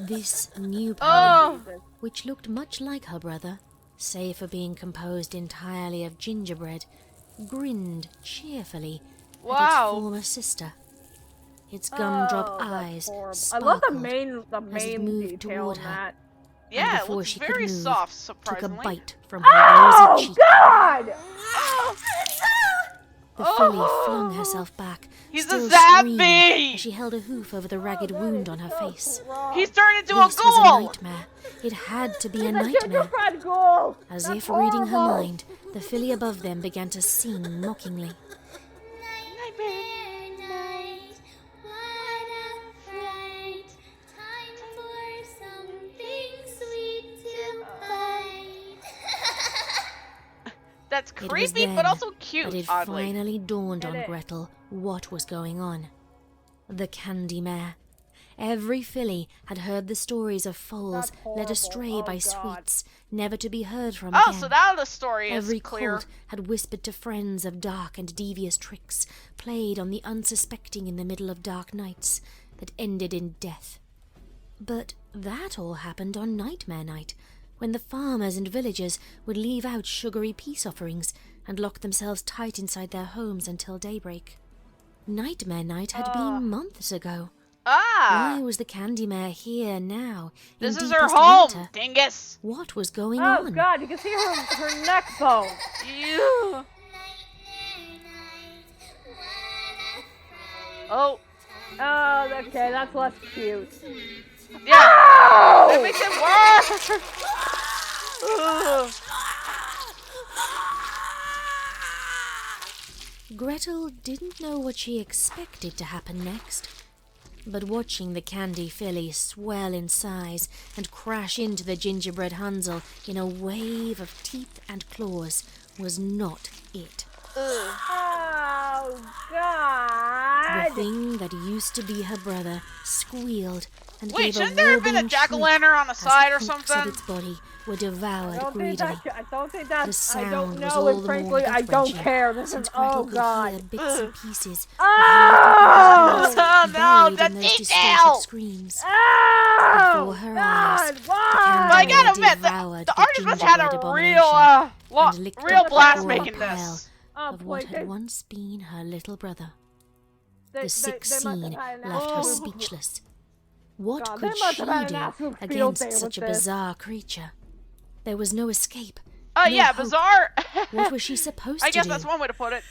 Speaker 4: This new
Speaker 1: Oh.
Speaker 4: pony, which looked much like her brother, save for being composed entirely of gingerbread, grinned cheerfully at its
Speaker 1: Wow.
Speaker 4: former sister. Its gumdrop
Speaker 2: Oh, that's
Speaker 4: eyes
Speaker 2: horrible. I
Speaker 4: sparkled
Speaker 2: love the
Speaker 4: as it
Speaker 2: main
Speaker 4: moved
Speaker 2: detail
Speaker 4: toward
Speaker 2: in
Speaker 4: her.
Speaker 2: that.
Speaker 1: Yeah, it
Speaker 4: before
Speaker 1: looks
Speaker 4: she could
Speaker 1: very
Speaker 4: move,
Speaker 1: soft,
Speaker 4: took a
Speaker 1: surprisingly.
Speaker 4: bite from her
Speaker 2: Oh
Speaker 4: rosy cheek.
Speaker 2: god!
Speaker 4: The filly flung herself back,
Speaker 1: He's a
Speaker 4: still
Speaker 1: zombie!
Speaker 4: screaming as she held a hoof over the ragged wound on her face.
Speaker 1: He's turned into
Speaker 4: This
Speaker 1: a
Speaker 4: was a
Speaker 1: ghoul.
Speaker 4: nightmare. It had to be a
Speaker 2: The
Speaker 4: nightmare.
Speaker 2: gingerbread ghoul!
Speaker 4: As
Speaker 2: That's
Speaker 4: if reading her
Speaker 2: horrible.
Speaker 4: mind, the filly above them began to sing mockingly.
Speaker 7: Nightmare night, what a fright. Time for something sweet to bite.
Speaker 1: That's
Speaker 4: It was
Speaker 1: creepy,
Speaker 4: then
Speaker 1: but also
Speaker 4: that
Speaker 1: cute,
Speaker 4: it
Speaker 1: oddly.
Speaker 4: finally dawned
Speaker 2: Get
Speaker 4: on
Speaker 2: it.
Speaker 4: Gretel what was going on. The candy mare. Every filly had heard the stories of foals
Speaker 2: That's
Speaker 4: led
Speaker 2: horrible.
Speaker 4: astray
Speaker 2: Oh,
Speaker 4: by
Speaker 2: God.
Speaker 4: sweets, never to be heard from
Speaker 1: Oh,
Speaker 4: again.
Speaker 1: so now the story is
Speaker 4: Every
Speaker 1: clear.
Speaker 4: colt had whispered to friends of dark and devious tricks, played on the unsuspecting in the middle of dark nights, that ended in death. But that all happened on Nightmare Night, when the farmers and villagers would leave out sugary peace offerings and lock themselves tight inside their homes until daybreak. Nightmare Night had been months ago.
Speaker 1: Ah,
Speaker 4: Why was the candy mare here now? in
Speaker 1: this is her
Speaker 4: deepest
Speaker 1: home,
Speaker 4: winter?
Speaker 1: dingus.
Speaker 4: What was going
Speaker 2: Oh
Speaker 4: on?
Speaker 2: god, you can see her neck bone.
Speaker 1: Ew. Oh,
Speaker 2: Oh, okay, that's less cute.
Speaker 1: yeah. That makes it worse. Ugh.
Speaker 4: Gretel didn't know what she expected to happen next, but watching the candy filly swell in size and crash into the gingerbread Hansel in a wave of teeth and claws was not it.
Speaker 2: Oh, God!
Speaker 4: The thing that used to be her brother squealed and
Speaker 1: Wait,
Speaker 4: gave a
Speaker 1: shouldn't there have been a
Speaker 4: warbling
Speaker 1: jack-o'-lantern on the
Speaker 4: shriek
Speaker 1: side or
Speaker 4: as hooks
Speaker 1: something?
Speaker 4: of its body were devoured
Speaker 2: I don't think
Speaker 4: greedily.
Speaker 2: that's,
Speaker 4: The
Speaker 2: I
Speaker 4: sound
Speaker 2: don't
Speaker 4: was
Speaker 2: know,
Speaker 4: all
Speaker 2: and
Speaker 4: the
Speaker 2: frankly,
Speaker 4: more
Speaker 2: I don't
Speaker 4: gut-wrenching,
Speaker 2: care. This
Speaker 4: since
Speaker 2: is,
Speaker 4: Gretel
Speaker 2: oh,
Speaker 4: could
Speaker 2: God.
Speaker 4: hear bits and pieces
Speaker 1: Oh,
Speaker 4: of her
Speaker 1: no,
Speaker 4: buried
Speaker 1: the
Speaker 4: in those distorted
Speaker 1: detail!
Speaker 4: screams.
Speaker 2: Oh,
Speaker 4: Before her eyes,
Speaker 2: God,
Speaker 4: the
Speaker 2: why?
Speaker 1: But I
Speaker 4: candle
Speaker 1: gotta admit,
Speaker 4: devoured
Speaker 1: the artist must have had
Speaker 4: gingerbread
Speaker 1: a real,
Speaker 4: abomination and licked
Speaker 1: real
Speaker 4: up the
Speaker 1: blast
Speaker 4: gory
Speaker 1: making
Speaker 4: pile
Speaker 1: this.
Speaker 4: of what
Speaker 2: please,
Speaker 4: had once been her little brother.
Speaker 2: they
Speaker 4: The sick
Speaker 2: must have
Speaker 4: scene
Speaker 2: had an
Speaker 4: left her
Speaker 2: absolute-
Speaker 4: speechless. What
Speaker 2: God,
Speaker 4: could
Speaker 2: they must
Speaker 4: she
Speaker 2: have had an
Speaker 4: do
Speaker 2: absolute field
Speaker 4: against
Speaker 2: day
Speaker 4: such a
Speaker 2: with this.
Speaker 4: bizarre creature? There was no escape.
Speaker 1: Oh,
Speaker 4: no
Speaker 1: yeah,
Speaker 4: hope.
Speaker 1: bizarre.
Speaker 4: What was she supposed
Speaker 1: I
Speaker 4: to
Speaker 1: guess
Speaker 4: do?
Speaker 1: that's one way to put it.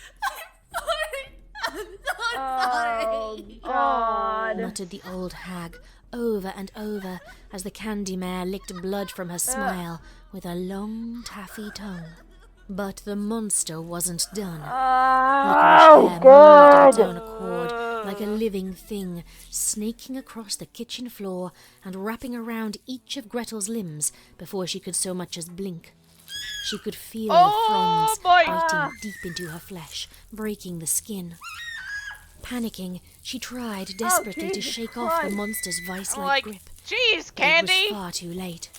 Speaker 7: I'm so
Speaker 2: Oh,
Speaker 7: sorry.
Speaker 2: God.
Speaker 4: Muttered the old hag over and over as the candy mare licked blood from her smile with a long taffy tongue. But the monster wasn't done.
Speaker 2: Oh,
Speaker 4: Licorice hair moved
Speaker 2: God.
Speaker 4: of its own accord, like a living thing, snaking across the kitchen floor and wrapping around each of Gretel's limbs before she could so much as blink. She could feel
Speaker 1: Oh,
Speaker 4: the fronds
Speaker 1: boy.
Speaker 4: biting deep into her flesh, breaking the skin. Panicking, she tried desperately to
Speaker 2: Jesus
Speaker 4: shake off the
Speaker 2: Christ.
Speaker 4: monster's vice-like
Speaker 1: Like,
Speaker 4: grip.
Speaker 1: jeez,
Speaker 4: But
Speaker 1: Candy.
Speaker 4: it was far too late.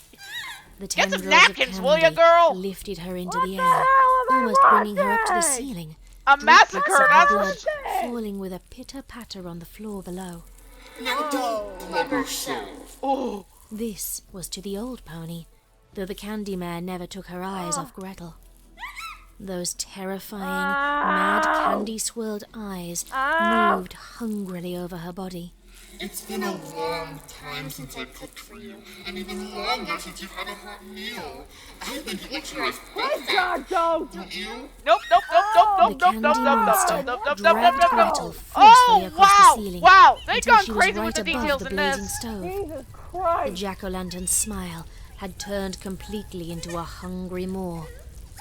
Speaker 4: The
Speaker 1: Get some
Speaker 4: tendrils
Speaker 1: napkins,
Speaker 4: of
Speaker 1: will ya,
Speaker 4: candy
Speaker 1: girl?
Speaker 4: lifted her into
Speaker 2: What
Speaker 4: the
Speaker 2: the
Speaker 4: air,
Speaker 2: hell am I
Speaker 4: almost bringing her up to the
Speaker 2: watching?
Speaker 4: ceiling.
Speaker 1: A
Speaker 4: Droplets
Speaker 1: massacre,
Speaker 4: of her
Speaker 1: that's
Speaker 4: blood
Speaker 1: what
Speaker 4: falling with a pitter-patter on the floor below.
Speaker 9: Now don't blub yourself.
Speaker 1: Oh,
Speaker 4: This was to the old pony, though the candy mare never took her eyes off Gretel. Those terrifying, mad candy-swirled eyes moved hungrily over her body.
Speaker 9: It's been a long time since I cooked for you, and even longer since you've had a hot meal. I think it looks nice,
Speaker 2: God, don't.
Speaker 9: don't you?
Speaker 1: nope, nope, nope, nope,
Speaker 4: The
Speaker 1: nope, nope,
Speaker 4: candy
Speaker 1: nope, nope,
Speaker 4: monster
Speaker 1: nope, nope, nope, nope,
Speaker 4: dragged
Speaker 1: nope,
Speaker 4: Gretel
Speaker 1: nope.
Speaker 4: forcefully
Speaker 1: Oh,
Speaker 4: across
Speaker 1: wow,
Speaker 4: the ceiling
Speaker 1: wow, they've
Speaker 4: until
Speaker 1: gone
Speaker 4: she was
Speaker 1: crazy
Speaker 4: right
Speaker 1: with the
Speaker 4: above
Speaker 1: details
Speaker 4: the
Speaker 1: in
Speaker 4: blazing
Speaker 1: this.
Speaker 4: stove.
Speaker 2: Jesus
Speaker 4: The
Speaker 2: Christ.
Speaker 4: jack-o'-lantern's smile had turned completely into a hungry maw.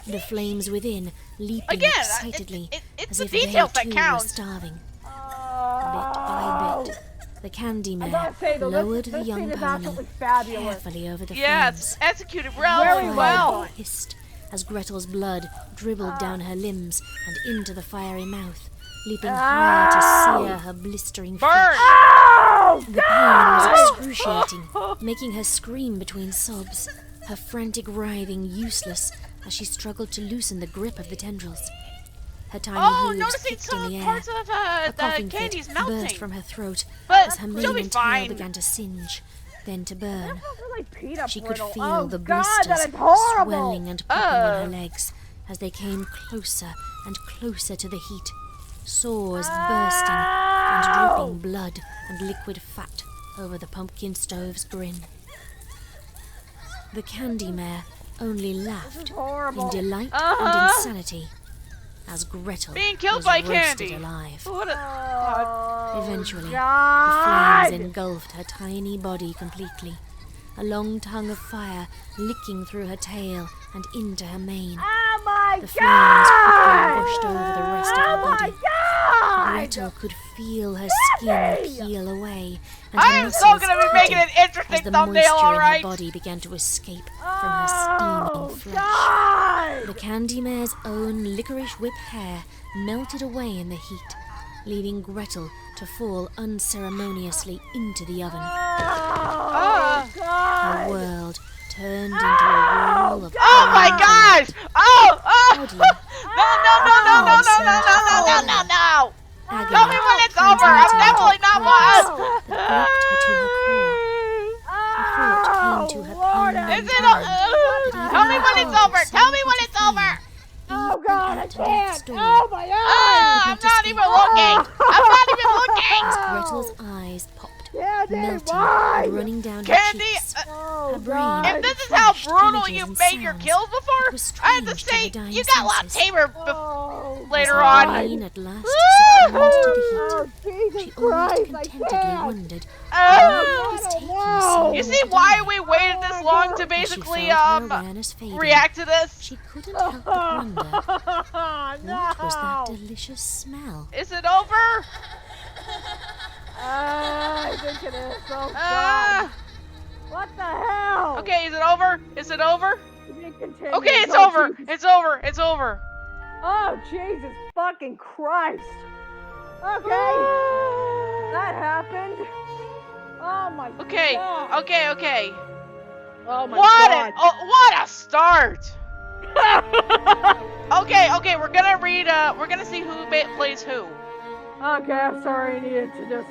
Speaker 4: The flames within leaping
Speaker 1: Again,
Speaker 4: excitedly
Speaker 1: it's
Speaker 4: as
Speaker 1: the
Speaker 4: if they
Speaker 1: details that
Speaker 4: too were
Speaker 1: count.
Speaker 4: starving. Bit
Speaker 2: Oh.
Speaker 4: by bit, the candy
Speaker 2: I
Speaker 4: mare
Speaker 2: gotta say, though,
Speaker 4: lowered
Speaker 2: this
Speaker 4: the young
Speaker 2: scene is
Speaker 4: pony
Speaker 2: absolutely fabulous.
Speaker 4: carefully over the
Speaker 1: Yeah,
Speaker 4: flames.
Speaker 1: it's executed
Speaker 2: Very
Speaker 1: really
Speaker 2: well
Speaker 1: well.
Speaker 2: done.
Speaker 4: Hissed as Gretel's blood dribbled down her limbs and into the fiery mouth, leaping higher to sear her blistering
Speaker 1: Burn!
Speaker 4: flesh.
Speaker 2: Oh,
Speaker 4: The pain was excruciating, making her scream between sobs, her frantic writhing useless as she struggled to loosen the grip of the tendrils. Her tiny
Speaker 1: Oh,
Speaker 4: hooves
Speaker 1: noticing
Speaker 4: kicked in
Speaker 1: some
Speaker 4: the air.
Speaker 1: parts of
Speaker 4: A
Speaker 1: the
Speaker 4: coughing
Speaker 1: candy's
Speaker 4: fit
Speaker 1: melting.
Speaker 4: burst from her throat
Speaker 1: But
Speaker 4: as her
Speaker 1: she'll
Speaker 4: mane
Speaker 1: be
Speaker 4: and tail
Speaker 1: fine.
Speaker 4: began to singe, then to burn.
Speaker 2: That's really peanut
Speaker 4: She could
Speaker 2: brittle.
Speaker 4: feel
Speaker 2: Oh,
Speaker 4: the
Speaker 2: God,
Speaker 4: blisters
Speaker 2: that is horrible.
Speaker 4: swelling and popping on her legs as they came closer and closer to the heat, sores bursting and dripping blood and liquid fat over the pumpkin stove's grin. The candy mare only laughed
Speaker 2: horrible.
Speaker 4: in delight and insanity as Gretel
Speaker 1: Being killed
Speaker 4: was
Speaker 1: by
Speaker 4: roasted
Speaker 1: candy.
Speaker 4: alive.
Speaker 1: What a... God.
Speaker 4: Eventually, the
Speaker 2: God.
Speaker 4: flames engulfed her tiny body completely, a long tongue of fire licking through her tail and into her mane.
Speaker 2: Oh, my
Speaker 4: The flames quickly
Speaker 2: God.
Speaker 4: washed over the rest of her
Speaker 2: Oh, my
Speaker 4: body.
Speaker 2: God.
Speaker 4: Gretel could feel her skin peel away, and
Speaker 1: I
Speaker 4: her
Speaker 1: am
Speaker 4: muscles
Speaker 1: so gonna be making an
Speaker 4: tighten as
Speaker 1: interesting
Speaker 4: the
Speaker 1: thumbnail,
Speaker 4: moisture in her
Speaker 1: alright?
Speaker 4: body began to escape from her steaming
Speaker 2: Oh,
Speaker 4: flesh.
Speaker 2: God.
Speaker 4: The candy mare's own licorice whip hair melted away in the heat, leaving Gretel to fall unceremoniously into the oven.
Speaker 2: Oh,
Speaker 4: Her
Speaker 2: God.
Speaker 4: world turned into a wall of
Speaker 1: Oh my
Speaker 4: burning
Speaker 1: gosh! Oh! Oh!
Speaker 4: Oddly,
Speaker 1: No, no, no, no, no, no, no, no, no, no, no, no!
Speaker 4: agony
Speaker 1: Tell me when it's over! I'm definitely not
Speaker 4: that
Speaker 1: one!
Speaker 4: gripped her to her core. A thought came to her
Speaker 2: Lord,
Speaker 4: pained
Speaker 1: Is it?
Speaker 4: mind.
Speaker 1: Tell me when it's over! Tell me when it's over!
Speaker 2: Oh, God, I
Speaker 4: Deep in her
Speaker 2: can't.
Speaker 4: storm.
Speaker 2: Oh, my God.
Speaker 1: I'm not even looking! I'm not even looking!
Speaker 4: As Gretel's eyes popped,
Speaker 2: Yeah, dude,
Speaker 4: melting
Speaker 2: why?
Speaker 4: and running down her
Speaker 1: Candy,
Speaker 4: cheeks.
Speaker 2: Oh,
Speaker 4: Her brain
Speaker 2: God.
Speaker 1: if this is how
Speaker 4: flashed
Speaker 1: brutal
Speaker 4: images
Speaker 1: you
Speaker 4: and
Speaker 1: made your
Speaker 4: sounds
Speaker 1: kills
Speaker 4: that
Speaker 1: before,
Speaker 4: was
Speaker 1: I have to
Speaker 4: strange to her
Speaker 1: say,
Speaker 4: dying
Speaker 1: you got a lot
Speaker 4: senses.
Speaker 1: tamer
Speaker 2: Oh,
Speaker 1: later
Speaker 4: Her
Speaker 1: on.
Speaker 4: brain at last
Speaker 1: Woo!
Speaker 4: turned to the heat.
Speaker 2: Oh, Jesus
Speaker 4: She almost
Speaker 2: Christ, I
Speaker 4: contentedly
Speaker 2: can't!
Speaker 4: wondered
Speaker 2: Oh,
Speaker 4: what
Speaker 2: God,
Speaker 4: was
Speaker 2: oh,
Speaker 4: taking so
Speaker 2: no!
Speaker 1: You
Speaker 4: long
Speaker 1: see
Speaker 4: to
Speaker 1: why
Speaker 4: die.
Speaker 1: we waited
Speaker 2: Oh,
Speaker 1: this
Speaker 2: my
Speaker 1: long to
Speaker 2: God!
Speaker 4: As she
Speaker 1: basically
Speaker 4: felt her awareness fading,
Speaker 1: react to this?
Speaker 4: she couldn't help but wonder, what was that
Speaker 2: No!
Speaker 4: delicious smell?
Speaker 1: Is it over?
Speaker 2: I think it is. Oh, God.
Speaker 1: Uh,
Speaker 2: What the hell?
Speaker 1: okay, is it over? Is it over?
Speaker 2: To be continued.
Speaker 1: Okay, it's
Speaker 2: Oh,
Speaker 1: over.
Speaker 2: Jesus.
Speaker 1: It's over. It's over.
Speaker 2: Oh, Jesus fucking Christ. Okay. That happened. Oh, my
Speaker 1: Okay.
Speaker 2: God.
Speaker 1: Okay. Okay.
Speaker 2: Oh, my
Speaker 1: What
Speaker 2: God.
Speaker 1: what a start. Okay. We're gonna read. We're gonna see who plays who.
Speaker 2: Okay, I'm sorry. I needed to just.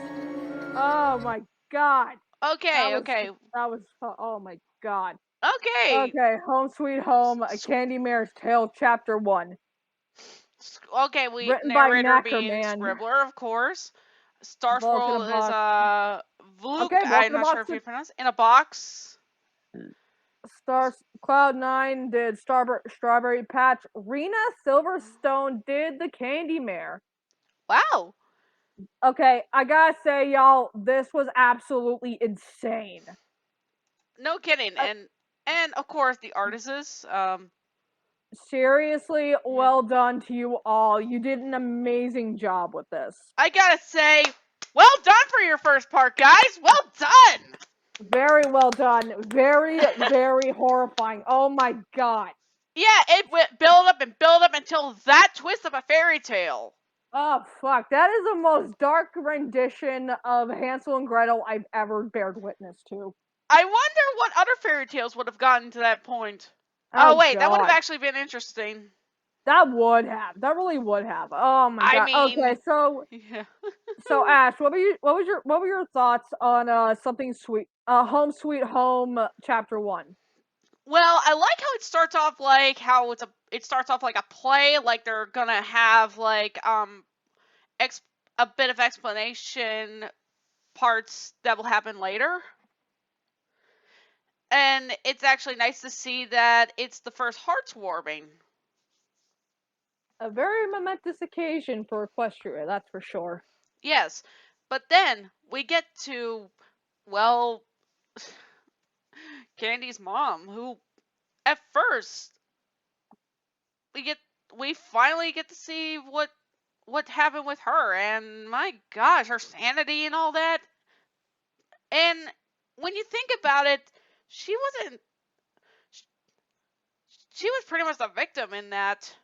Speaker 2: Oh, my God.
Speaker 1: Okay. Okay.
Speaker 2: That was. Oh, my God.
Speaker 1: Okay.
Speaker 2: Okay, Home Sweet Home, A Candy Mare's Tale, Chapter 1.
Speaker 1: Okay. We
Speaker 2: Written by
Speaker 1: narrator being
Speaker 2: Knackerman.
Speaker 1: Scribbler, of course. Star
Speaker 2: Volk in a
Speaker 1: Scroll is
Speaker 2: Box.
Speaker 1: Vluk.
Speaker 2: Okay, Volk
Speaker 1: I'm
Speaker 2: in a
Speaker 1: not sure
Speaker 2: Box.
Speaker 1: if you pronounce it. In a box.
Speaker 2: Cloud9 did Strawberry Patch. Rena Silverstone did the Candy Mare.
Speaker 1: Wow.
Speaker 2: Okay, I gotta say, y'all, this was absolutely insane.
Speaker 1: No kidding. And of course the artists.
Speaker 2: Seriously, well done to you all. You did an amazing job with this.
Speaker 1: I gotta say, well done for your first part, guys. Well done.
Speaker 2: Very well done. Very, very horrifying. Oh my god.
Speaker 1: Yeah, it went build up and build up until that twist of a fairy tale.
Speaker 2: Oh fuck, that is the most dark rendition of Hansel and Gretel I've ever bared witness to.
Speaker 1: I wonder what other fairy tales would have gotten to that point.
Speaker 2: Oh
Speaker 1: Wait, that would have
Speaker 2: god.
Speaker 1: actually been interesting.
Speaker 2: That would have. That really would have. Oh my
Speaker 1: I
Speaker 2: god.
Speaker 1: mean,
Speaker 2: Okay, so
Speaker 1: yeah.
Speaker 2: so Ash, what were your thoughts on something sweet Home Sweet Home Chapter 1?
Speaker 1: Well, I like how it starts off like how it starts off like a play, like they're gonna have like a bit of explanation parts that will happen later. And it's actually nice to see that it's the first hearts warming.
Speaker 2: A very momentous occasion for Equestria, that's for sure.
Speaker 1: Yes, but then we get to, well, Candy's mom, who at first we finally get to see what happened with her, and my gosh, her sanity and all that. And when you think about it, she wasn't. She was pretty much the victim in that,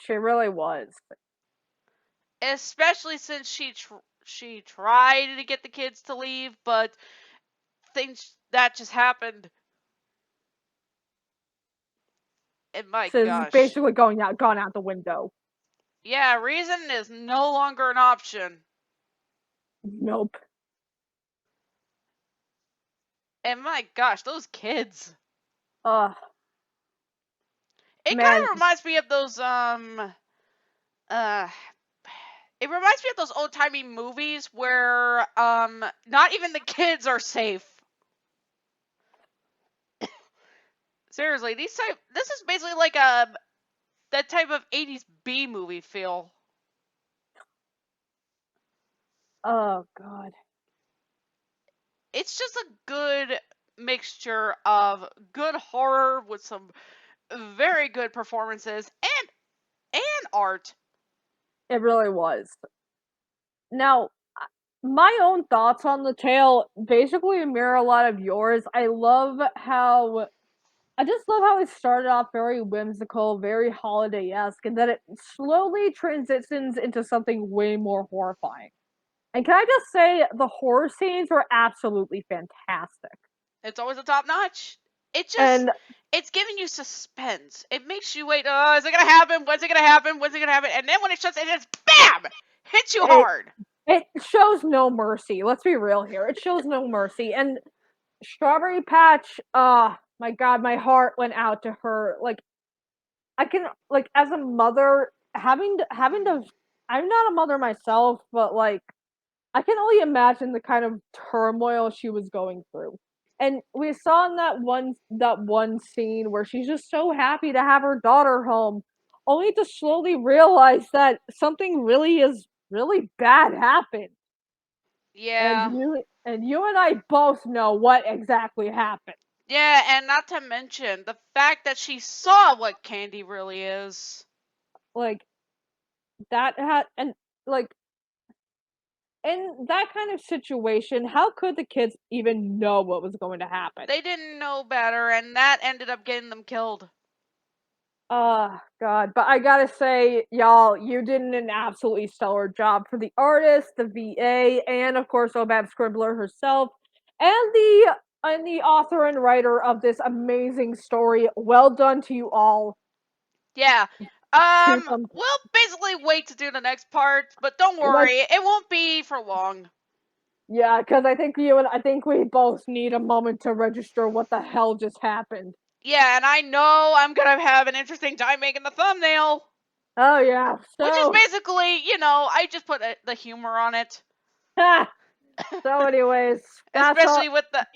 Speaker 2: She really was.
Speaker 1: especially since she tried to get the kids to leave, but things that just happened. And my
Speaker 2: So this is
Speaker 1: gosh,
Speaker 2: basically gone out the window.
Speaker 1: yeah, reason is no longer an option.
Speaker 2: Nope.
Speaker 1: And my gosh, those kids.
Speaker 2: Uh
Speaker 1: It kind
Speaker 2: man,
Speaker 1: of reminds me of those uh it reminds me of those old-timey movies where not even the kids are safe. Seriously, this is basically like that type of 80s B movie feel.
Speaker 2: oh god.
Speaker 1: It's just a good mixture of good horror with some very good performances and art.
Speaker 2: It really was. Now, my own thoughts on the tale basically mirror a lot of yours. I just love how it started off very whimsical, very holiday-esque, and then it slowly transitions into something way more horrifying. And can I just say the horror scenes were absolutely fantastic.
Speaker 1: It's always a top notch.
Speaker 2: And
Speaker 1: It's giving you suspense. It makes you wait. Oh, is it gonna happen? When's it gonna happen? When's it gonna happen? And then when it shuts, it just bam, hits you hard.
Speaker 2: it shows no mercy. Let's be real here. It shows no mercy. And Strawberry Patch, my god, my heart went out to her. Like I can like as a mother having to I'm not a mother myself, but like I can only imagine the kind of turmoil she was going through. And we saw in that one scene where she's just so happy to have her daughter home, only to slowly realize that something really is really bad happened.
Speaker 1: Yeah.
Speaker 2: And you and I both know what exactly happened.
Speaker 1: Yeah, and not to mention the fact that she saw what candy really is.
Speaker 2: Like that had and like in that kind of situation, how could the kids even know what was going to happen?
Speaker 1: They didn't know better, and that ended up getting them killed.
Speaker 2: Oh God, but I gotta say, y'all, you did an absolutely stellar job for the artist, the VA, and of course Obab Scribbler herself, and the author and writer of this amazing story. Well done to you all.
Speaker 1: Yeah.
Speaker 2: To some,
Speaker 1: We'll basically wait to do the next part, but don't
Speaker 2: like,
Speaker 1: worry, it won't be for long.
Speaker 2: yeah, because I think we both need a moment to register what the hell just happened.
Speaker 1: Yeah, and I know I'm gonna have an interesting time making the thumbnail.
Speaker 2: Oh yeah,
Speaker 1: Which is
Speaker 2: so
Speaker 1: basically, I just put the humor on it.
Speaker 2: so anyways, that's all.
Speaker 1: Especially with the,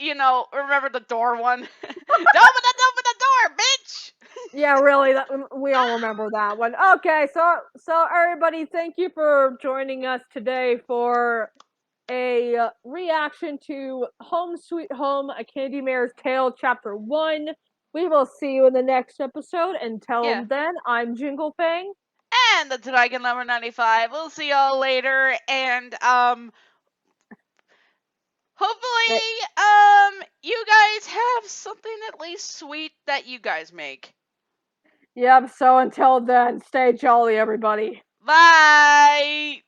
Speaker 1: remember the door one? Open the door, bitch!
Speaker 2: Yeah, really, we all remember that one. Okay, so everybody, thank you for joining us today for a reaction to Home Sweet Home: A Candy Mare's Tale, Chapter 1. We will see you in the next episode. Until
Speaker 1: Yeah.
Speaker 2: then, I'm Jingle Fang.
Speaker 1: And the Dragon number 95. We'll see y'all later, and, hopefully, you guys have something at least sweet that you guys make.
Speaker 2: Yep, so until then, stay jolly, everybody.
Speaker 1: Bye!